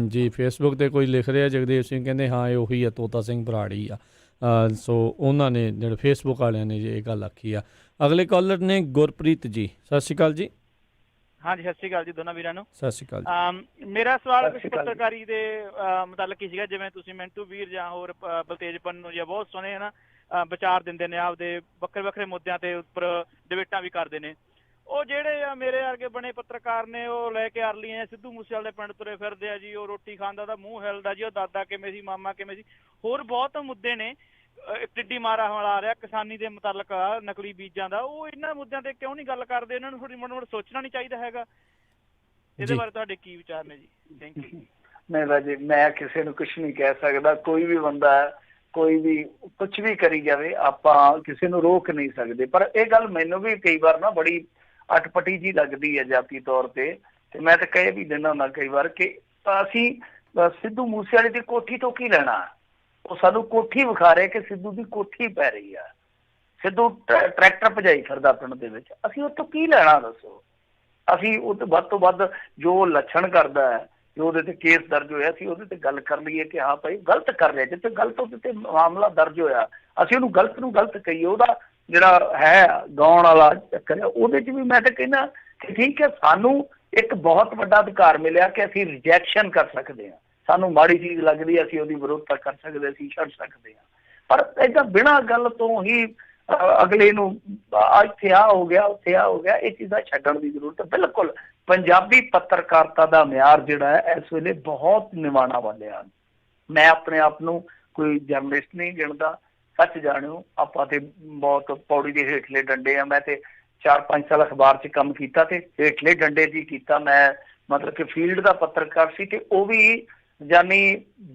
ਜੀ, ਫੇਸਬੁੱਕ ਤੇ ਕੋਈ ਲਿਖ ਰਿਹਾ ਜਗਦੇਵ ਸਿੰਘ, ਕਹਿੰਦੇ ਹਾਂ ਇਹ ਉਹੀ ਆ, ਤੋਤਾ ਸਿੰਘ ਬਰਾੜ ਹੀ ਆ। ਸੋ ਉਹਨਾਂ ਨੇ ਜਿਹੜੇ ਫੇਸਬੁੱਕ ਵਾਲਿਆਂ ਨੇ ਇਹ ਗੱਲ ਆਖੀ ਆ। ਅਗਲੇ ਕਾਲਰ ਨੇ ਗੁਰਪ੍ਰੀਤ ਜੀ। ਸਤਿ ਸ਼੍ਰੀ ਅਕਾਲ ਜੀ। ਹਾਂਜੀ, ਸਤਿ ਸ਼੍ਰੀ ਅਕਾਲ ਜੀ ਦੋਨਾਂ ਵੀਰਾਂ ਨੂੰ। ਸਤਿ ਸ਼੍ਰੀ ਅਕਾਲ ਜੀ। ਮੇਰਾ ਸਵਾਲ ਕੁਝ ਪੱਤਰਕਾਰੀ ਦੇ ਮੁਤਲਕ ਹੀ ਸੀਗਾ। ਜਿਵੇਂ ਤੁਸੀਂ ਮਿੰਟੂ ਵੀਰ ਜਾਂ ਹੋਰ ਬਲਤੇਜ ਪੰਨੂ ਜਾਂ ਬਹੁਤ ਸੋਹਣੇ ਨਾ ਵਿਚਾਰ ਦਿੰਦੇ ਨੇ, ਆਪਦੇ ਵੱਖਰੇ ਵੱਖਰੇ ਮੁੱਦਿਆਂ ਤੇ ਉੱਪਰ ਡਿਬੇਟਾਂ ਵੀ ਕਰਦੇ ਨੇ। ਉਹ ਜਿਹੜੇ ਆ ਮੇਰੇ ਵਰਗੇ ਬਣੇ ਪੱਤਰਕਾਰ ਨੇ, ਉਹ ਲੈ ਕੇ ਅਰਲੀਆਂ ਸਿੱਧੂ ਮੂਸੇਵਾਲੇ ਦੇ ਪਿੰਡ ਤੁਰੇ ਫਿਰਦੇ ਆ ਜੀ। ਉਹ ਰੋਟੀ ਖਾਂਦਾ ਉਹਦਾ ਮੂੰਹ ਹਿਲਦਾ ਜੀ, ਉਹ ਦਾਦਾ ਕਿਵੇਂ ਸੀ, ਮਾਮਾ ਕਿਵੇਂ ਸੀ, ਹੋਰ ਬਹੁਤ ਮੁੱਦੇ ਨੇ। ਟਿੱਡੀ ਮਾਰਾ ਵਾਲਾ ਆ ਰਿਹਾ ਕਿਸਾਨੀ ਦੇ ਮੁਤਲਕ, ਨਕਲੀ ਬੀਜਾਂ ਦਾ। ਉਹ ਇਹਨਾਂ ਮੁੱਦਿਆਂ ਤੇ ਕਿਉਂ ਨਹੀਂ ਗੱਲ ਕਰਦੇ? ਇਹਨਾਂ ਨੂੰ ਥੋੜੀ ਮੋੜ ਸੋਚਣਾ ਨਹੀਂ ਚਾਹੀਦਾ ਹੈਗਾ? ਇਹਦੇ ਬਾਰੇ ਤੁਹਾਡੇ ਕੀ ਵਿਚਾਰ ਨੇ ਜੀ? Thank you. ਨਹੀਂ ਰਾਜੇ, ਮੈਂ ਕਿਸੇ ਨੂੰ ਕੁਛ ਨਹੀਂ ਕਹਿ ਸਕਦਾ। ਕੋਈ ਵੀ ਬੰਦਾ ਕੋਈ ਵੀ ਕੁਛ ਵੀ ਕਰੀ ਜਾਵੇ, ਆਪਾਂ ਕਿਸੇ ਨੂੰ ਰੋਕ ਨਹੀਂ ਸਕਦੇ। ਪਰ ਇਹ ਗੱਲ ਮੈਨੂੰ ਵੀ ਕਈ ਵਾਰ ਨਾ ਬੜੀ ਅਟਪਟੀ ਜੀ ਲੱਗਦੀ ਹੈ ਜਾਤੀ ਤੌਰ ਤੇ ਮੈਂ ਤਾਂ ਕਹਿ ਵੀ ਦਿੰਦਾ ਹੁੰਦਾ ਕਈ ਵਾਰ ਕਿ ਅਸੀਂ ਸਿੱਧੂ ਮੂਸੇਵਾਲੇ ਦੀ ਕੋਠੀ ਤੋਂ ਕੀ ਲੈਣਾ? ਉਹ ਸਾਨੂੰ ਕੋਠੀ ਵਿਖਾ ਰਿਹਾ ਕਿ ਸਿੱਧੂ ਦੀ ਕੋਠੀ ਪੈ ਰਹੀ ਆ। ਸਿੱਧੂ ਟਰੈਕਟਰ ਭਜਾਈ ਫਿਰਦਾ ਪਿੰਡ ਦੇ ਵਿੱਚ, ਅਸੀਂ ਉਹ ਤੋਂ ਕੀ ਲੈਣਾ ਦੱਸੋ? ਅਸੀਂ ਉਹ ਤੋਂ ਵੱਧ ਜੋ ਲੱਛਣ ਕਰਦਾ ਹੈ, ਜੋ ਉਹਦੇ ਤੇ ਕੇਸ ਦਰਜ ਹੋਇਆ, ਅਸੀਂ ਉਹਦੇ ਤੇ ਗੱਲ ਕਰ ਲਈਏ ਕਿ ਹਾਂ ਭਾਈ ਗਲਤ ਕਰ ਰਿਹਾ। ਜਿੱਥੇ ਗਲਤ ਉਹਦੇ ਤੇ ਮਾਮਲਾ ਦਰਜ ਹੋਇਆ, ਅਸੀਂ ਉਹਨੂੰ ਗਲਤ ਨੂੰ ਗਲਤ ਕਹੀਏ। ਉਹਦਾ ਜਿਹੜਾ ਹੈ ਗਾਉਣ ਵਾਲਾ ਚੱਕਰ ਹੈ, ਉਹਦੇ 'ਚ ਵੀ ਮੈਂ ਤਾਂ ਕਹਿੰਦਾ ਕਿ ਠੀਕ ਹੈ, ਸਾਨੂੰ ਇੱਕ ਬਹੁਤ ਵੱਡਾ ਅਧਿਕਾਰ ਮਿਲਿਆ ਕਿ ਅਸੀਂ ਰਿਜੈਕਸ਼ਨ ਕਰ ਸਕਦੇ ਹਾਂ। ਸਾਨੂੰ ਮਾੜੀ ਚੀਜ਼ ਲੱਗਦੀ ਹੈ, ਅਸੀਂ ਉਹਦੀ ਵਿਰੋਧਤਾ ਕਰ ਸਕਦੇ, ਅਸੀਂ ਛੱਡ ਸਕਦੇ ਹਾਂ। ਪਰ ਏਦਾਂ ਬਿਨਾਂ ਗੱਲ ਤੋਂ ਹੀ ਅਗਲੇ ਨੂੰ ਇੱਥੇ ਆ ਹੋ ਗਿਆ, ਉੱਥੇ ਆ ਹੋ ਗਿਆ, ਇਹ ਚੀਜ਼ਾਂ ਛੱਡਣ ਦੀ ਜ਼ਰੂਰਤ ਹੈ। ਬਿਲਕੁਲ ਪੰਜਾਬੀ ਪੱਤਰਕਾਰਤਾ ਦਾ ਮਿਆਰ ਜਿਹੜਾ ਹੈ ਇਸ ਵੇਲੇ ਬਹੁਤ ਨਿਮਾਣਾ ਵਾਲਿਆ। ਮੈਂ ਆਪਣੇ ਆਪ ਨੂੰ ਕੋਈ ਜਰਨਲਿਸਟ ਨਹੀਂ ਗਿਣਦਾ। ਸੱਚ ਜਾਣਿਓ, ਆਪਾਂ ਤੇ ਬਹੁਤ ਪੌੜੀ ਦੇ ਹੇਠਲੇ ਡੰਡੇ ਆ। ਮੈਂ ਤੇ 4-5 ਸਾਲ ਅਖਬਾਰ 'ਚ ਕੰਮ ਕੀਤਾ ਤੇ ਹੇਠਲੇ ਡੰਡੇ ਦੀ ਕੀਤਾ। ਮੈਂ ਮਤਲਬ ਕਿ ਫੀਲਡ ਦਾ ਪੱਤਰਕਾਰ ਸੀ ਤੇ ਉਹ ਵੀ ਜਾਨੀ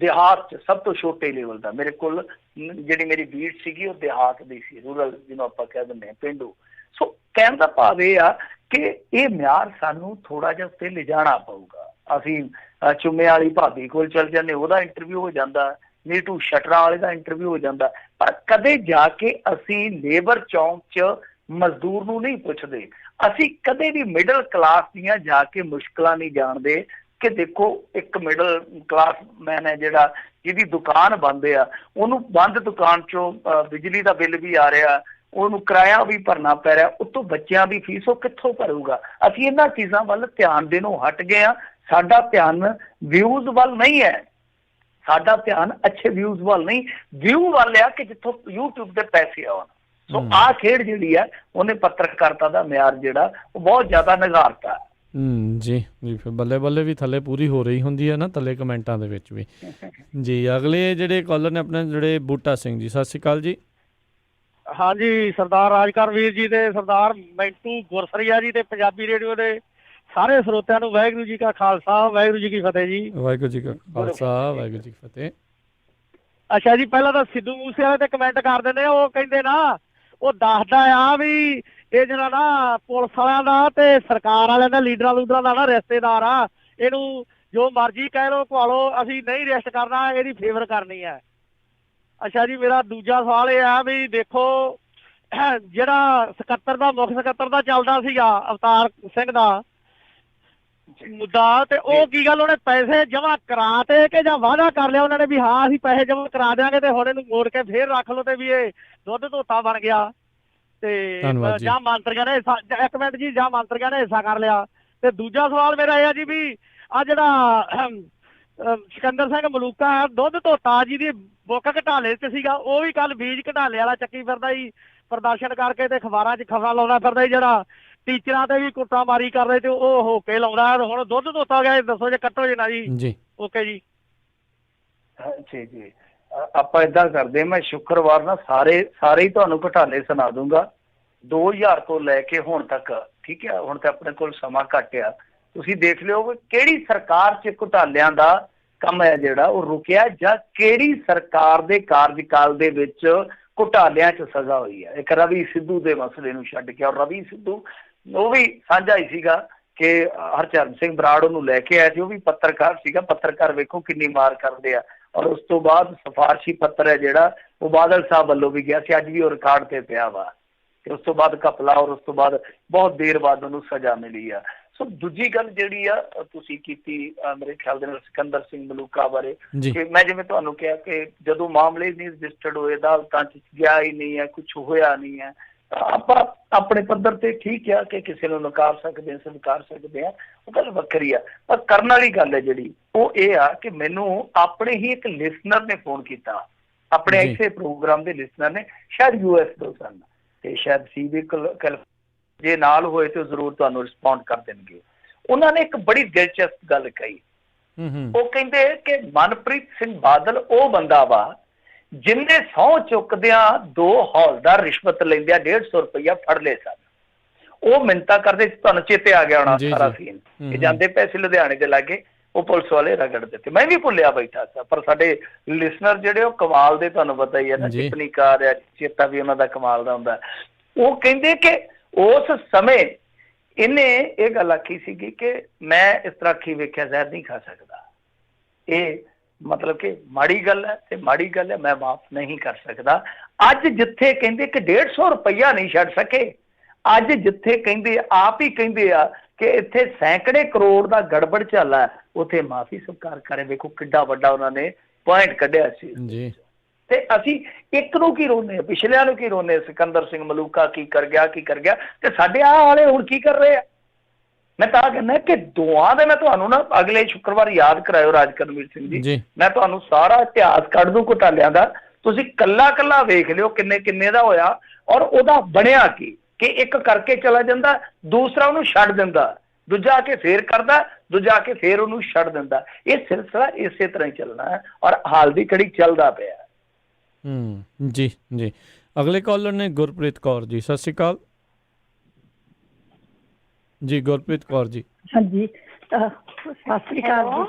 ਦਿਹਾਤ 'ਚ ਸਭ ਤੋਂ ਛੋਟੇ ਲੈਵਲ ਦਾ। ਮੇਰੇ ਕੋਲ ਜਿਹੜੀ ਮੇਰੀ ਬੀਟ ਸੀਗੀ ਉਹ ਦਿਹਾਤ ਦੀ ਸੀ, ਰੂਰਲ ਜਿਹਨੂੰ ਆਪਾਂ ਕਹਿ ਦਿੰਦੇ ਹਾਂ, ਪੇਂਡੂ। ਸੋ ਕਹਿਣ ਦਾ ਭਾਵ ਇਹ ਆ ਕਿ ਇਹ ਮਿਆਰ ਸਾਨੂੰ ਥੋੜਾ ਜਿਹਾ ਉੱਤੇ ਲਿਜਾਣਾ ਪਊਗਾ। ਅਸੀਂ ਚੁੰਮੇ ਵਾਲੀ ਭਾਬੀ ਕੋਲ ਚੱਲ ਜਾਂਦੇ, ਉਹਦਾ ਇੰਟਰਵਿਊ ਹੋ ਜਾਂਦਾ, ਨੀਟੂ ਸ਼ਟਰਾਂ ਵਾਲੇ ਦਾ ਇੰਟਰਵਿਊ ਹੋ ਜਾਂਦਾ। ਪਰ ਕਦੇ ਜਾ ਕੇ ਅਸੀਂ ਲੇਬਰ ਚੌਂਕ 'ਚ ਮਜ਼ਦੂਰ ਨੂੰ ਨਹੀਂ ਪੁੱਛਦੇ। ਅਸੀਂ ਕਦੇ ਵੀ ਮਿਡਲ ਕਲਾਸ ਦੀਆਂ ਜਾ ਕੇ ਮੁਸ਼ਕਲਾਂ ਨਹੀਂ ਜਾਣਦੇ ਕਿ ਦੇਖੋ ਇੱਕ ਮਿਡਲ ਕਲਾਸ ਮੈਨ ਹੈ ਜਿਹੜਾ, ਜਿਹਦੀ ਦੁਕਾਨ ਬੰਦ ਆ, ਉਹਨੂੰ ਬੰਦ ਦੁਕਾਨ 'ਚੋਂ ਬਿਜਲੀ ਦਾ ਬਿੱਲ ਵੀ ਆ ਰਿਹਾ, ਉਹਨੂੰ ਕਿਰਾਇਆ ਵੀ ਭਰਨਾ ਪੈ ਰਿਹਾ, ਉੱਤੋਂ ਬੱਚਿਆਂ ਦੀ ਫੀਸ ਉਹ ਕਿੱਥੋਂ ਭਰੂਗਾ? ਅਸੀਂ ਇਹਨਾਂ ਚੀਜ਼ਾਂ ਵੱਲ ਧਿਆਨ ਦੇਣੋਂ ਹਟ ਗਏ ਹਾਂ। ਸਾਡਾ ਧਿਆਨ ਵਿਊਜ਼ ਵੱਲ ਨਹੀਂ ਹੈ, ਸਾਡਾ ਧਿਆਨ ਅੱਛੇ ਵਿਊਜ਼ ਵੱਲ ਨਹੀਂ, ਵਿਊ ਵੱਲ ਆ ਕਿ ਜਿੱਥੋਂ YouTube ਦੇ ਪੈਸੇ ਆਉਣ। ਸੋ ਆਹ ਖੇਡ ਜਿਹੜੀ ਆ ਉਹਨੇ ਪੱਤਰਕਾਰਤਾ ਦਾ ਮਿਆਰ ਜਿਹੜਾ ਉਹ ਬਹੁਤ ਜ਼ਿਆਦਾ ਨਿਗਾਰਤਾ। ਜੀ ਫਿਰ ਬੱਲੇ ਬੱਲੇ ਵੀ ਥੱਲੇ ਪੂਰੀ ਹੋ ਰਹੀ ਹੁੰਦੀ ਹੈ ਨਾ, ਥੱਲੇ ਕਮੈਂਟਾਂ ਦੇ ਵਿੱਚ ਵੀ। ਜੀ ਅਗਲੇ ਜਿਹੜੇ ਕਾਲਰ ਨੇ ਆਪਣੇ ਜਿਹੜੇ ਬੂਟਾ ਸਿੰਘ ਜੀ। ਸਤਿ ਸ਼੍ਰੀ ਅਕਾਲ ਜੀ। ਹਾਂਜੀ, ਸਰਦਾਰ ਰਾਜਕਰ ਵੀਰ ਜੀ ਤੇ ਸਰਦਾਰ ਮੈਂਟੂ ਗੁਰਸਰੀਆ ਜੀ ਤੇ ਪੰਜਾਬੀ ਰੇਡੀਓ ਦੇ ਸਾਰੇ ਸਰੋਤਿਆਂ ਨੂੰ ਵਾਹਿਗੁਰੂ ਜੀ ਕਾ ਖਾਲਸਾ, ਵਾਹਿਗੁਰੂ ਜੀ ਕੀ ਫਤਿਹ ਜੀ। ਵਾਹਿਗੁਰੂ ਜੀ ਕਾ ਖਾਲਸਾ, ਵਾਹਿਗੁਰੂ ਜੀ ਕੀ ਫਤਿਹ। ਅੱਛਾ ਜੀ, ਪਹਿਲਾਂ ਤਾਂ ਸਿੱਧੂ ਮੂਸੇਵਾਲੇ ਤੇ ਕਮੈਂਟ ਕਰ ਦਿੰਦੇ, ਉਹ ਕਹਿੰਦੇ ਨਾ, ਉਹ ਦੱਸਦਾ ਆ ਵੀ ਇਹ ਜਿਹੜਾ ਨਾ ਪੁਲਿਸ ਵਾਲਿਆਂ ਦਾ ਤੇ ਸਰਕਾਰ ਵਾਲਿਆਂ ਦਾ, ਲੀਡਰਾਂ ਲੂਡਰਾਂ ਦਾ ਨਾ ਰਿਸ਼ਤੇਦਾਰ ਆ, ਇਹਨੂੰ ਜੋ ਮਰਜ਼ੀ ਕਹਿ ਲਓ ਖਵਾ ਲਓ, ਅਸੀਂ ਨਹੀਂ ਰੈਸਟ ਕਰਨਾ, ਇਹਦੀ ਫੇਵਰ ਕਰਨੀ ਹੈ। ਅੱਛਾ ਜੀ, ਮੇਰਾ ਦੂਜਾ ਸਵਾਲ ਇਹ ਆ ਵੀ ਦੇਖੋ, ਜਿਹੜਾ ਸਕੱਤਰ ਦਾ, ਮੁੱਖ ਸਕੱਤਰ ਦਾ ਚੱਲਦਾ ਸੀਗਾ ਅਵਤਾਰ ਸਿੰਘ ਦਾ ਮੁੱਦਾ, ਤੇ ਉਹ ਕੀ ਗੱਲ ਉਹਨੇ ਪੈਸੇ ਜਮ੍ਹਾਂ ਕਰਾ ਤੇ ਕਿ ਜਾਂ ਵਾਅਦਾ ਕਰ ਲਿਆ ਉਹਨਾਂ ਨੇ ਵੀ ਹਾਂ ਅਸੀਂ ਪੈਸੇ ਜਮ੍ਹਾਂ ਕਰਾ ਦਿਆਂਗੇ ਤੇ ਹੁਣ ਇਹਨੂੰ ਮੋੜ ਕੇ ਫੇਰ ਰੱਖ ਲਓ ਤੇ ਵੀ ਇਹ ਦੁੱਧ ਧੋਤਾ ਬਣ ਗਿਆ? ਤੇ ਜਾਂ ਮੰਤਰੀਆਂ ਨੇ ਇੱਕ ਮਿੰਟ ਜੀ, ਜਾਂ ਮੰਤਰੀਆਂ ਨੇ ਹਿੱਸਾ ਕਰ ਲਿਆ? ਤੇ ਦੂਜਾ ਸਵਾਲ ਮੇਰਾ ਇਹ ਆ ਜੀ ਵੀ ਆ ਜਿਹੜਾ ਸਿਕੰਦਰ ਸਿੰਘ ਮਲੂਕਾ ਹੈ, ਦੁੱਧ ਧੋਤਾ ਜੀ ਦੀ ਬੁੱਕ ਘਟਾਲੇ ਚ ਸੀਗਾ, ਉਹ ਵੀ ਕੱਲ ਬੀਜ ਘਟਾਲੇ ਵਾਲਾ ਚੱਕੀ ਫਿਰਦਾ ਜੀ, ਪ੍ਰਦਰਸ਼ਨ ਕਰਕੇ ਤੇ ਅਖਬਾਰਾਂ 'ਚ ਖਬਰਾਂ ਲਾਉਂਦਾ ਫਿਰਦਾ ਜੀ, ਜਿਹੜਾ ਟੀਚਰਾਂ ਤੇ ਵੀ ਕੁੱਟਾਮਾਰੀ ਕਰ ਰਹੇ ਤੇ ਉਹ ਹੋ ਕੇ ਲਾਉਂਦਾ। ਹੁਣ ਦੁੱਧ ਧੋਤਾ ਗਿਆ, ਦੱਸੋ ਜੇ ਕੱਟੋ ਜੇ ਨਾ ਜੀ। ਓਕੇ ਜੀ। ਜੀ ਜੀ, ਆਪਾਂ ਏਦਾਂ ਕਰਦੇ, ਮੈਂ ਸ਼ੁੱਕਰਵਾਰ ਨਾ ਸਾਰੇ ਹੀ ਤੁਹਾਨੂੰ ਘਟਾਲੇ ਸੁਣਾ ਦੂੰਗਾ 2000 ਤੋਂ ਲੈ ਕੇ ਹੁਣ ਤੱਕ। ਠੀਕ ਹੈ, ਹੁਣ ਤਾਂ ਆਪਣੇ ਕੋਲ ਸਮਾਂ ਘੱਟ ਆ, ਤੁਸੀਂ ਦੇਖ ਲਿਓ ਕਿਹੜੀ ਸਰਕਾਰ 'ਚ ਘੁਟਾਲਿਆਂ ਦਾ ਕੰਮ ਹੈ ਜਿਹੜਾ ਉਹ ਰੁਕਿਆ, ਜਾਂ ਕਿਹੜੀ ਸਰਕਾਰ ਦੇ ਕਾਰਜਕਾਲ ਦੇ ਵਿੱਚ ਘੁਟਾਲਿਆਂ 'ਚ ਸਜ਼ਾ ਹੋਈ ਹੈ। ਇੱਕ ਰਵੀ ਸਿੱਧੂ ਦੇ ਮਸਲੇ ਨੂੰ ਛੱਡ ਕੇ, ਔਰ ਰਵੀ ਸਿੱਧੂ ਉਹ ਵੀ ਸਾਂਝਾ ਹੀ ਸੀਗਾ ਕਿ ਹਰਚਰਨ ਸਿੰਘ ਬਰਾੜ ਉਹਨੂੰ ਲੈ ਕੇ ਆਇਆ ਸੀ, ਉਹ ਵੀ ਪੱਤਰਕਾਰ ਸੀਗਾ। ਪੱਤਰਕਾਰ ਵੇਖੋ ਕਿੰਨੀ ਮਾਰ ਕਰਦੇ ਆ। ਔਰ ਉਸ ਤੋਂ ਬਾਅਦ ਸਿਫਾਰਸ਼ੀ ਪੱਤਰ ਹੈ ਜਿਹੜਾ ਉਹ ਬਾਦਲ ਸਾਹਿਬ ਵੱਲੋਂ ਵੀ ਗਿਆ ਸੀ, ਅੱਜ ਵੀ ਉਹ ਰਿਕਾਰਡ ਤੇ ਪਿਆ ਵਾ। ਤੇ ਉਸ ਤੋਂ ਬਾਅਦ ਘਪਲਾ, ਔਰ ਉਸ ਤੋਂ ਬਾਅਦ ਬਹੁਤ ਦੇਰ ਬਾਅਦ ਉਹਨੂੰ ਸਜ਼ਾ ਮਿਲੀ ਆ। ਸੋ ਦੂਜੀ ਗੱਲ ਜਿਹੜੀ ਆ ਤੁਸੀਂ ਕੀਤੀ ਮੇਰੇ ਖਿਆਲ ਦੇ ਨਾਲ ਸਿਕੰਦਰ ਸਿੰਘ ਮਲੂਕਾ ਬਾਰੇ, ਕਿ ਮੈਂ ਜਿਵੇਂ ਤੁਹਾਨੂੰ ਕਿਹਾ ਕਿ ਜਦੋਂ ਮਾਮਲੇ ਨਹੀਂ ਰਜਿਸਟਰਡ ਹੋਏ, ਅਦਾਲਤਾਂ 'ਚ ਗਿਆ ਹੀ ਨਹੀਂ ਹੈ, ਕੁਛ ਹੋਇਆ ਨਹੀਂ ਹੈ, ਆਪਾਂ ਆਪਣੇ ਪੱਧਰ ਤੇ ਠੀਕ ਆ ਕਿ ਕਿਸੇ ਨੂੰ ਨਕਾਰ ਸਕਦੇ ਹਾਂ, ਸਵੀਕਾਰ ਸਕਦੇ ਹਾਂ, ਉਹ ਗੱਲ ਵੱਖਰੀ ਆ। ਪਰ ਕਰਨ ਵਾਲੀ ਗੱਲ ਹੈ ਜਿਹੜੀ ਉਹ ਇਹ ਆ ਕਿ ਮੈਨੂੰ ਆਪਣੇ ਹੀ ਇੱਕ ਲਿਸਨਰ ਨੇ ਫੋਨ ਕੀਤਾ, ਆਪਣੇ ਇਸੇ ਪ੍ਰੋਗਰਾਮ ਦੇ ਲਿਸਨਰ ਨੇ, ਸ਼ਾਇਦ US ਤੋਂ ਸਨ ਤੇ ਸ਼ਾਇਦ ਸੀਬੀ ਜੇ ਨਾਲ ਹੋਏ ਤੇ ਜ਼ਰੂਰ ਤੁਹਾਨੂੰ ਰਿਸਪੌਂਡ ਕਰ ਦੇਣਗੇ। ਉਹਨਾਂ ਨੇ ਇੱਕ ਬੜੀ ਦਿਲਚਸਪ ਗੱਲ ਕਹੀ। ਉਹ ਕਹਿੰਦੇ ਕਿ ਮਨਪ੍ਰੀਤ ਸਿੰਘ ਬਾਦਲ ਉਹ ਬੰਦਾ ਵਾ ਜਿੰਨੇ ਸਹੁੰ ਚੁੱਕਦਿਆਂ 2 ਹੌਲਦਾਰ ਰਿਸ਼ਵਤ ਲੈਂਦਿਆਂ 150 ਰੁਪਇਆ ਫੜ ਲਏ ਸਨ। ਉਹ ਮਿੰਨਤਾਂ ਕਰਦੇ, ਤੁਹਾਨੂੰ ਚੇਤੇ ਆ ਗਿਆ ਹੋਣਾ ਸਾਰਾ ਸੀਨ, ਕਿ ਜਾਂਦੇ ਪੈਸੇ ਲੁਧਿਆਣੇ ਦੇ ਲਾਗੇ ਉਹ ਪੁਲਿਸ ਵਾਲੇ ਰਗੜ ਦਿੱਤੇ। ਮੈਂ ਵੀ ਭੁੱਲਿਆ ਬੈਠਾ ਸੀ, ਪਰ ਸਾਡੇ ਲਿਸਨਰ ਜਿਹੜੇ ਉਹ ਕਮਾਲ ਦੇ, ਤੁਹਾਨੂੰ ਪਤਾ ਹੀ ਹੈ ਨਾ, ਟਿੱਪਣੀਕਾਰ ਆ, ਚੇਤਾ ਵੀ ਉਹਨਾਂ ਦਾ ਕਮਾਲ ਦਾ ਹੁੰਦਾ। ਉਹ ਕਹਿੰਦੇ ਕਿ ਉਸ ਸਮੇਂ ਇਹਨੇ ਇਹ ਗੱਲ ਆਖੀ ਸੀਗੀ ਕਿ ਮੈਂ ਇਸ ਤਰ੍ਹਾਂ ਅੱਖੀ ਵੇਖਿਆ ਜ਼ਹਿਰ ਨਹੀਂ ਖਾ ਸਕਦਾ। ਇਹ ਮਤਲਬ ਕਿ ਮਾੜੀ ਗੱਲ ਹੈ ਤੇ ਮਾੜੀ ਗੱਲ ਹੈ, ਮੈਂ ਮਾਫ ਨਹੀਂ ਕਰ ਸਕਦਾ। ਅੱਜ ਜਿੱਥੇ ਕਹਿੰਦੇ ਕਿ 150 ਰੁਪਇਆ ਨਹੀਂ ਛੱਡ ਸਕੇ, ਅੱਜ ਜਿੱਥੇ ਕਹਿੰਦੇ ਆਪ ਹੀ ਕਹਿੰਦੇ ਆ ਕਿ ਇੱਥੇ ਸੈਂਕੜੇ ਕਰੋੜ ਦਾ ਗੜਬੜ ਚੱਲਾ, ਉੱਥੇ ਮਾਫੀ ਸਵੀਕਾਰ ਕਰੇ। ਵੇਖੋ ਕਿੱਡਾ ਵੱਡਾ ਉਹਨਾਂ ਨੇ ਪੁਆਇੰਟ ਕੱਢਿਆ ਸੀ ਜੀ। ਤੇ ਅਸੀਂ ਇੱਕ ਨੂੰ ਕੀ ਰੋਨੇ, ਪਿਛਲਿਆਂ ਨੂੰ ਕੀ ਰੋਨੇ, ਸਿਕੰਦਰ ਸਿੰਘ ਮਲੂਕਾ ਕੀ ਕਰ ਗਿਆ, ਕੀ ਕਰ ਗਿਆ, ਤੇ ਸਾਡੇ ਆਹ ਵਾਲੇ ਹੁਣ ਕੀ ਕਰ ਰਹੇ ਆ। ਮੈਂ ਤਾਂ ਕਹਿੰਦਾ ਕਿ ਦੁਆ ਦੇ, ਮੈਂ ਤੁਹਾਨੂੰ ਨਾ ਅਗਲੇ ਸ਼ੁੱਕਰਵਾਰ ਯਾਦ ਕਰਾਇਓ ਰਾਜਕਰਮਵੀਰ ਸਿੰਘ ਜੀ, ਮੈਂ ਤੁਹਾਨੂੰ ਸਾਰਾ ਇਤਿਹਾਸ ਕੱਢ ਦੂੰ ਘੁਟਾਲਿਆਂ ਦਾ, ਤੁਸੀਂ ਕੱਲਾ ਕੱਲਾ ਵੇਖ ਲਿਓ ਕਿੰਨੇ ਕਿੰਨੇ ਦਾ ਹੋਇਆ ਔਰ ਉਹਦਾ ਬਣਿਆ ਕੀ, ਕਿ ਇੱਕ ਕਰਕੇ ਚਲਾ ਜਾਂਦਾ, ਦੂਸਰਾ ਉਹਨੂੰ ਛੱਡ ਦਿੰਦਾ, ਦੂਜਾ ਆ ਕੇ ਫੇਰ ਕਰਦਾ, ਦੂਜਾ ਆ ਕੇ ਫੇਰ ਉਹਨੂੰ ਛੱਡ ਦਿੰਦਾ। ਇਹ ਸਿਲਸਿਲਾ ਇਸੇ ਤਰ੍ਹਾਂ ਹੀ ਚੱਲਣਾ ਹੈ ਔਰ ਹਾਲ ਦੀ ਘੜੀ ਚੱਲਦਾ ਪਿਆ। ਜੀ ਜੀ, ਅਗਲੇ ਕਾਲਰ ਨੇ ਗੁਰਪ੍ਰੀਤ ਕੌਰ ਜੀ, ਸਤਿ ਸ਼੍ਰੀ ਅਕਾਲ ਜੀ। ਗੁਰਪ੍ਰੀਤ ਕੌਰ ਜੀ, ਹਾਂਜੀ ਸਤਿ ਸ਼੍ਰੀ ਅਕਾਲ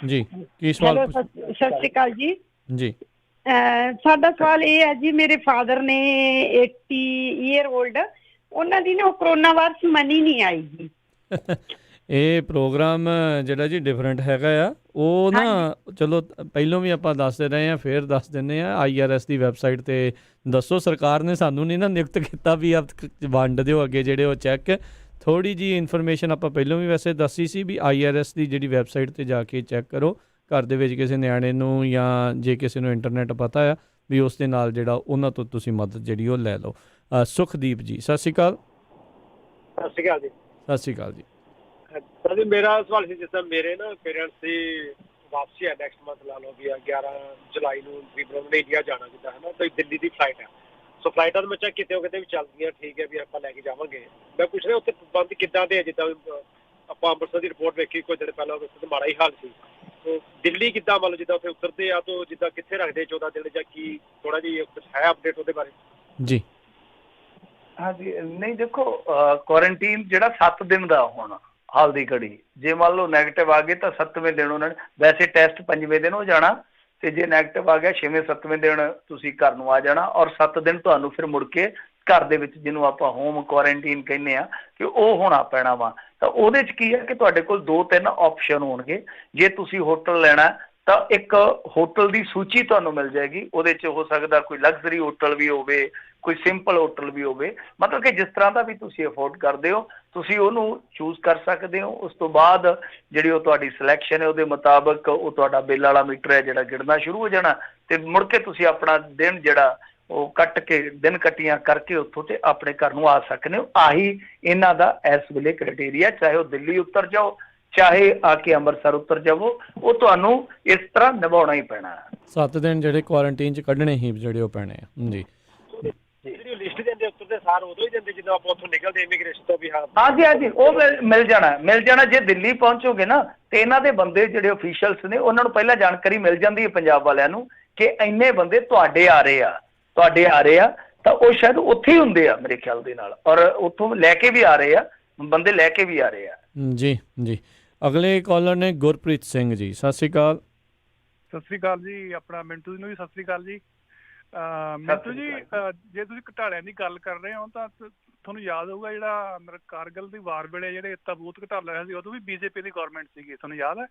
ਜੀ। ਕੀ ਸਵਾਲ? ਸਤਿ ਸ਼੍ਰੀ ਅਕਾਲ ਜੀ। ਜੀ ਸਾਡਾ ਸਵਾਲ ਇਹ ਹੈ ਜੀ, ਮੇਰੇ ਫਾਦਰ ਨੇ 80 ਈਅਰ 올ਡ, ਉਹਨਾਂ ਦੀ ਨਾ ਕਰੋਨਾ ਵਾਇਰਸ ਮਨੀ ਨਹੀਂ ਆਈ ਜੀ। ਇਹ ਪ੍ਰੋਗਰਾਮ ਜਿਹੜਾ ਜੀ ਡਿਫਰੈਂਟ ਹੈਗਾ ਆ, ਉਹ ਨਾ ਚਲੋ ਪਹਿਲੋਂ ਵੀ ਆਪਾਂ ਦੱਸਦੇ ਰਹੇ ਹਾਂ, ਫੇਰ ਦੱਸ ਦਿੰਦੇ ਹਾਂ। IRS ਦੀ ਵੈਬਸਾਈਟ 'ਤੇ ਦੱਸੋ, ਸਰਕਾਰ ਨੇ ਸਾਨੂੰ ਨਹੀਂ ਨਾ ਨਿਯੁਕਤ ਕੀਤਾ ਵੀ ਆਪ ਵੰਡ ਦਿਓ ਅੱਗੇ ਜਿਹੜੇ ਉਹ ਚੈੱਕ। ਥੋੜ੍ਹੀ ਜਿਹੀ ਇਨਫੋਰਮੇਸ਼ਨ ਆਪਾਂ ਪਹਿਲੋਂ ਵੀ ਵੈਸੇ ਦੱਸੀ ਸੀ ਵੀ IRS ਦੀ ਜਿਹੜੀ ਵੈਬਸਾਈਟ 'ਤੇ ਜਾ ਕੇ ਚੈੱਕ ਕਰੋ। ਘਰ ਦੇ ਵਿੱਚ ਕਿਸੇ ਨਿਆਣੇ ਨੂੰ ਜਾਂ ਜੇ ਕਿਸੇ ਨੂੰ ਇੰਟਰਨੈਟ ਪਤਾ ਆ ਵੀ ਉਸ ਦੇ ਨਾਲ ਜਿਹੜਾ ਉਹਨਾਂ ਤੋਂ ਤੁਸੀਂ ਮਦਦ ਜਿਹੜੀ ਉਹ ਲੈ ਲਓ। ਸੁਖਦੀਪ ਜੀ, ਸਤਿ ਸ਼੍ਰੀ ਅਕਾਲ। ਸਤਿ ਸ਼੍ਰੀ ਅਕਾਲ ਜੀ। ਸਤਿ ਸ਼੍ਰੀ ਅਕਾਲ ਜੀ। ਸਰ ਜੀ, ਮੇਰਾ ਸਵਾਲ ਸੀ, ਜਿਸ ਤਰ੍ਹਾਂ ਮੇਰੇ ਨਾ ਪੇਰੈਂਟਸ ਦੀ ਵਾਪਸੀ ਹੈ ਨੈਕਸਟ ਮੰਥ, ਲਾ ਲਓ ਵੀ 11 ਜੁਲਾਈ ਨੂੰ ਤਕਰੀਬਨ ਇੰਡੀਆ ਜਾਣਾ ਜਿੱਦਾਂ ਹੈ ਨਾ, ਤਾਂ ਦਿੱਲੀ ਦੀ ਫਲਾਈਟ ਹੈ। ਸੋ ਫਲਾਈਟਾਂ ਤਾਂ ਮੈਂ ਚੈੱਕ ਕਿਤੇ ਵੀ ਚੱਲਦੀਆਂ ਠੀਕ ਹੈ, ਵੀ ਆਪਾਂ ਲੈ ਕੇ ਜਾਵਾਂਗੇ। ਮੈਂ ਪੁੱਛ ਰਿਹਾ ਉੱਥੇ ਪ੍ਰਬੰਧ ਕਿੱਦਾਂ ਦੇ ਹੈ, ਜਿੱਦਾਂ ਆਪਾਂ ਅੰਮ੍ਰਿਤਸਰ ਦੀ ਰਿਪੋਰਟ ਵੇਖੀ ਕੁਝ ਦਿਨ ਪਹਿਲਾਂ, ਉੱਥੇ ਮਾੜਾ ਹੀ ਹਾਲ ਸੀ। ਸੋ ਦਿੱਲੀ ਕਿੱਦਾਂ, ਮਤਲਬ ਜਿੱਦਾਂ ਉੱਥੇ ਉਤਰਦੇ ਆ ਤਾਂ ਜਿੱਦਾਂ ਕਿੱਥੇ ਰੱਖਦੇ 14 ਦਿਨ, ਜਾਂ ਕੀ ਥੋੜਾ ਜਿਹੀ ਕੁਛ ਹੈ ਅਪਡੇਟ ਉਹਦੇ ਬਾਰੇ? ਜੀ ਹਾਂਜੀ, ਨਹੀਂ ਦੇਖੋ, ਕੁਆਰੰਟੀਨ ਜਿਹੜਾ 7 ਦਿਨ ਦਾ ਹੋਣਾ ਹਾਲ ਦੀ ਘੜੀ, ਜੇ ਮੰਨ ਲਓ ਨੈਗੇਟਿਵ ਆ ਗਏ ਤਾਂ 7ਵੇਂ ਦਿਨ ਉਹਨਾਂ ਨੇ, ਵੈਸੇ ਟੈਸਟ 5ਵੇਂ ਦਿਨ ਹੋ ਜਾਣਾ, ਤੇ ਜੇ ਨੈਗੇਟਿਵ ਆ ਗਿਆ 6ਵੇਂ 7ਵੇਂ ਦਿਨ ਤੁਸੀਂ ਘਰ ਨੂੰ ਆ ਜਾਣਾ, ਔਰ 7 ਦਿਨ ਤੁਹਾਨੂੰ ਫਿਰ ਮੁੜ ਕੇ ਘਰ ਦੇ ਵਿੱਚ, ਜਿਹਨੂੰ ਆਪਾਂ ਹੋਮ ਕੁਆਰੰਟੀਨ ਕਹਿੰਦੇ ਆ, ਕਿ ਉਹ ਹੋਣਾ ਪੈਣਾ ਵਾ। ਤਾਂ ਉਹਦੇ 'ਚ ਕੀ ਹੈ ਕਿ ਤੁਹਾਡੇ ਕੋਲ 2-3 ਆਪਸ਼ਨ ਹੋਣਗੇ। ਜੇ ਤੁਸੀਂ ਹੋਟਲ ਲੈਣਾ ਤਾਂ ਇੱਕ ਹੋਟਲ ਦੀ ਸੂਚੀ ਤੁਹਾਨੂੰ ਮਿਲ ਜਾਏਗੀ, ਉਹਦੇ 'ਚ ਹੋ ਸਕਦਾ ਕੋਈ ਲਗਜ਼ਰੀ ਹੋਟਲ ਵੀ ਹੋਵੇ, ਕੋਈ ਸਿੰਪਲ ਹੋਟਲ ਵੀ ਹੋਵੇ, ਮਤਲਬ ਕਿ ਜਿਸ ਤਰ੍ਹਾਂ ਦਾ ਵੀ ਤੁਸੀਂ ਅਫੋਰਡ ਕਰਦੇ ਹੋ ਤੁਸੀਂ ਉਹਨੂੰ ਚੂਜ਼ ਕਰ ਸਕਦੇ ਹੋ। ਉਸ ਤੋਂ ਬਾਅਦ ਜਿਹੜੀ ਉਹ ਤੁਹਾਡੀ ਸਿਲੈਕਸ਼ਨ ਹੈ ਉਹਦੇ ਮੁਤਾਬਕ ਉਹ ਤੁਹਾਡਾ ਬਿੱਲ ਵਾਲਾ ਮੀਟਰ ਹੈ ਜਿਹੜਾ ਗਿਣਨਾ ਸ਼ੁਰੂ ਹੋ ਜਾਣਾ, ਤੇ ਮੁੜ ਕੇ ਤੁਸੀਂ ਆਪਣਾ ਦਿਨ ਜਿਹੜਾ ਉਹ ਕੱਟ ਕੇ, ਦਿਨ ਕੱਟੀਆਂ ਕਰਕੇ ਉੱਥੋਂ ਤੇ ਆਪਣੇ ਘਰ ਨੂੰ ਆ ਸਕਦੇ ਹੋ। ਆਹੀ ਇਹਨਾਂ ਦਾ ਇਸ ਵੇਲੇ ਕ੍ਰਾਈਟੇਰੀਆ, ਚਾਹੇ ਉਹ ਦਿੱਲੀ ਉਤਰ ਜਾਓ, ਚਾਹੇ ਆ ਕੇ ਅੰਮ੍ਰਿਤਸਰ ਉਤਰ ਜਾਵੋ, ਉਹ ਤੁਹਾਨੂੰ ਇਸ ਤਰ੍ਹਾਂ ਨਿਭਾਉਣਾ ਹੀ ਪੈਣਾ। 7 ਦਿਨ ਜਿਹੜੇ ਕੁਆਰੰਟੀਨ 'ਚ ਕੱਢਣੇ ਹੀ ਜਿਹੜੇ ਉਹ ਪੈਣੇ ਆ ਜੀ। ਜਿਹੜੀ ਲਿਸਟ ਦਿੰਦੇ ਉੱਤਰ ਦੇ ਸਾਰ ਉਦੋਂ ਹੀ ਦਿੰਦੇ ਜਦੋਂ ਆਪਾਂ ਉੱਥੋਂ ਨਿਕਲਦੇ ਇਮੀਗ੍ਰੇਸ਼ਨ ਤੋਂ ਵੀ? ਹਾਂਜੀ ਹਾਂਜੀ, ਉਹ ਮਿਲ ਜਾਣਾ। ਜੇ ਦਿੱਲੀ ਪਹੁੰਚੋਗੇ ਨਾ ਤੇ ਇਹਨਾਂ ਦੇ ਬੰਦੇ ਜਿਹੜੇ ਅਫੀਸ਼ੀਅਲਸ ਨੇ ਉਹਨਾਂ ਨੂੰ ਪਹਿਲਾਂ ਜਾਣਕਾਰੀ ਮਿਲ ਜਾਂਦੀ ਹੈ ਪੰਜਾਬ ਵਾਲਿਆਂ ਨੂੰ ਕਿ ਇੰਨੇ ਬੰਦੇ ਤੁਹਾਡੇ ਆ ਰਹੇ ਆ, ਤਾਂ ਉਹ ਸ਼ਾਇਦ ਉੱਥੇ ਹੀ ਹੁੰਦੇ ਆ ਮੇਰੇ ਖਿਆਲ ਦੇ ਨਾਲ, ਔਰ ਉੱਥੋਂ ਲੈ ਕੇ ਵੀ ਆ ਰਹੇ ਆ, ਬੰਦੇ ਲੈ ਕੇ ਵੀ ਆ ਰਹੇ ਆ। ਜੀ ਜੀ, ਅਗਲੇ ਕਾਲਰ ਨੇ ਗੁਰਪ੍ਰੀਤ ਸਿੰਘ ਜੀ, ਸਤਿ ਸ਼੍ਰੀ ਅਕਾਲ ਸਤਿ ਸ੍ਰੀ ਅਕਾਲ ਜੀ। ਆਪਣਾ ਮਿੰਟੂ ਜੀ ਨੂੰ ਵੀ ਸਤਿ ਸ੍ਰੀ ਅਕਾਲ ਜੀ। ਮਿੰਟੂ ਜੀ, ਜੇ ਤੁਸੀਂ ਘਟਾਲਿਆਂ ਦੀ ਗੱਲ ਕਰ ਰਹੇ ਹੋ ਤਾਂ ਤੁਹਾਨੂੰ ਯਾਦ ਹੋਊਗਾ ਜਿਹੜਾ ਕਾਰਗਿਲ ਦੀ ਵਾਰ ਵੇਲੇ ਜਿਹੜੇ ਤਾਬੂਤ ਘਟਾਲਾ ਹੋਇਆ ਸੀ, ਉਦੋਂ ਵੀ ਬੀਜੇਪੀ ਦੀ ਗਵਰਨਮੈਂਟ ਸੀਗੀ, ਤੁਹਾਨੂੰ ਯਾਦ ਹੈ?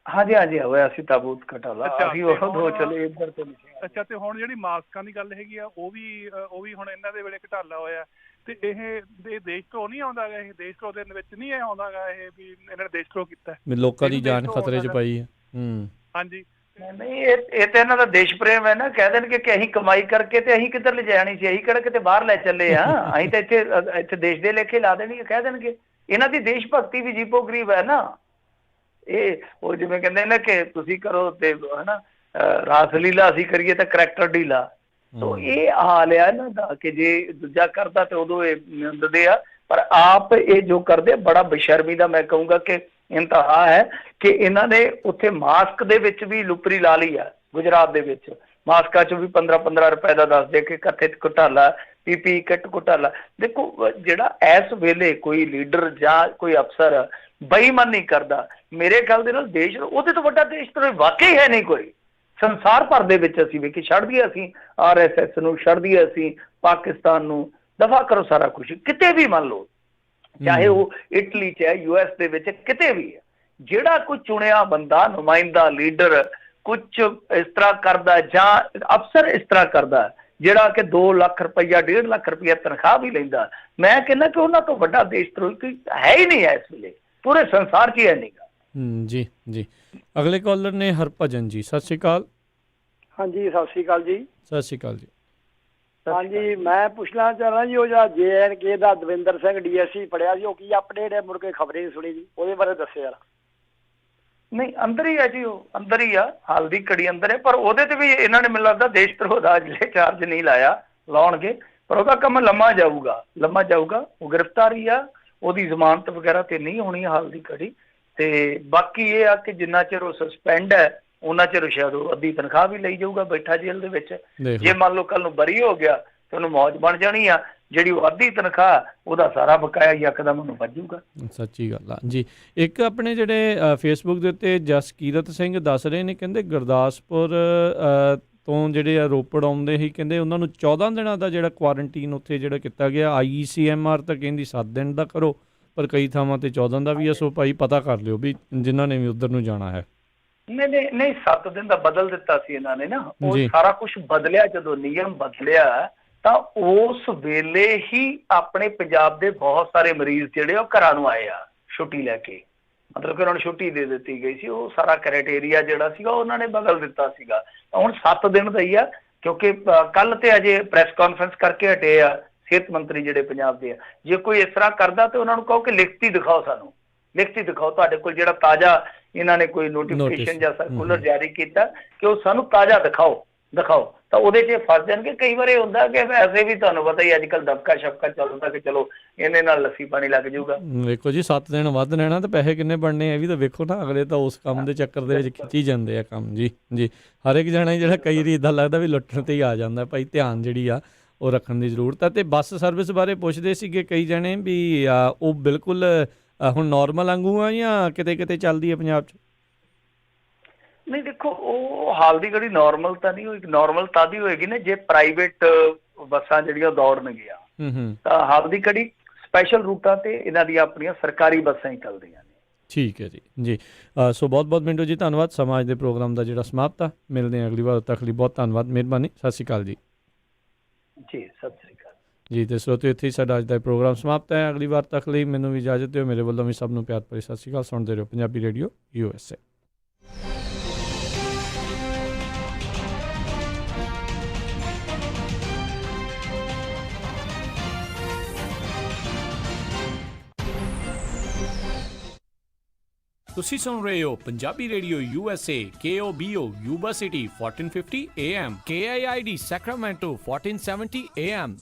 ਹਾਂਜੀ ਹਾਂਜੀ, ਹੋਇਆ ਸੀ ਤਾਬੂਤ ਘਟਾਲਾ। ਅਸੀਂ ਉਹ ਚਲੇ ਇੱਧਰ ਤੋਂ। ਅੱਛਾ, ਤੇ ਹੁਣ ਜਿਹੜੀ ਮਾਸਕਾਂ ਦੀ ਗੱਲ ਹੈਗੀ ਆ, ਉਹ ਵੀ ਹੁਣ ਇਹਨਾਂ ਦੇ ਵੇਲੇ ਘਟਾਲਾ ਹੋਇਆ, ਤੇ ਇਹ ਦੇਸ਼ ਧਰੋਹ ਨਹੀਂ ਆਉਂਦਾ ਗਾ? ਇਹ ਦੇਸ਼ ਧਰੋਹ ਦੇ ਵਿੱਚ ਨਹੀਂ ਇਹ ਆਉਂਦਾ ਗਾ ਇਹ ਵੀ ਇਹਨਾਂ ਨੇ ਦੇਸ਼ ਧਰੋਹ ਕੀਤਾ, ਲੋਕਾਂ ਦੀ ਜਾਨ ਖਤਰੇ 'ਚ ਪਾਈ ਹੈ? ਹਾਂਜੀ, ਨਹੀਂ, ਇਹ ਤਾਂ ਇਹਨਾਂ ਦਾ ਦੇਸ਼ ਪ੍ਰੇਮ ਹੈ ਨਾ। ਕਹਿ ਦੇਣਗੇ ਕਿ ਅਸੀਂ ਕਮਾਈ ਕਰਕੇ ਤੇ ਅਸੀਂ ਕਿੱਧਰ ਲੈ ਜਾਣੀ ਸੀ, ਅਸੀਂ ਕਿਹੜਾ ਕਿਤੇ ਬਾਹਰ ਲੈ ਚੱਲੇ ਆ, ਅਸੀਂ ਤਾਂ ਇੱਥੇ ਦੇਸ਼ ਦੇ ਲੇਖੇ ਲਾ ਦੇਣਗੇ। ਕਹਿ ਦੇਣਗੇ ਇਹਨਾਂ ਦੀ ਦੇਸ਼ ਭਗਤੀ ਵੀ ਜੀਪੋ ਗਰੀਬ ਹੈ ਨਾ। ਇਹ ਉਹ ਜਿਵੇਂ ਕਹਿੰਦੇ ਨਾ ਕਿ ਤੁਸੀਂ ਕਰੋ ਤੇ ਹਨਾ ਰਾਸ ਲੀਲਾ, ਅਸੀਂ ਕਰੀਏ ਤਾਂ ਕਰੈਕਟਰ ਢੀਲਾ। ਸੋ ਇਹ ਹਾਲ ਆ ਇਹਨਾਂ ਦਾ ਕਿ ਜੇ ਦੂਜਾ ਕਰਦਾ ਤੇ ਉਦੋਂ ਇਹ ਨਿੰਦਦੇ ਆ, ਪਰ ਆਪ ਇਹ ਜੋ ਕਰਦੇ ਬੜਾ ਬੇਸ਼ਰਮੀ ਦਾ ਮੈਂ ਕਹੂੰਗਾ ਕਿ ਇੰਤਹਾ ਹੈ ਕਿ ਇਹਨਾਂ ਨੇ ਉੱਥੇ ਮਾਸਕ ਦੇ ਵਿੱਚ ਵੀ ਲੁਪਰੀ ਲਾ ਲਈ ਆ। ਗੁਜਰਾਤ ਦੇ ਵਿੱਚ ਮਾਸਕਾਂ 'ਚ ਵੀ 15-15 ਰੁਪਏ ਦਾ ਦੱਸਦੇ ਕਿ ਕਥਿਤ ਘੁਟਾਲਾ, PPE ਕਿੱਟ ਘੁਟਾਲਾ। ਦੇਖੋ, ਜਿਹੜਾ ਇਸ ਵੇਲੇ ਕੋਈ ਲੀਡਰ ਜਾਂ ਕੋਈ ਅਫਸਰ ਬੇਈਮਾਨੀ ਕਰਦਾ, ਮੇਰੇ ਖਿਆਲ ਦੇ ਨਾਲ ਦੇਸ਼ ਉਹਦੇ ਤੋਂ ਵੱਡਾ ਦੇਸ਼ ਤਾਂ ਵਾਕਈ ਹੈ ਨਹੀਂ ਕੋਈ ਸੰਸਾਰ ਭਰ ਦੇ ਵਿੱਚ। ਅਸੀਂ ਵੇਖੀ ਛੱਡ ਦਈਏ, ਅਸੀਂ RSS ਨੂੰ ਛੱਡ ਦਈਏ, ਅਸੀਂ ਪਾਕਿਸਤਾਨ ਨੂੰ, ਦਫਾ ਕਰੋ ਸਾਰਾ ਕੁਛ। ਕਿਤੇ ਵੀ ਮੰਨ ਲਓ, ਚਾਹੇ ਉਹ ਇਟਲੀ 'ਚ ਹੈ, US ਦੇ ਵਿੱਚ, ਕਿਤੇ ਵੀ ਹੈ, ਜਿਹੜਾ ਕੋਈ ਚੁਣਿਆ ਬੰਦਾ, ਨੁਮਾਇੰਦਾ, ਲੀਡਰ ਕੁਛ ਇਸ ਤਰ੍ਹਾਂ ਕਰਦਾ ਜਾਂ ਅਫਸਰ ਇਸ ਤਰ੍ਹਾਂ ਕਰਦਾ ਜਿਹੜਾ ਕਿ 2 ਲੱਖ ਰੁਪਈਆ 1.5 ਲੱਖ ਰੁਪਈਆ ਤਨਖਾਹ ਵੀ ਲੈਂਦਾ, ਮੈਂ ਕਹਿੰਦਾ ਕਿ ਉਹਨਾਂ ਤੋਂ ਵੱਡਾ ਦੇਸ਼ ਧਰੋਹੀ ਹੈ ਹੀ ਨਹੀਂ ਹੈ ਇਸ ਵੇਲੇ, ਪੂਰੇ ਸੰਸਾਰ 'ਚ ਹੀ ਹੈ ਨਹੀਂਗਾ। ਜੀ ਜੀ, ਅਗਲੇ ਕਾਲਰ ਨੇ ਹਰਭਜਨ ਜੀ। ਸਤਿ ਸ਼੍ਰੀ ਅਕਾਲ। ਹਾਂਜੀ, ਸਤਿ ਸ਼੍ਰੀ ਅਕਾਲ ਜੀ। ਸਤਿ ਸ਼੍ਰੀ ਅਕਾਲ ਜੀ। ਹਾਂਜੀ, ਮੈਂ ਪੁੱਛਣਾ ਚਾਹੁੰਦਾ ਜੀ, ਉਹ ਜਿਹੜਾ JNK ਦਾ ਦਵਿੰਦਰ ਸਿੰਘ DSC ਫੜਿਆ ਸੀ, ਉਹ ਕੀ ਅਪਡੇਟ ਹੈ? ਮੁੜ ਕੇ ਖਬਰੇ ਨਹੀਂ ਸੁਣੀ ਜੀ, ਉਹਦੇ ਬਾਰੇ ਦੱਸਿਓ ਯਾਰ। ਨਹੀਂ, ਅੰਦਰ ਹੀ ਹੈ ਜੀ, ਉਹ ਅੰਦਰ ਹੀ ਆ, ਹਾਲ ਦੀ ਘੜੀ ਅੰਦਰ ਹੈ। ਪਰ ਉਹਦੇ ਤੇ ਵੀ ਇਹਨਾਂ ਨੇ ਮੈਨੂੰ ਲੱਗਦਾ ਦੇਸ਼ ਧਰੋਹ ਦਾ ਅਜੇ ਚਾਰਜ ਨਹੀਂ ਲਾਇਆ, ਲਾਉਣਗੇ, ਪਰ ਉਹਦਾ ਕੰਮ ਲੰਮਾ ਜਾਊਗਾ। ਉਹ ਗ੍ਰਿਫਤਾਰੀ ਆ, ਉਹਦੀ ਜ਼ਮਾਨਤ ਵਗੈਰਾ ਤੇ ਨਹੀਂ ਹੋਣੀ ਹਾਲ ਦੀ ਘੜੀ। ਤੇ ਬਾਕੀ ਇਹ ਆ ਕਿ ਜਿੰਨਾ ਚਿਰ ਉਹ ਸਸਪੈਂਡ ਹੈ ਉਹਨਾਂ ਚਿਰ ਸ਼ਾਇਦ ਉਹ ਅੱਧੀ ਤਨਖਾਹ ਵੀ ਲਈ ਜਾਊਗਾ ਬੈਠਾ ਜੇਲ੍ਹ ਦੇ ਵਿੱਚ। ਜੇ ਮੰਨ ਲਓ ਕੱਲ ਨੂੰ ਬਰੀ ਹੋ ਗਿਆ ਤੇ ਉਹਨੂੰ ਮੌਜ ਬਣ ਜਾਣੀ ਆ, ਜਿਹੜੀ ਉਹ ਅੱਧੀ ਤਨਖਾਹ ਉਹਦਾ ਸਾਰਾ ਬਕਾਇਆ ਯਕਦਮ ਉਹਨੂੰ ਵੱਜੂਗਾ। ਸੱਚੀ ਗੱਲ ਆ ਜੀ। ਇੱਕ ਆਪਣੇ ਜਿਹੜੇ ਫੇਸਬੁੱਕ ਦੇ ਉੱਤੇ ਜਸਕੀਰਤ ਸਿੰਘ ਦੱਸ ਰਹੇ ਨੇ, ਕਹਿੰਦੇ ਗੁਰਦਾਸਪੁਰ ਤੋਂ ਜਿਹੜੇ ਰੋਪੜ ਆਉਂਦੇ ਸੀ, ਕਹਿੰਦੇ ਉਹਨਾਂ ਨੂੰ 14 ਦਿਨਾਂ ਦਾ ਜਿਹੜਾ ਕੁਆਰੰਟੀਨ ਉੱਥੇ ਜਿਹੜਾ ਕੀਤਾ ਗਿਆ। IECMR ਤਾਂ ਕਹਿੰਦੀ 7 ਦਿਨ ਦਾ ਕਰੋ, ਪਰ ਕਈ ਥਾਵਾਂ ਤੇ 14 ਦਾ ਵੀ ਆ। ਸੋ ਭਾਈ ਪਤਾ ਕਰ ਲਿਓ ਵੀ ਜਿਨ੍ਹਾਂ ਨੇ ਵੀ ਉੱਧਰ ਨੂੰ ਜਾਣਾ ਹੈ। ਨਹੀਂ 7 ਦਿਨ ਦਾ ਬਦਲ ਦਿੱਤਾ ਸੀ ਇਹਨਾਂ ਨੇ ਨਾ, ਉਹ ਸਾਰਾ ਕੁਝ ਬਦਲਿਆ। ਜਦੋਂ ਨਿਯਮ ਬਦਲਿਆ ਤਾਂ ਉਸ ਵੇਲੇ ਹੀ ਆਪਣੇ ਪੰਜਾਬ ਦੇ ਬਹੁਤ ਸਾਰੇ ਮਰੀਜ਼ ਜਿਹੜੇ ਉਹ ਘਰਾਂ ਨੂੰ ਆਏ ਆ ਛੁੱਟੀ ਲੈ ਕੇ, ਮਤਲਬ ਕਿ ਉਹਨਾਂ ਨੂੰ ਛੁੱਟੀ ਦੇ ਦਿੱਤੀ ਗਈ ਸੀ। ਉਹ ਸਾਰਾ ਕ੍ਰਾਈਟੇਰੀਆ ਜਿਹੜਾ ਸੀਗਾ ਉਹਨਾਂ ਨੇ ਬਦਲ ਦਿੱਤਾ ਸੀਗਾ। ਹੁਣ 7 ਦਿਨ ਦਾ ਹੀ ਆ, ਕਿਉਂਕਿ ਕੱਲ ਤੇ ਅਜੇ ਪ੍ਰੈਸ ਕਾਨਫਰੰਸ ਕਰਕੇ ਹਟੇ ਆ ਸਿਹਤ ਮੰਤਰੀ ਜਿਹੜੇ ਪੰਜਾਬ ਦੇ ਆ। ਜੇ ਕੋਈ ਇਸ ਤਰ੍ਹਾਂ ਕਰਦਾ ਤੇ ਉਹਨਾਂ ਨੂੰ ਕਹੋ ਕਿ ਲਿਖਤੀ ਦਿਖਾਓ, ਸਾਨੂੰ ਲਿਖਤੀ ਦਿਖਾਓ, ਤੁਹਾਡੇ ਕੋਲ ਜਿਹੜਾ ਤਾਜ਼ਾ ਇਹਨਾਂ ਨੇ ਕੋਈ ਨੋਟੀਫਿਕੇਸ਼ਨ ਜਾਂ ਸਰਕੂਲਰ ਜਾਰੀ ਕੀਤਾ ਕਿ ਉਹ ਸਾਨੂੰ ਤਾਜ਼ਾ ਦਿਖਾਓ, ਤਾਂ ਉਹਦੇ 'ਚ ਫਸ ਜਾਣਗੇ। ਕਈ ਵਾਰ ਇਹ ਹੁੰਦਾ ਕਿ ਵੈਸੇ ਵੀ ਤੁਹਾਨੂੰ ਪਤਾ ਹੀ ਅੱਜ ਕੱਲ੍ਹ ਦਬਕਾ ਸ਼ਬਕਾ ਚੱਲਦਾ ਕਿ ਚਲੋ ਇਹਨੇ ਨਾਲ ਲੱਸੀ ਪਾਣੀ ਲੱਗ ਜਾਊਗਾ। ਵੇਖੋ ਜੀ, 7 ਦਿਨ ਵੱਧ ਲੈਣਾ ਤੇ ਪੈਸੇ ਕਿੰਨੇ ਬਣਨੇ ਇਹ ਵੀ ਤਾਂ ਵੇਖੋ ਨਾ। ਅਗਲੇ ਤਾਂ ਉਸ ਕੰਮ ਦੇ ਚੱਕਰ ਦੇ ਵਿੱਚ ਖਿੱਚੀ ਜਾਂਦੇ ਆ ਕੰਮ। ਜੀ ਹਰ ਇੱਕ ਜਣਾ ਜਿਹੜਾ ਕਈ ਵਾਰੀ ਇੱਦਾਂ ਲੱਗਦਾ ਵੀ ਲੁੱਟਣ ਤੇ ਹੀ ਆ ਜਾਂਦਾ। ਭਾਈ ਧਿਆਨ ਜਿਹੜੀ ਆ ਉਹ ਰੱਖਣ ਦੀ ਜ਼ਰੂਰਤ ਹੈ। ਤੇ ਬੱਸ ਸਰਵਿਸ ਬਾਰੇ ਪੁੱਛਦੇ ਸੀਗੇ ਕਈ ਜਣੇ ਵੀ ਉਹ ਬਿਲਕੁਲ ਹੁਣ ਨਾਰਮਲ ਵਾਂਗੂ ਆ ਜਾਂ ਕਿਤੇ ਕਿਤੇ ਚੱਲਦੀ ਹੈ ਪੰਜਾਬ 'ਚ? ਨਹੀਂ ਦੇਖੋ, ਉਹ ਹਾਲ ਦੀ ਘੜੀ ਨਾਰਮਲ ਤਾਂ ਨਹੀਂ ਹੋਏਗੀ। ਨਾਰਮਲ ਤਾਂ ਦੀ ਹੋਏਗੀ ਨਾ ਜੇ ਪ੍ਰਾਈਵੇਟ ਬੱਸਾਂ ਜਿਹੜੀਆਂ ਦੌੜਨਗੀਆਂ, ਤਾਂ ਹਾਲ ਦੀ ਘੜੀ ਸਪੈਸ਼ਲ ਰੂਟਾਂ ਤੇ ਇਹਨਾਂ ਦੀਆਂ ਆਪਣੀਆਂ ਸਰਕਾਰੀ ਬੱਸਾਂ ਹੀ ਚੱਲਦੀਆਂ ਨੇ। ਠੀਕ ਹੈ ਜੀ। ਸੋ ਬਹੁਤ ਬਹੁਤ ਮਿੰਟੂ ਜੀ ਧੰਨਵਾਦ। ਸਮਾਜ ਦੇ ਪ੍ਰੋਗਰਾਮ ਦਾ ਜਿਹੜਾ ਸਮਾਪਤ ਆ, ਮਿਲਦੇ ਹਾਂ ਅਗਲੀ ਵਾਰ ਤੱਕ ਲਈ ਬਹੁਤ ਧੰਨਵਾਦ, ਮਿਹਰਬਾਨੀ, ਸਤਿ ਸ਼੍ਰੀ ਅਕਾਲ ਜੀ। ਜੀ ਸਤਿ ਸ਼੍ਰੀ ਅਕਾਲ ਜੀ। ਤੇ ਸਰੋਤਿਓ, ਇੱਥੇ ਸਾਡਾ ਅੱਜ ਦਾ ਪ੍ਰੋਗਰਾਮ ਸਮਾਪਤ ਹੈ। ਅਗਲੀ ਵਾਰ ਤੱਕ ਲਈ ਮੈਨੂੰ ਵੀ ਇਜਾਜ਼ਤ ਦਿਓ। ਮੇਰੇ ਵੱਲੋਂ ਵੀ ਸਭ ਨੂੰ ਪਿਆਰ ਭਰੀ ਸਤਿ ਸ਼੍ਰੀ ਅਕਾਲ। ਸੁਣਦੇ ਰਹੋ ਪੰਜਾਬੀ ਰੇਡੀਓ USA। ਤੁਸੀਂ ਸੁਣ ਰਹੇ ਹੋ Punjabi radio USA, KOBO Yuba City 1450 AM, KIID Sacramento 1470 AM,